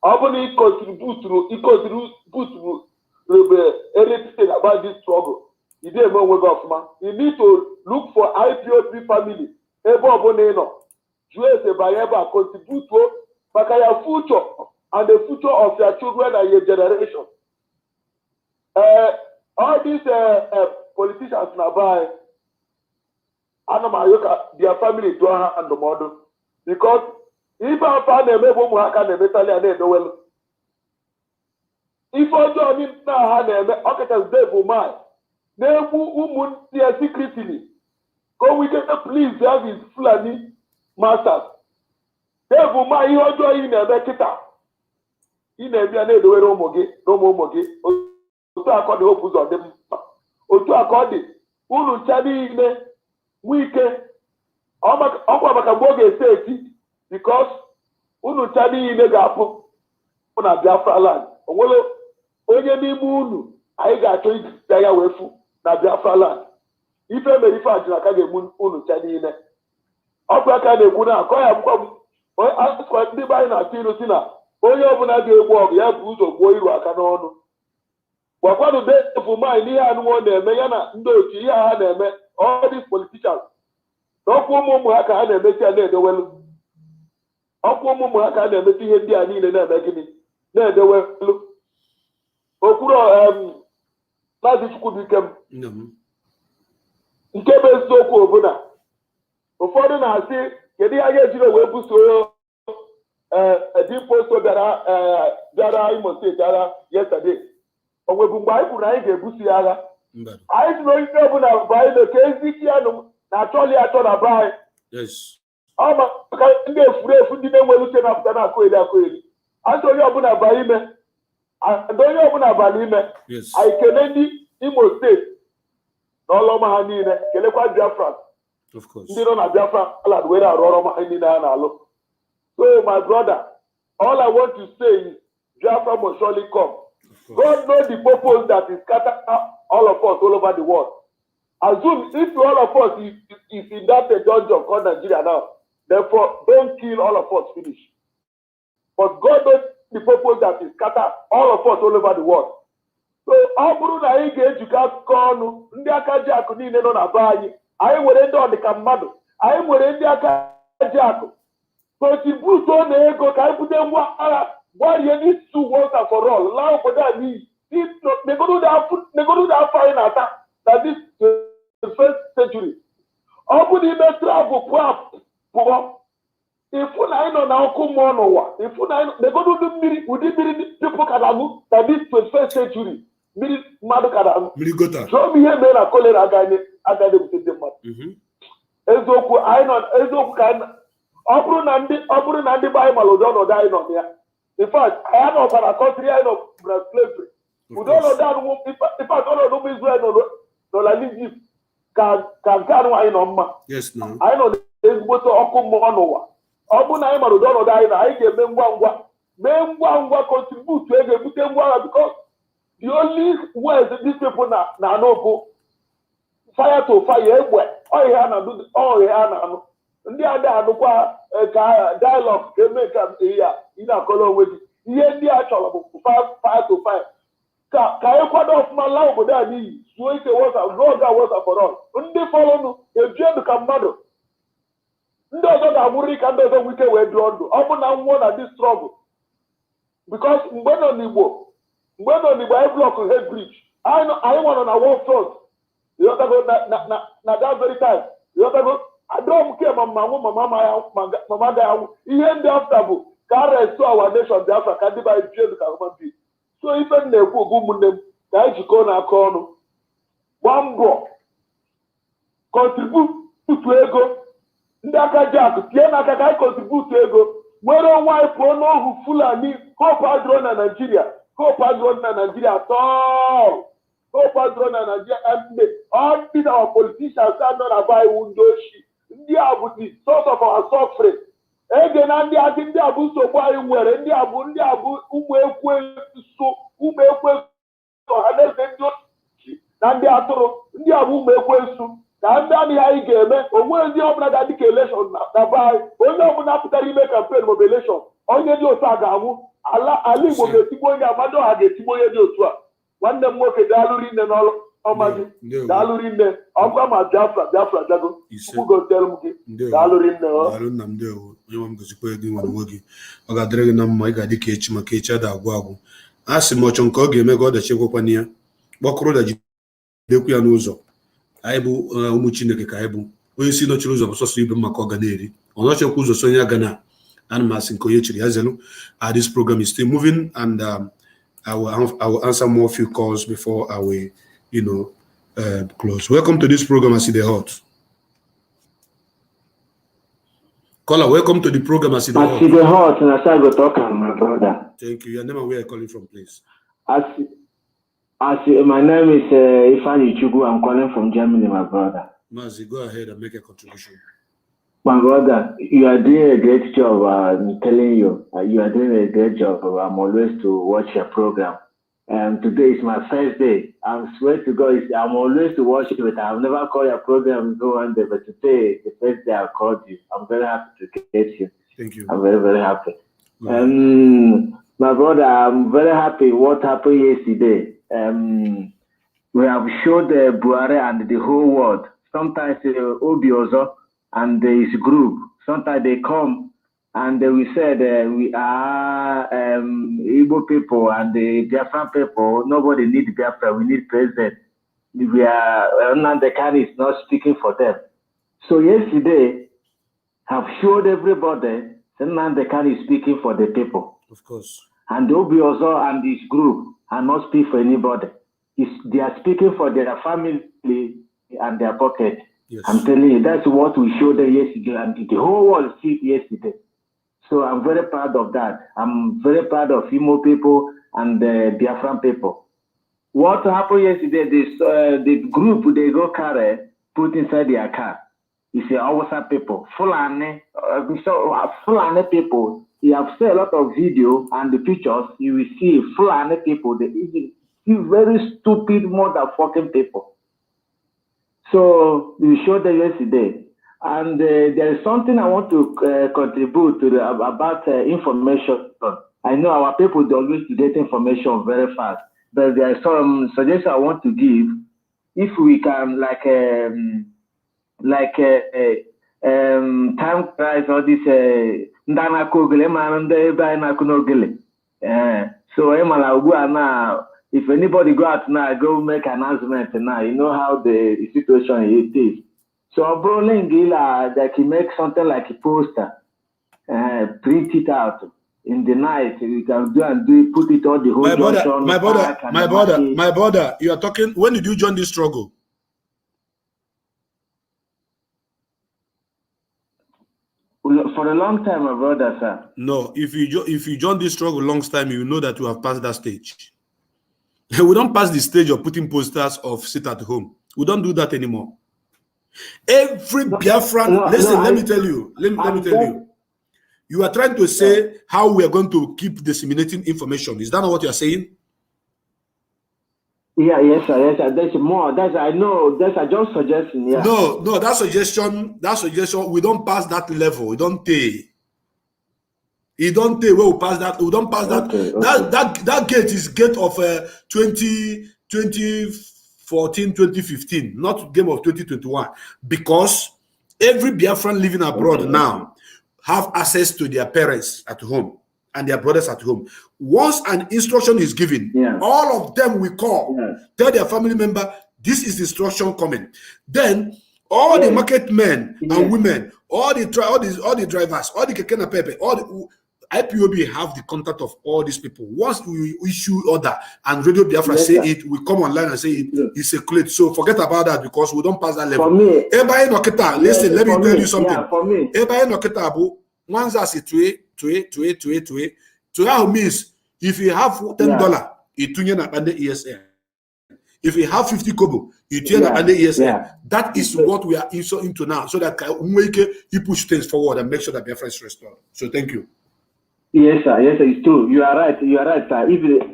ọ bụ na ikontributuru anything about this struggle ị dị eme onwe gị ọfụma you need to look for IPOB family ebe ọbụla ị nọ jụọ ese banye ebe a contributuo maka your future and the future of your children and your generation. All these politicians now buy their family do and the model because if I find a member who can Italian, if I join him now, architects devil mine, they who secretly go we get please have his Fulani masters. Devil ma ihe ọjọọ ị na-eme kịta ị na-ebia na-edowere ụmụ gị otu akọ dị opu ụzọ dị mma otu akọ dị unu ncha niile nwe ike ọkwa maka mgbe ọ ga-esi eti because unu ncha niile ga-apụ na Biafra land onwere onye n'ime unu anyị ga-achọ iji ya wee fụ na Biafra land ife mere ife ajụ aka ga-egbu unu ncha niile ọkwa aka na-ekwu na akọ ya bụkwa asụkwa ndị be anyị na-atụ ilu si na onye ọbụla ga-egbu ọgụ ya bụ ụzọ gbuo iru aka n'ọnụ Wakwado de for my ni anu won na-eme ya na ndị otu ihe ha na-eme all these politicians. Ọkụ ụmụ ha ka ha na-emechi ya na-edewelu. Ọkụ ụmụ ha ka ha na-emechi ihe ndị a niile na-eme gịnị na-edewelu. Okwuru Maazị Chukwubikem nke bụ eziokwu ọbụla ụfọdụ na-asị kedu ihe a ga-ejiri wee buso Dimposto bịara Imo steeti agha yesterday. O nwebu mgbe anyị kwuru na anyị ga-ebuso ya agha. Anyị si na onye ọbụla bụ anyị na-eke ezi ya na-achọli achọ na be anyị. Ọ maka ndị efu ndị na-enwere uche na-apụta na akụeli. Achọ onye ọbụla ba ime and onye ọbụla bara ime anyị kele ndị Imo steeti na ọlụọma ha niile kelekwa Biafrans ndị nọ na Biafra ala were arụ ọrụ ọma ha niile ha na-alụ. So my brother, all I want to say is Biafra must surely come. God knows the purpose that is scattered all of us all over the world. Assume if all of us is in that dungeon called Nigeria now, therefore don't kill all of us finish. But God knows the purpose that is scattered all of us all over the world. So ọ bụrụ na anyị ga-ejikọ akụkọ ọnụ ndị aka ji akụ niile nọ na be anyị nwere ndị ọdịka mmadụ anyị nwere ndị aka ji akụ contribute na ego ka anyị bute ngwa agha gwarie n'isi once and for all laa obodo a n'iyi negodu the afọ anyị na-ata na this 21st century. Ọ bụ n'ime travel pụọ ifu na anyị nọ na ọkụ mmụọ n'ụwa ifu na anyị negodu ụdị mmiri people ka na-aṅụ na this 21st century mmiri mmadụ ka na-aṅụ chọọ m ihe mere na kolera agaghị ebute ndị mmadụ. Eziokwu ka anyị ọ bụrụ na ndị be anyị mara ụdị ọnọdụ anyị nọ na ya. In fact, I have ọbara kọntri anyị nọ na slavery. Ụdị ọnọdụ anụ ọnọdụ ụmụ Israel nọ na Egypt ka nke anụ anyị nọ mma. Anyị nọ na-ezigbote ọkụ mmụọ n'ụwa. Ọ bụrụ na anyị mara ụdị ọnọdụ anyị na anyị ga-eme ngwa ngwa contribute ga-ebute ngwa agha because the only ways these people na-anụ bụ fire to fire egbe ọhịa ha na-anụ. Ndị ada anụkwa ka dialogue ga-eme ka ya ị na-akọrọ onwe gị ihe ndị a chọrọ bụ fire to fire ka anyị kwado ọfụma laa obodo a n'iyi zuo ike wọta for all. Ndị fọrọnụ ejie ndụ ka mmadụ ndị ọzọ ga-abụrịrị ka ndị ọzọ nwike wee dụọ ndụ ọ bụ na nwụọ na this struggle because mgbe nọ n'Igbo anyị blọkụ head bridge anyị nwanọ na war front ịghọtago na that very time ịghọtago adọm ke mama ga anwụ ihe ndị afta bụ ka rest our nation Biafra ka ndị banyị jie ka human being. So ife m na-ekwu ogbu ụmụnne m ka anyị jikọọ n'aka ọnụ gbaa mbọ kọntributu ego ndị aka ji akụ tie n'aka ka anyị kọntributu ego nwere onwe anyị pụọ n'ohu Fulani. Hope adịrọ na Nigeria atọ hope adịrọ na Nigeria and all these our politicians nọ na be anyị ndị oshi ndị a bụ the source of our suffering. Ege na ndị a bụ nsogbu anyị nwere ndị a bụ ụmụ ekwensu ọha na eze ndị ochi na ndị atụrụ ndị a bụ ụmụ ekwensu ka ndị anaghị anyị ga-eme onwe ezi ọbụla ga-adị ka election na be anyị onye ọbụla pụtara ime campaign maọbụ election onye dị otu a ga-anwụ ala Igbo ga-etigbu onye amadụ ọha ga-etigbu onye dị otu a. Nwanne m nwoke daalụrị nne n'ọrụ ọma gị daalụrị nne ọgwa ma Biafra jago kwugotere m gị daalụrị nne
daalụ nna m dewo onye nwe m gozikwa gị nwere onwe gị ọ ga-adịrị gị na mma ị ga-adị ka echi maka echi ada agwụ a sị m ọchọ nke ọ ga-eme ka ọ dachi ekwekwana ya kpọkụrụ dajidekwu ya n'ụzọ anyị bụ ụmụ Chineke ka anyị bụ onye isi nọchiri ụzọ bụ sọsọ ibe maka ọ ga na-eri ọ nọchekwa ụzọ sonye aga na ana m asị nke onye chiri ya zelu. This program is still moving and I will answer more few calls before I will close. Welcome to this program as the hot. Caller, welcome to the program as the hot.
As the hot, and I go talk, my brother.
Thank you. Your name and where are you calling from, please?
My name is Ifani Chugu. I'm calling from Germany, my brother.
Mazi, go ahead and make a contribution.
My brother, you are doing a great job. I'm telling you, you are doing a great job. I'm always to watch your program. Today is my first day. I swear to God, I'm always to watch it, but I've never called your program go one day. But today, the first day I called you. I'm very happy to get you.
Thank you.
I'm very, very happy. My brother, I'm very happy what happened yesterday. we have showed Buhari and the whole world. Sometimes Obiozo and his group, sometimes they come and we said we are Igbo people and the Biafran people. Nobody needs Biafra. We need president. We are Nnamdi is not speaking for them. So yesterday, have showed everybody that Nnamdi is speaking for the people.
Of course.
And Obiozo and his group are not speaking for anybody. They are speaking for their family and their pocket.
Yes.
I'm telling you, that's what we showed them yesterday, and the whole world see it yesterday. So I'm very proud of that. I'm very proud of Imo people and the Biafran people. What happened yesterday, the group they go carry, put inside their car. It's the Awasa people, Fulani people. You have seen a lot of video and the pictures. You will see Fulani people. They see very stupid motherfucking people. So we showed them yesterday, and there is something I want to contribute to about information. I know our people they always get information very fast, but there are some suggestions I want to give. If we can time price all this ndana kogele man ebe na kunogele. So now if anybody go out now, go make announcement now. You know how the situation is. So bro Lingila that he make something like a poster, print it out in the night. You can put it on the whole junction.
My brother, you are talking. When did you join this struggle?
For a long time, my brother, sir.
No, if you join this struggle long time, you know that you have passed that stage. We don't pass the stage of putting posters of sit at home. We don't do that anymore. Every Biafran, let me tell you. You are trying to say how we are going to keep disseminating information. Is that not what you are saying?
Yeah, yes, sir. There's more. I know. That's just suggestion. Yeah.
No. That suggestion. We don't pass that level. We don't take. You don't take where we pass that. We don't pass that. Okay. That gate is gate of 2014, 2015, not game of 2021. Because every Biafran living abroad now have access to their parents at home and their brothers at home. Once an instruction is given, all of them will call, tell their family member, this is the instruction coming. Then all the market men and women, all the drivers, all the kekena pepe, all the IPOB have the contact of all these people. Once we issue order and Radio Biafra say it, we come online and say it, it circulates. So forget about that because we don't pass that level.
For me,
listen, let me tell you something. Everybody noketa abu, Mwanza si tuye means if you have $10, it tunye na pande ESN. If you have 50 kobo, you turn up under ESN. That is what we are into now, so that you push things forward and make sure that Biafra is restored. So thank you.
Yes, sir. Yes, sir. It's true. You are right, sir.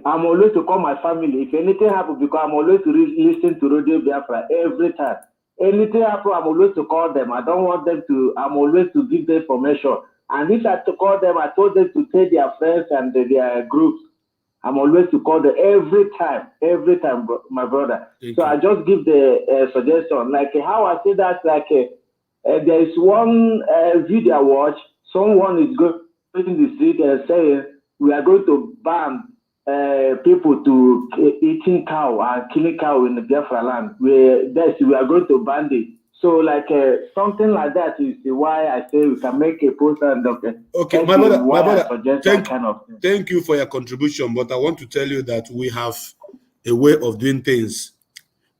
I'm always to call my family. If anything happens, because I'm always to listen to Radio Biafra every time. Anything happens, I'm always to call them. I don't want them to. I'm always to give them information. And if I have to call them, I told them to tell their friends and their groups. I'm always to call them every time, my brother. So I just give the suggestion, like how I say that, like there is one video I watch. Someone is going in the street and saying we are going to ban people to eating cow and killing cow in the Biafra land. We are going to ban it. So like something like that is why I say we can make a poster and
okay, my brother, thank you for your contribution, but I want to tell you that we have a way of doing things.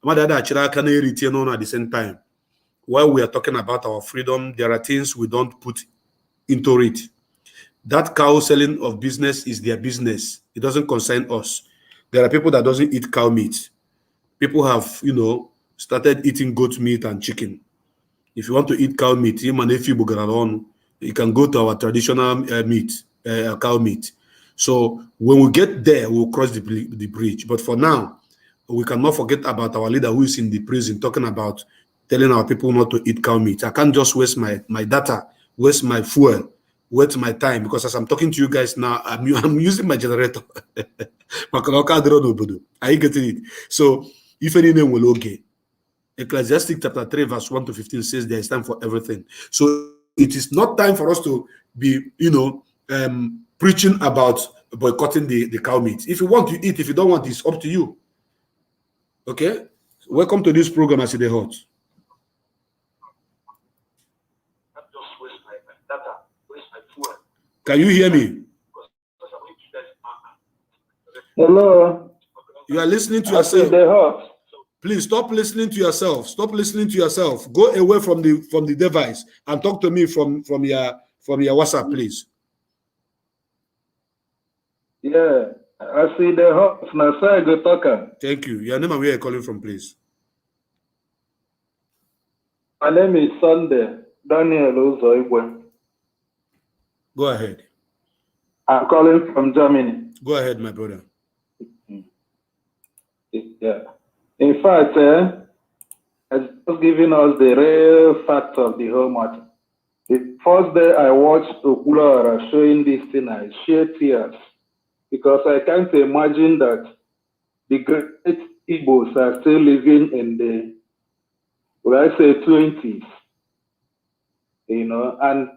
At the same time, while we are talking about our freedom, there are things we don't put into it. That cow selling of business is their business. It doesn't concern us. There are people that doesn't eat cow meat. People have, started eating goat meat and chicken. If you want to eat cow meat, you can go to our traditional cow meat. So when we get there, we'll cross the bridge. But for now, we cannot forget about our leader who is in the prison talking about telling our people not to eat cow meat. I can't just waste my data, waste my fuel wait my time, because as I'm talking to you guys now, I'm using my generator. Are you getting it? So, if any name will okay. Ecclesiastic chapter 3, verse 1 to 15 says there is time for everything. So it is not time for us to be, preaching about boycotting the cow meat. If you want to eat, if you don't want, it's up to you. Okay? Welcome to this program, I see the hot. Can you hear me?
Hello.
You are listening to yourself. Please stop listening to yourself. Stop listening to yourself. Go away from the device and talk to me from your WhatsApp, please.
Yeah, I see the hot. Now, say go talker.
Thank you. Your name and where you're calling from, please.
My name is Sunday Daniel Uzoigwe.
Go ahead.
I'm calling from Germany.
Go ahead, my brother.
Yeah. In fact, it's just giving us the real fact of the whole matter. The first day I watched Okulora showing this thing, I shed tears because I can't imagine that the great Igbos are still living in the, would I say, 20s, and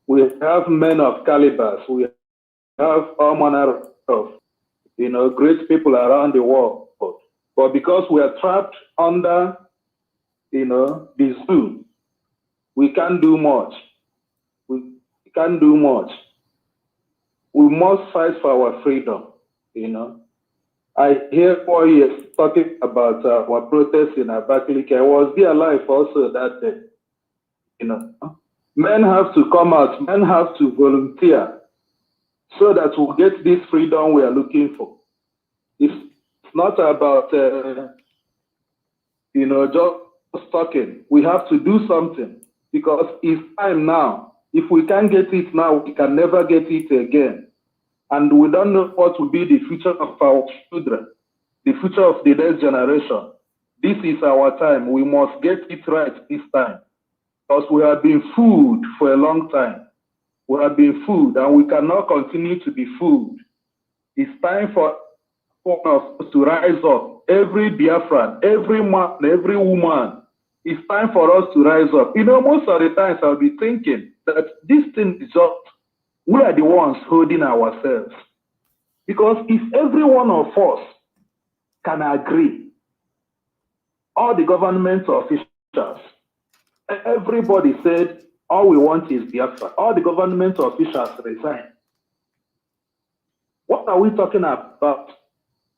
we have men of calibers, we have all manner of, great people around the world. But because we are trapped under, the zoo, we can't do much. We can't do much. We must fight for our freedom, I hear 4 years talking about our protests in Abakaliki. I was there live also that day. Men have to come out, men have to volunteer so that we'll get this freedom we are looking for. It's not about, just talking. We have to do something because it's time now. If we can't get it now, we can never get it again. And we don't know what will be the future of our children, the future of the next generation. This is our time. We must get it right this time because we have been fooled for a long time. We have been fooled and we cannot continue to be fooled. It's time for us to rise up. Every Biafran, every man, every woman, it's time for us to rise up. Most of the times I'll be thinking that this thing is just, we are the ones holding ourselves. Because if every one of us can agree, all the government officials, everybody said, all we want is Biafra. All the government officials resign. What are we talking about?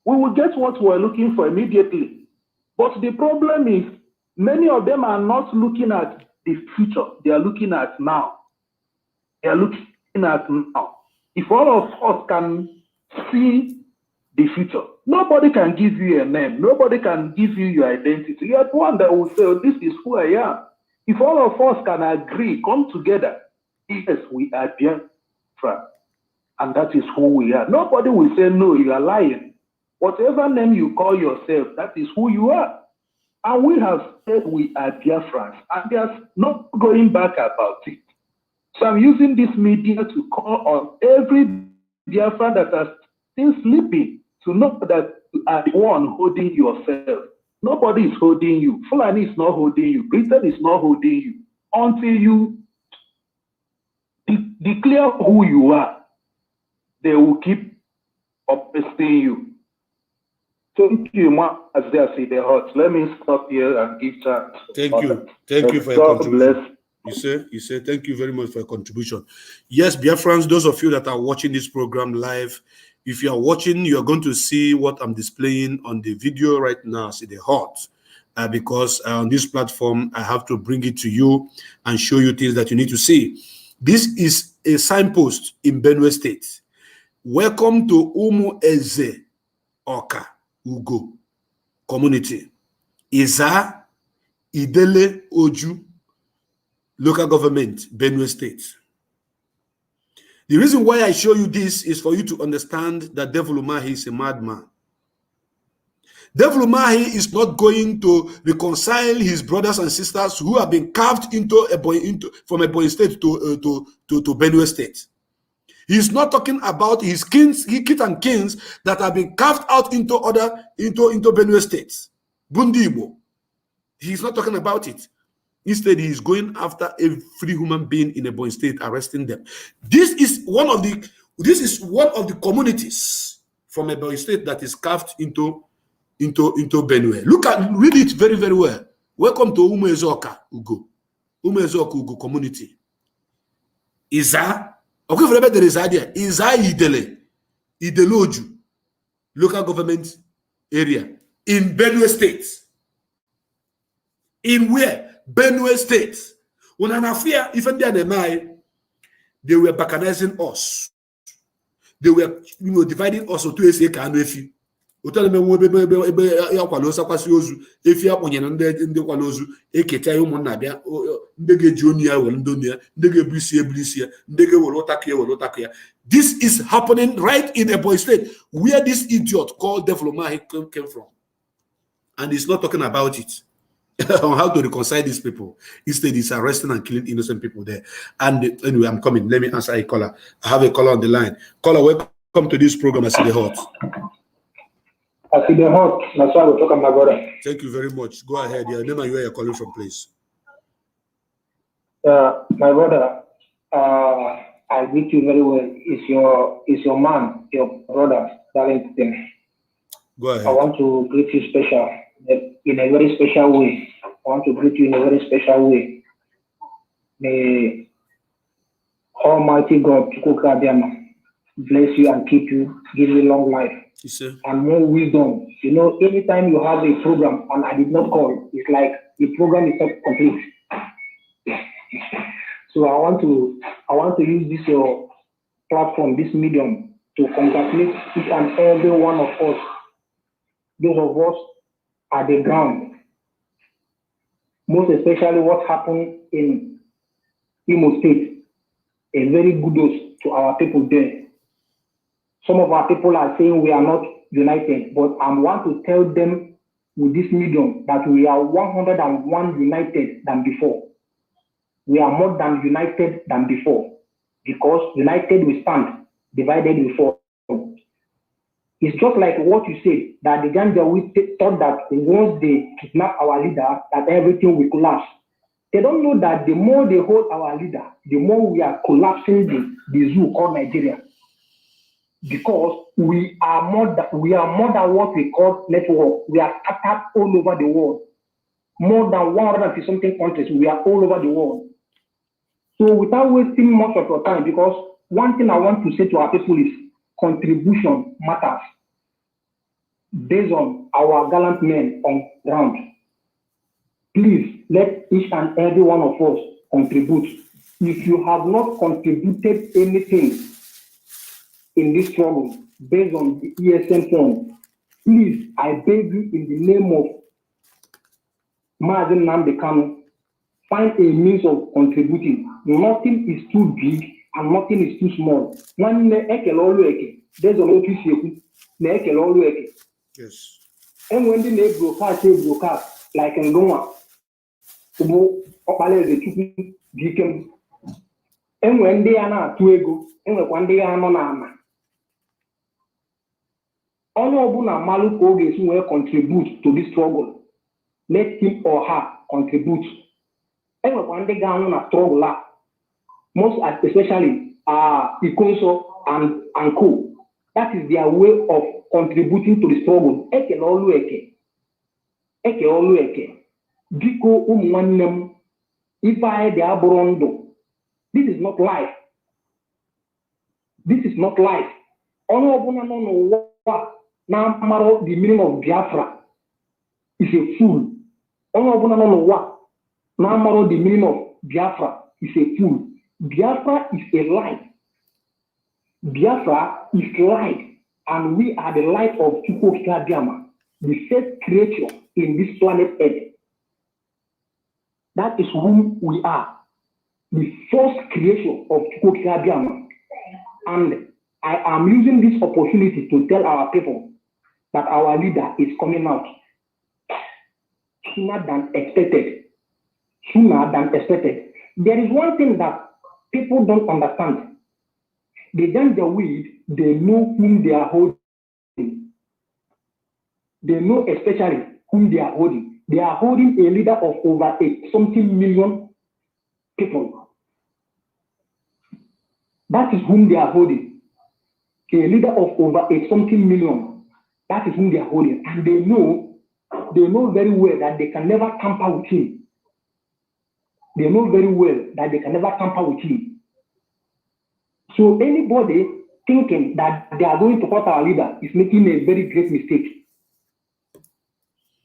We will get what we're looking for immediately. But the problem is, many of them are not looking at the future. They are looking at now. They are looking at now. If all of us can see the future, nobody can give you a name. Nobody can give you your identity. You are the one that will say, oh, this is who I am. If all of us can agree, come together, yes, we are Biafra, and that is who we are. Nobody will say, no, you are lying. Whatever name you call yourself, that is who you are. And we have said we are Biafrans, and there's no going back about it. So I'm using this media to call on every Biafran that are still sleeping to know that you are the one holding yourself. Nobody is holding you. Fulani is not holding you. Britain is not holding you. Until you declare who you are, they will keep oppressing you. Thank you, Ma, as they say the hot. Let me stop here and give chance.
Thank you. Thank you for your contribution. You say thank you very much for your contribution. Yes, Biafrans, those of you that are watching this program live, if you are watching, you are going to see what I'm displaying on the video right now. See the hot. Because on this platform, I have to bring it to you and show you things that you need to see. This is a signpost in Benue State. Welcome to Umu Eze Oka Ugo community. Iza Idele Oju local government, Benue State. The reason why I show you this is for you to understand that Devil Umahi is a madman. Devil Mahi is not going to reconcile his brothers and sisters who have been carved from Ebonyi State to Benue State. He's not talking about his kins and kins that have been carved out into Benue States. Bundi Igbo. He's not talking about it. Instead, he is going after every human being in Ebonyi State, arresting them. This is one of the communities from Ebonyi State that is carved into Benue. Read it very, very well. Welcome to Umuezoka Ugo. Umuezoka Ugo community. Iza. Okay, for there is idea. Iza Idele. Ideloju. Local government area. In Benue State. In where? Benue State. When an affair, even they were balkanizing us. They were dividing us into a Utale me ya kwalosa kwasi ozu efi akponye na ndị kwalozu eketa ya ụmụ nna bịa ndị ga-eji oni ya were ndoni ya ndị ga-ebuisi ya ndị ga-were ụtakụ ya. This is happening right in Ebonyi State where this idiot called Devil Mahi came from, and he's not talking about it on how to reconcile these people. Instead, he's arresting and killing innocent people there. And anyway, I'm coming. Let me answer a caller. I have a caller on the line. Caller, welcome to this program. I see the hot.
I see the hot. That's why we're talking about it.
Thank you very much. Go ahead. Your name and where you're calling from, please.
My brother, I greet you very well. It's your man, your brother, Darlington.
Go ahead.
I want to greet you in a very special way. I want to greet you in a very special way. May Almighty God, bless you and keep you, give you long life.
Yes,
and more wisdom. You know, anytime you have a program and I did not call, it's like the program is not complete. So I want to use this your platform, this medium, to congratulate each and every one of us. Those of us at the ground, most especially what happened in Imo State. A very kudos to our people there. Some of our people are saying we are not united, but I want to tell them with this medium that we are 101 united than before. We are more than united than before, because united we stand, divided we fall. It's just like what you said, that the Ganjawi thought that once they kidnap our leader, that everything will collapse. They don't know that the more they hold our leader, the more we are collapsing the zoo called Nigeria. Because we are more than what we call network. We are scattered all over the world. More than 150 something countries, we are all over the world. So without wasting much of your time, because one thing I want to say to our people is contribution matters. Based on our gallant men on ground, please let each and every one of us contribute. If you have not contributed anything in this struggle based on the ESN fund, please, I beg you in the name of Mazen Nambekano, find a means of contributing. Nothing is too big and nothing is too small.
Yes.
And when they broadcast like in Goma, and when they are not to ego, and when they are not. Honorable Malu Koges will contribute to this struggle. Let him or her contribute. And when they are on a struggle, most especially Ikonso and Co. That is their way of contributing to the struggle. Eke olu eke. Biko umwanem. If I de aborondo. This is not life. This is not life. Honorable no now, the meaning of Biafra is a fool. Now, the meaning of Biafra is a fool. Biafra is a light. Biafra is light, and we are the light of Chukwuka Biama, the first creature in this planet Earth. That is whom we are, the first creation of Chukwuka Biama. And I am using this opportunity to tell our people that our leader is coming out sooner than expected. Sooner than expected. There is one thing that people don't understand. The Janjaweed, they know whom they are holding. They know especially whom they are holding. They are holding a leader of over 8-something million people. That is whom they are holding. A leader of over 8-something million. That is whom they are holding. And they know very well that they can never tamper with him. They know very well that they can never tamper with him. So anybody thinking that they are going to cut our leader is making a very great mistake.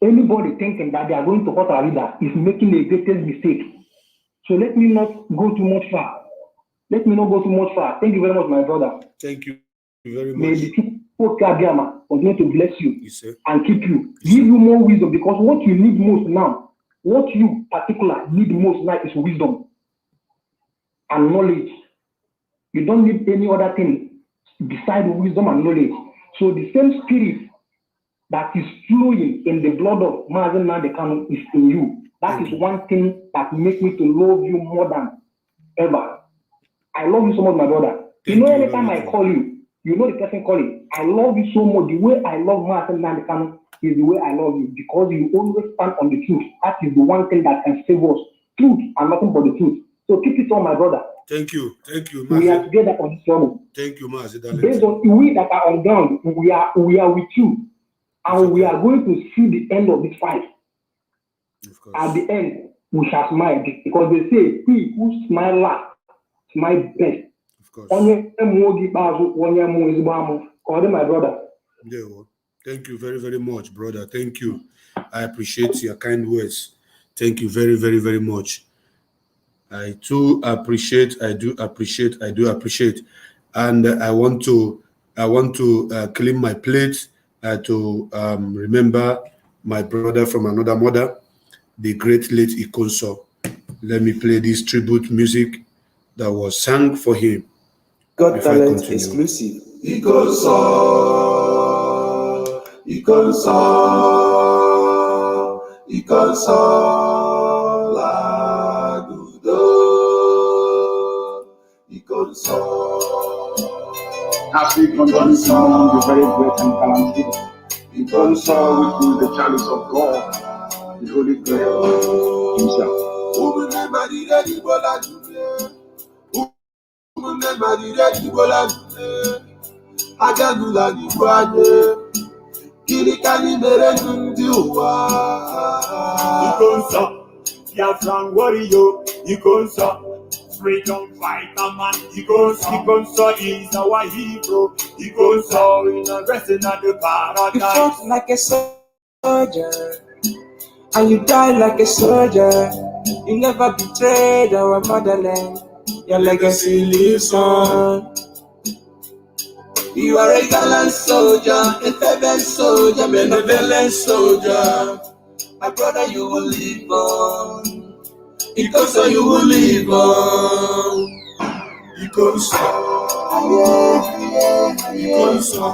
Anybody thinking that they are going to cut our leader is making a greatest mistake. So let me not go too much far. Let me not go too much far. Thank you very much, my brother.
Thank you very much.
May the people continue to bless you and keep you,
Yes,
give you more wisdom, because what you need most now, what you particular need most now is wisdom and knowledge. You don't need any other thing besides wisdom and knowledge. So the same spirit that is flowing in the blood of Mazen Nandekano is in you. That is one thing that makes me to love you more than ever. I love you so much, my brother. Anytime I call you, you know the person calling. I love you so much. The way I love Mazen Nandekano is the way I love you, because you always stand on the truth. That is the one thing that can save us. Truth and nothing but the truth. So keep it on, my brother.
Thank you, Mazi.
We are together on this struggle.
Thank you, Mazi.
Based on we that are on ground, we are with you, and we are going to see the end of this fight. At the end, we shall smile, because they say, "He who smile last, smile best."
Of course.
My brother.
Yeah, well, thank you very, very much, brother. Thank you. I appreciate your kind words. Thank you very, very, very much. I do appreciate, and I want to clean my plate to remember my brother from another mother, the great late Ikonso. Let me play this tribute music that was sung for him.
Got Talent exclusive. Ikonso,
As we continue to mourn the very great and talented Ikonso, which is the chalice of God, the Holy Grail himself.
Ikonso, Biafran warrior, Ikonso, freedom fighter man, Ikonso is our hero, Ikonso in a wrestling at the
You
paradise.
fought like a soldier, and you died like a soldier. You never betrayed our motherland. Your legacy lives on. You are a gallant soldier, a fervent soldier, benevolent soldier. My brother, you will live on. Ikonso, you will live on. Ikonso, Ikonso,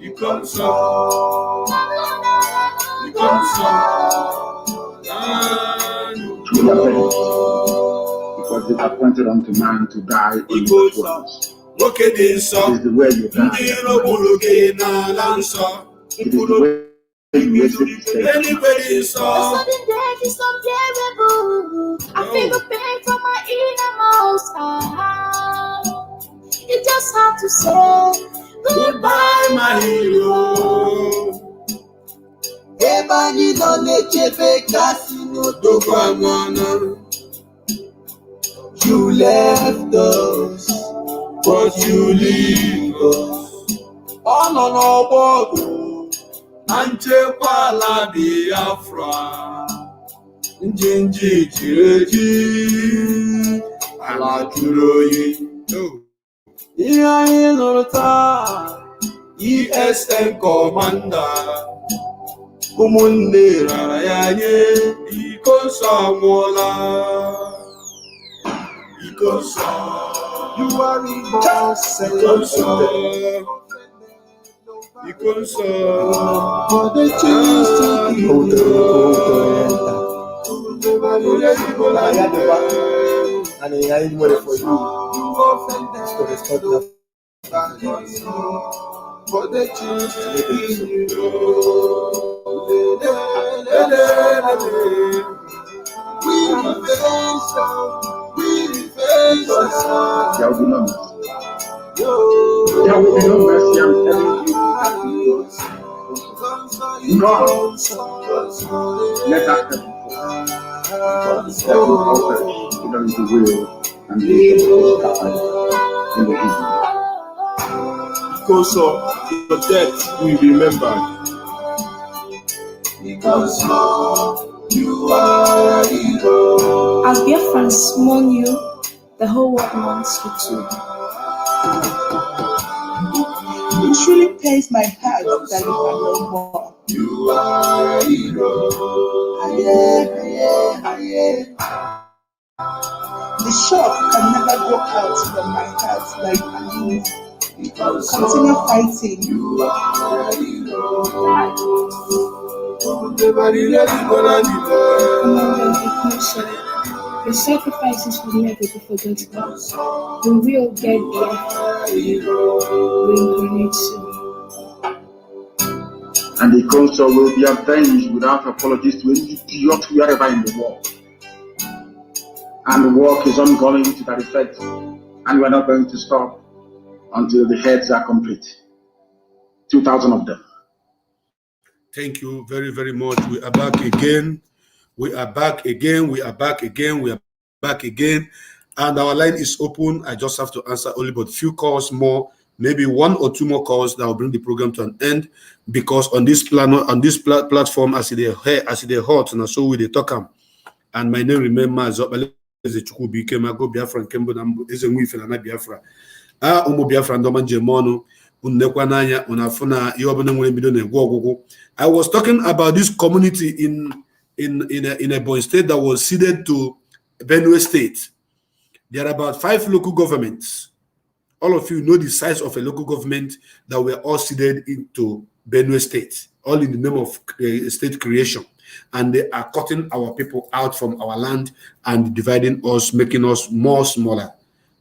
Ikonso.
Because it is appointed unto man to die in this world. It is the way you die. It is the way you receive the same.
The sudden death is unbearable. I feel the pain from my innermost heart. You just have to say goodbye, my hero.
Ebani no nechebe kasino dogwana. You left us, but you leave us. Oh no no bogo, anchekwala Biafra. Njinji chireji, ala churoyi. Iya inurta, ESN commander. Umunde rara yanye,
Because
you are reborn,
because
for the choose to be
And I need money for you.
for the choose to be we
There will be no mercy. There will be no mercy, I'm telling you. God, let us step forward. Step in our according to will and vision of God in the evening.
Because of your death, we remember. Because you are a hero.
As Biafrans mourn you, the whole world mourns you too.
It truly pains my heart that you are no more.
You are a hero.
The shock can never go out from my heart like you. Continue fighting.
You are a hero.
Your sacrifices will never be forgotten. The real get Biafra reincarnate soon.
And the council will be avenged without apologies to any idiot wherever in the world. And the work is ongoing to that effect. And we're not going to stop until the heads are complete. 2,000 of them.
Thank you very, very much. We are back again. We are back again. We are back again. We are back again. And our line is open. I just have to answer only but few calls more, maybe one or two more calls that will bring the program to an end. Because on this platform, as they hot, and so we they talk. And my name remember is Chukwu became a go Biafran Kembo is a wife and Biafra. Umu Biafra Ndoman Jemono. I was talking about this community in Ebonyi State that was ceded to Benue State. There are about 5 local governments. All of you know the size of a local government that were all ceded into Benue State, all in the name of state creation. And they are cutting our people out from our land and dividing us, making us more smaller,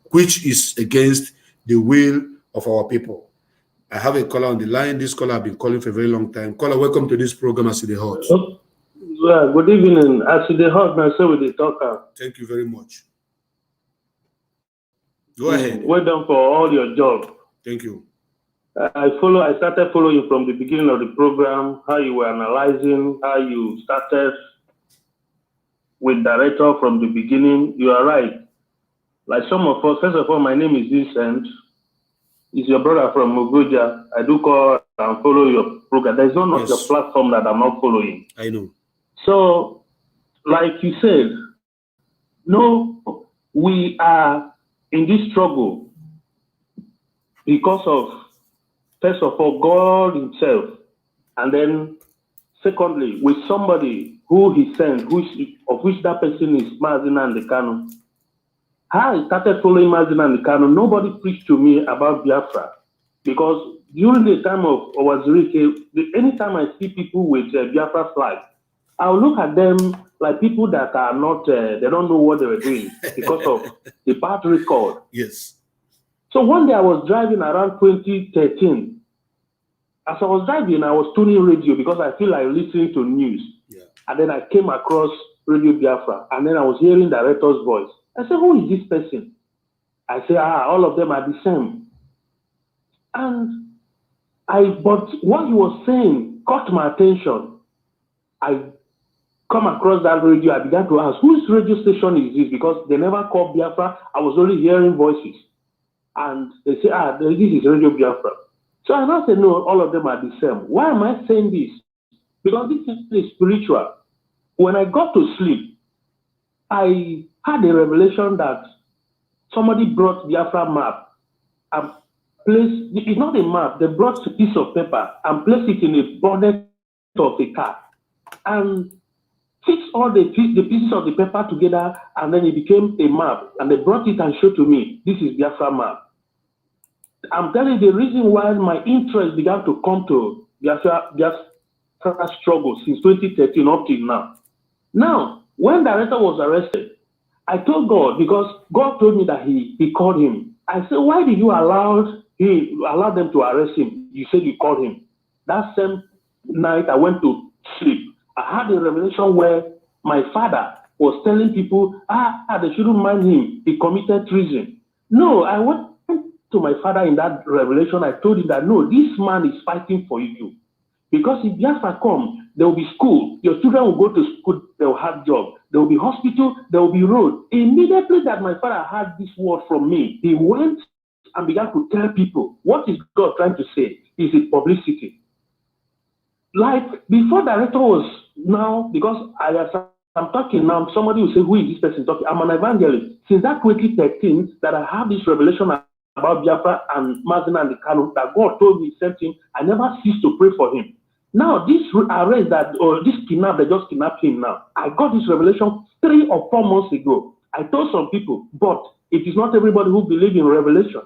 which is against the will of our people. I have a caller on the line. This caller I've been calling for a very long time. Caller, welcome to this program, As the Hot.
Well, good evening. As the Hot, myself with the talker.
Thank you very much. Go ahead.
Well done for all your job.
Thank you.
I started following from the beginning of the program, how you were analyzing, how you started with director from the beginning. You are right. Like some of us, first of all, my name is Vincent. It's your brother from Mogoja. I do call and follow your program. There's not much your platform that I'm not following.
I know.
So, like you said, no, we are in this struggle because of, first of all, God himself, and then secondly, with somebody who he sent, of which that person is Mazi Nnamdi Kanu. How I started following Mazi Nnamdi Kanu, nobody preached to me about Biafra, because during the time of Owazirike, anytime I see people with Biafra flag, I'll look at them like people that are not, they don't know what they were doing because of the bad record.
Yes.
So one day I was driving around 2013. As I was driving, I was tuning radio because I feel like listening to news.
Yeah.
And then I came across Radio Biafra, and then I was hearing the director's voice. I said, who is this person? I said, all of them are the same. But what he was saying caught my attention. I come across that radio, I began to ask, whose radio station is this? Because they never called Biafra. I was only hearing voices. And they say, this is Radio Biafra. So I now said, no, all of them are the same. Why am I saying this? Because this is spiritual. When I got to sleep, I had a revelation that somebody brought Biafra map and placed, it's not a map, they brought a piece of paper and placed it in a bonnet of a car. And fixed all the pieces of the paper together, and then it became a map. And they brought it and showed to me, this is Biafra map. I'm telling you the reason why my interest began to come to Biafra struggle since 2013 up till now. Now, when the director was arrested, I told God, because God told me that he called him. I said, why did you allow them to arrest him? You said you called him. That same night I went to sleep. I had a revelation where my father was telling people, they shouldn't mind him. He committed treason. No, I went to my father in that revelation. I told him that, no, this man is fighting for you. Because if Biafra come, there will be school. Your children will go to school. They will have job. There will be hospital. There will be road. Immediately that my father had this word from me, he went and began to tell people, what is God trying to say? Is it publicity? Like before director was now, because I'm talking now, somebody will say, who is this person talking? I'm an evangelist. Since that 2013 that I have this revelation about Biafra and Mazina and the Kanu, that God told me something, I never ceased to pray for him. Now, this arrest this kidnap, they just kidnapped him now. I got this revelation 3 or 4 months ago. I told some people, but it is not everybody who believes in revelation.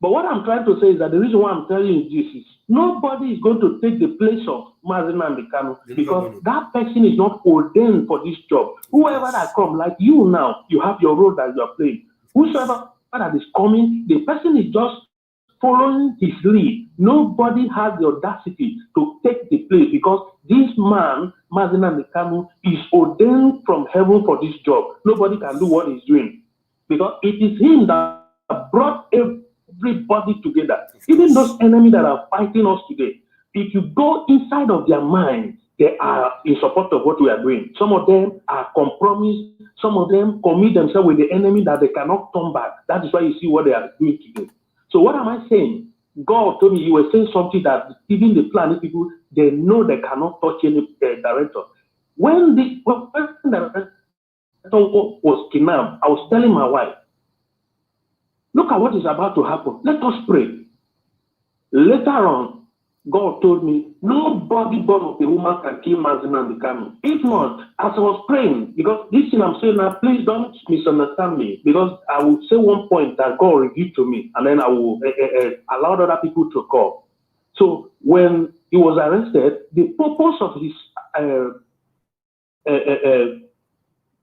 But what I'm trying to say is that the reason why I'm telling you this is nobody is going to take the place of Mazina and the Kanu, because that person is not ordained for this job. Whoever that comes, like you now, you have your role that you are playing. Whosoever that is coming, the person is just following his lead. Nobody has the audacity to take the place, because this man, Mazina Nikanu, is ordained from heaven for this job. Nobody can do what he's doing, because it is him that brought everybody together. Even those enemies that are fighting us today, if you go inside of their mind, they are in support of what we are doing. Some of them are compromised. Some of them commit themselves with the enemy that they cannot turn back. That is why you see what they are doing today. So what am I saying? God told me you were saying something that even the planning people, they know they cannot touch any director. When the director was kidnapped, I was telling my wife, look at what is about to happen. Let us pray. Later on, God told me, nobody born of a woman can kill Mazina and the Kanu. If not, as I was praying, because this thing I'm saying now, please don't misunderstand me, because I will say one point that God revealed to me, and then I will allow other people to call. So when he was arrested, the purpose of his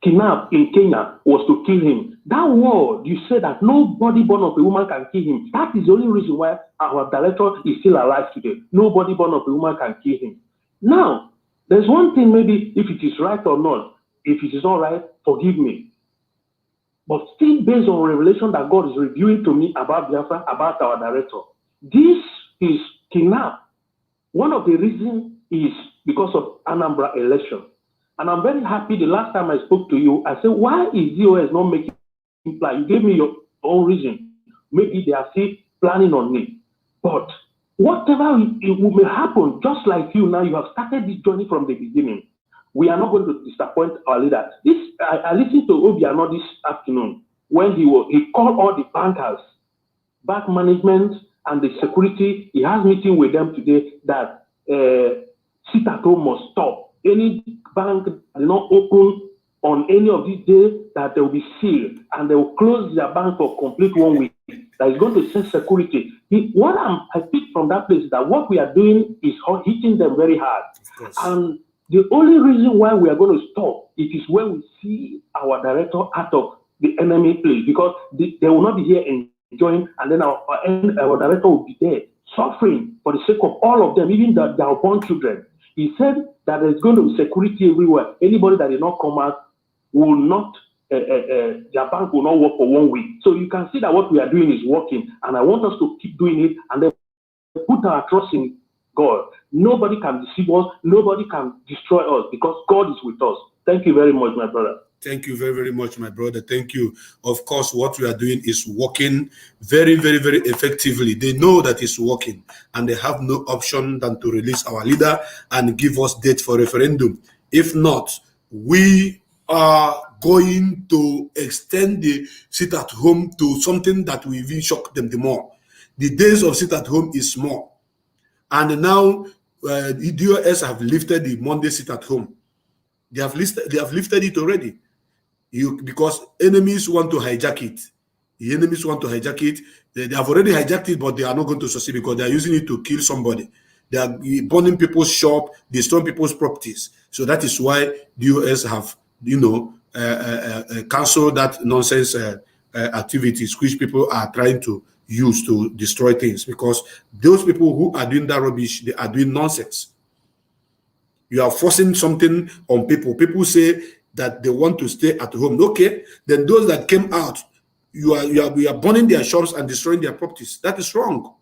kidnap in Kenya was to kill him. That word, you said that nobody born of a woman can kill him. That is the only reason why our director is still alive today. Nobody born of a woman can kill him. Now, there's one thing, maybe if it is right or not. If it is not right, forgive me. But still based on revelation that God is revealing to me about Biafra, about our director. This is kidnap. One of the reasons is because of Anambra election. And I'm very happy the last time I spoke to you, I said, why is DOS not making plan? You gave me your own reason. Maybe they are still planning on me. But whatever it may happen, just like you now, you have started this journey from the beginning. We are not going to disappoint our leader. I listened to Obiano this afternoon when he called all the bankers, bank management, and the security. He has meeting with them today that sit at home must stop. Any bank that is not open on any of these days, that they will be sealed and they will close their bank for complete 1 week. That is going to send security. What I picked from that place is that what we are doing is hitting them very hard. And the only reason why we are going to stop it is when we see our director out of the enemy place, because they will not be here enjoying, and then our director will be there suffering for the sake of all of them, even their born children. He said that there's going to be security everywhere. Anybody that did not come out will not, their bank will not work for 1 week. So you can see that what we are doing is working, and I want us to keep doing it and then put our trust in God. Nobody can deceive us. Nobody can destroy us, because God is with us. Thank you very much, my brother.
Thank you very, very much, my brother. Thank you. Of course, what we are doing is working very, very, very effectively. They know that it's working, and they have no option than to release our leader and give us date for referendum. If not, we are going to extend the sit at home to something that will even shock them the more. The days of sit at home is small. And now the DOS have lifted the Monday sit at home. They have lifted it already. Because enemies want to hijack it. The enemies want to hijack it. They have already hijacked it, but they are not going to succeed because they are using it to kill somebody. They are burning people's shop, destroying people's properties. So that is why the US have, canceled that nonsense activities which people are trying to use to destroy things, because those people who are doing that rubbish, they are doing nonsense. You are forcing something on people. People say that they want to stay at home. Okay, then those that came out, you are burning their shops and destroying their properties. That is wrong.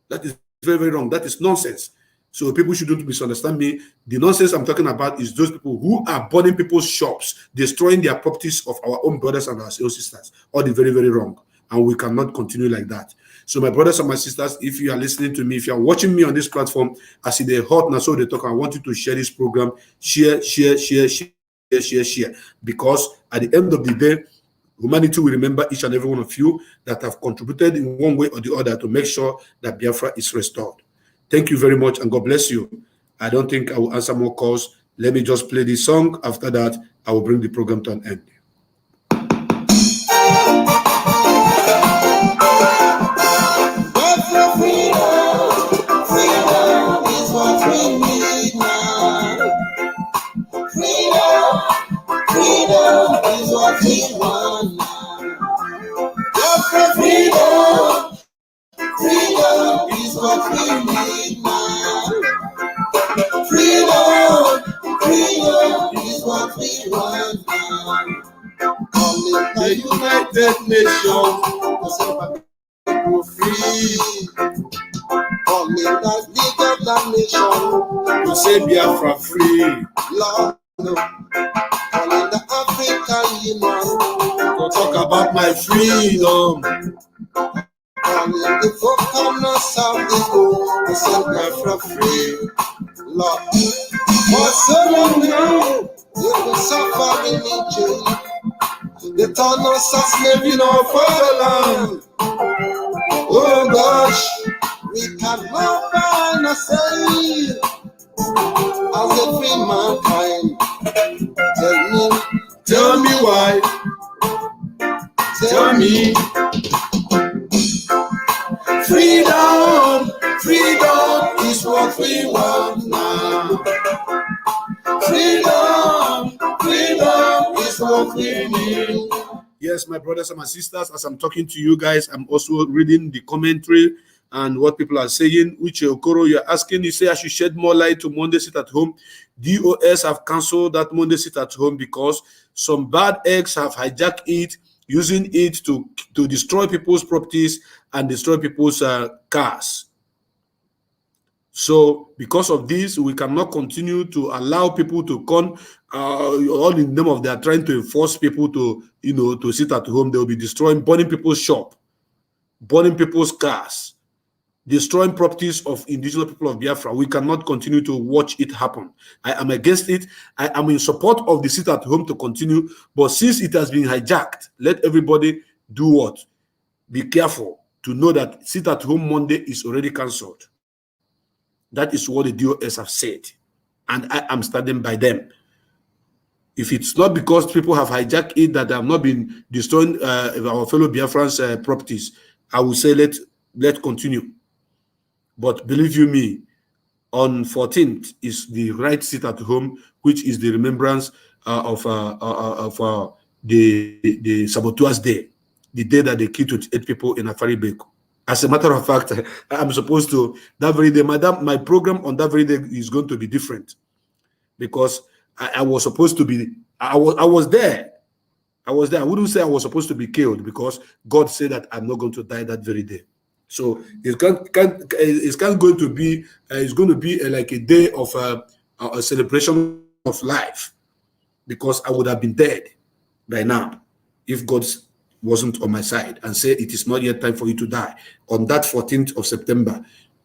That is very, very wrong. That is nonsense. So people shouldn't misunderstand me. The nonsense I'm talking about is those people who are burning people's shops, destroying their properties of our own brothers and our own sisters. All the very, very wrong. And we cannot continue like that. So my brothers and my sisters, if you are listening to me, if you are watching me on this platform, I see the hot now, so they talk. I want you to share this program. Share. Because at the end of the day, humanity will remember each and every one of you that have contributed in one way or the other to make sure that Biafra is restored. Thank you very much, and God bless you. I don't think I will answer more calls. Let me just play this song. After that, I will bring the program to an end.
Freedom is what we need now. Freedom is what we want now. Freedom is what we need now. Freedom is what we want now. Only the United Nations to set people free. Only the League of Nations to set Biafra free. Lord, no. Only the African Union to talk about my freedom. Only the foreigners of the world to set Biafra free. Lord, for so long now, we will suffer in jail. They turn us as slaves in our fatherland. Oh gosh, we cannot find ourselves as a free mankind. Tell me why. Tell me. Freedom is what we want now. Freedom is what we need.
Yes, my brothers and my sisters, as I'm talking to you guys, I'm also reading the commentary and what people are saying. Which Okoro, you're asking, you say I should shed more light to Monday sit at home. DOS have cancelled that Monday sit at home because some bad eggs have hijacked it, using it to destroy people's properties and destroy people's cars. So because of this, we cannot continue to allow people to come, all in the name of they are trying to force people to, to sit at home. They will be destroying, burning people's shop, burning people's cars, destroying properties of indigenous people of Biafra. We cannot continue to watch it happen. I am against it. I am in support of the sit at home to continue. But since it has been hijacked, let everybody do what? Be careful to know that sit at home Monday is already cancelled. That is what the DOS have said. And I am standing by them. If it's not because people have hijacked it that have not been destroying our fellow Biafrans' properties, I will say let continue. But believe you me, on 14th is the right sit at home, which is the remembrance of the Saboteurs Day, the day that they killed 28 people in Afari Beko. As a matter of fact, I'm supposed to, that very day, my program on that very day is going to be different, because I was supposed to be, I was there. I wouldn't say I was supposed to be killed, because God said that I'm not going to die that very day. So it's going to be like a day of a celebration of life, because I would have been dead by now if God wasn't on my side and say it is not yet time for you to die on that 14th of September,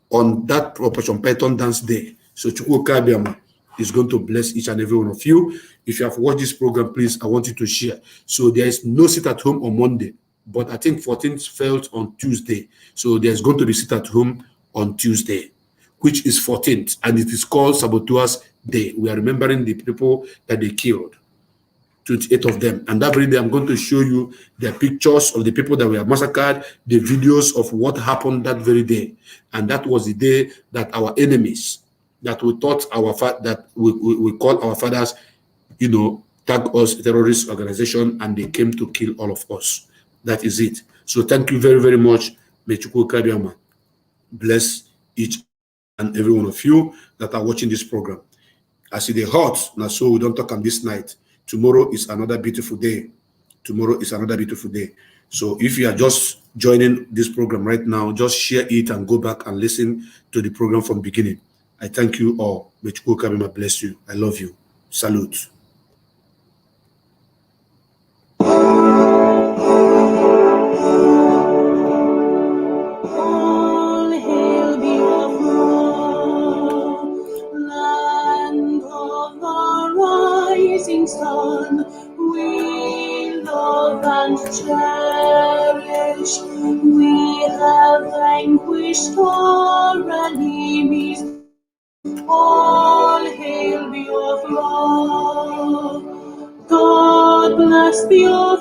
on that Operation Python Dance Day. So Chukwu is going to bless each and every one of you. If you have watched this program, please, I want you to share. So there is no sit at home on Monday, but I think 14th fell on Tuesday. So there's going to be sit at home on Tuesday, which is 14th, and it is called Saboteurs day. We are remembering the people that they killed, 28 of them. And that very day, I'm going to show you the pictures of the people that were massacred, the videos of what happened that very day. And that was the day that our enemies, that we thought that we call our fathers, tag us a terrorist organization, and they came to kill all of us. That is it. So thank you very, very much. May Chukwu Kabiama bless each and every one of you that are watching this program. As it is hot, now so we don't talk on this night. Tomorrow is another beautiful day. Tomorrow is another beautiful day. So if you are just joining this program right now, just share it and go back and listen to the program from the beginning. I thank you all. May Chukwu Kabiama bless you. I love you. Salute.
All hail Biafra, land of the rising sun. We love and cherish. We have vanquished our enemies. All hail Biafra. God bless Biafra.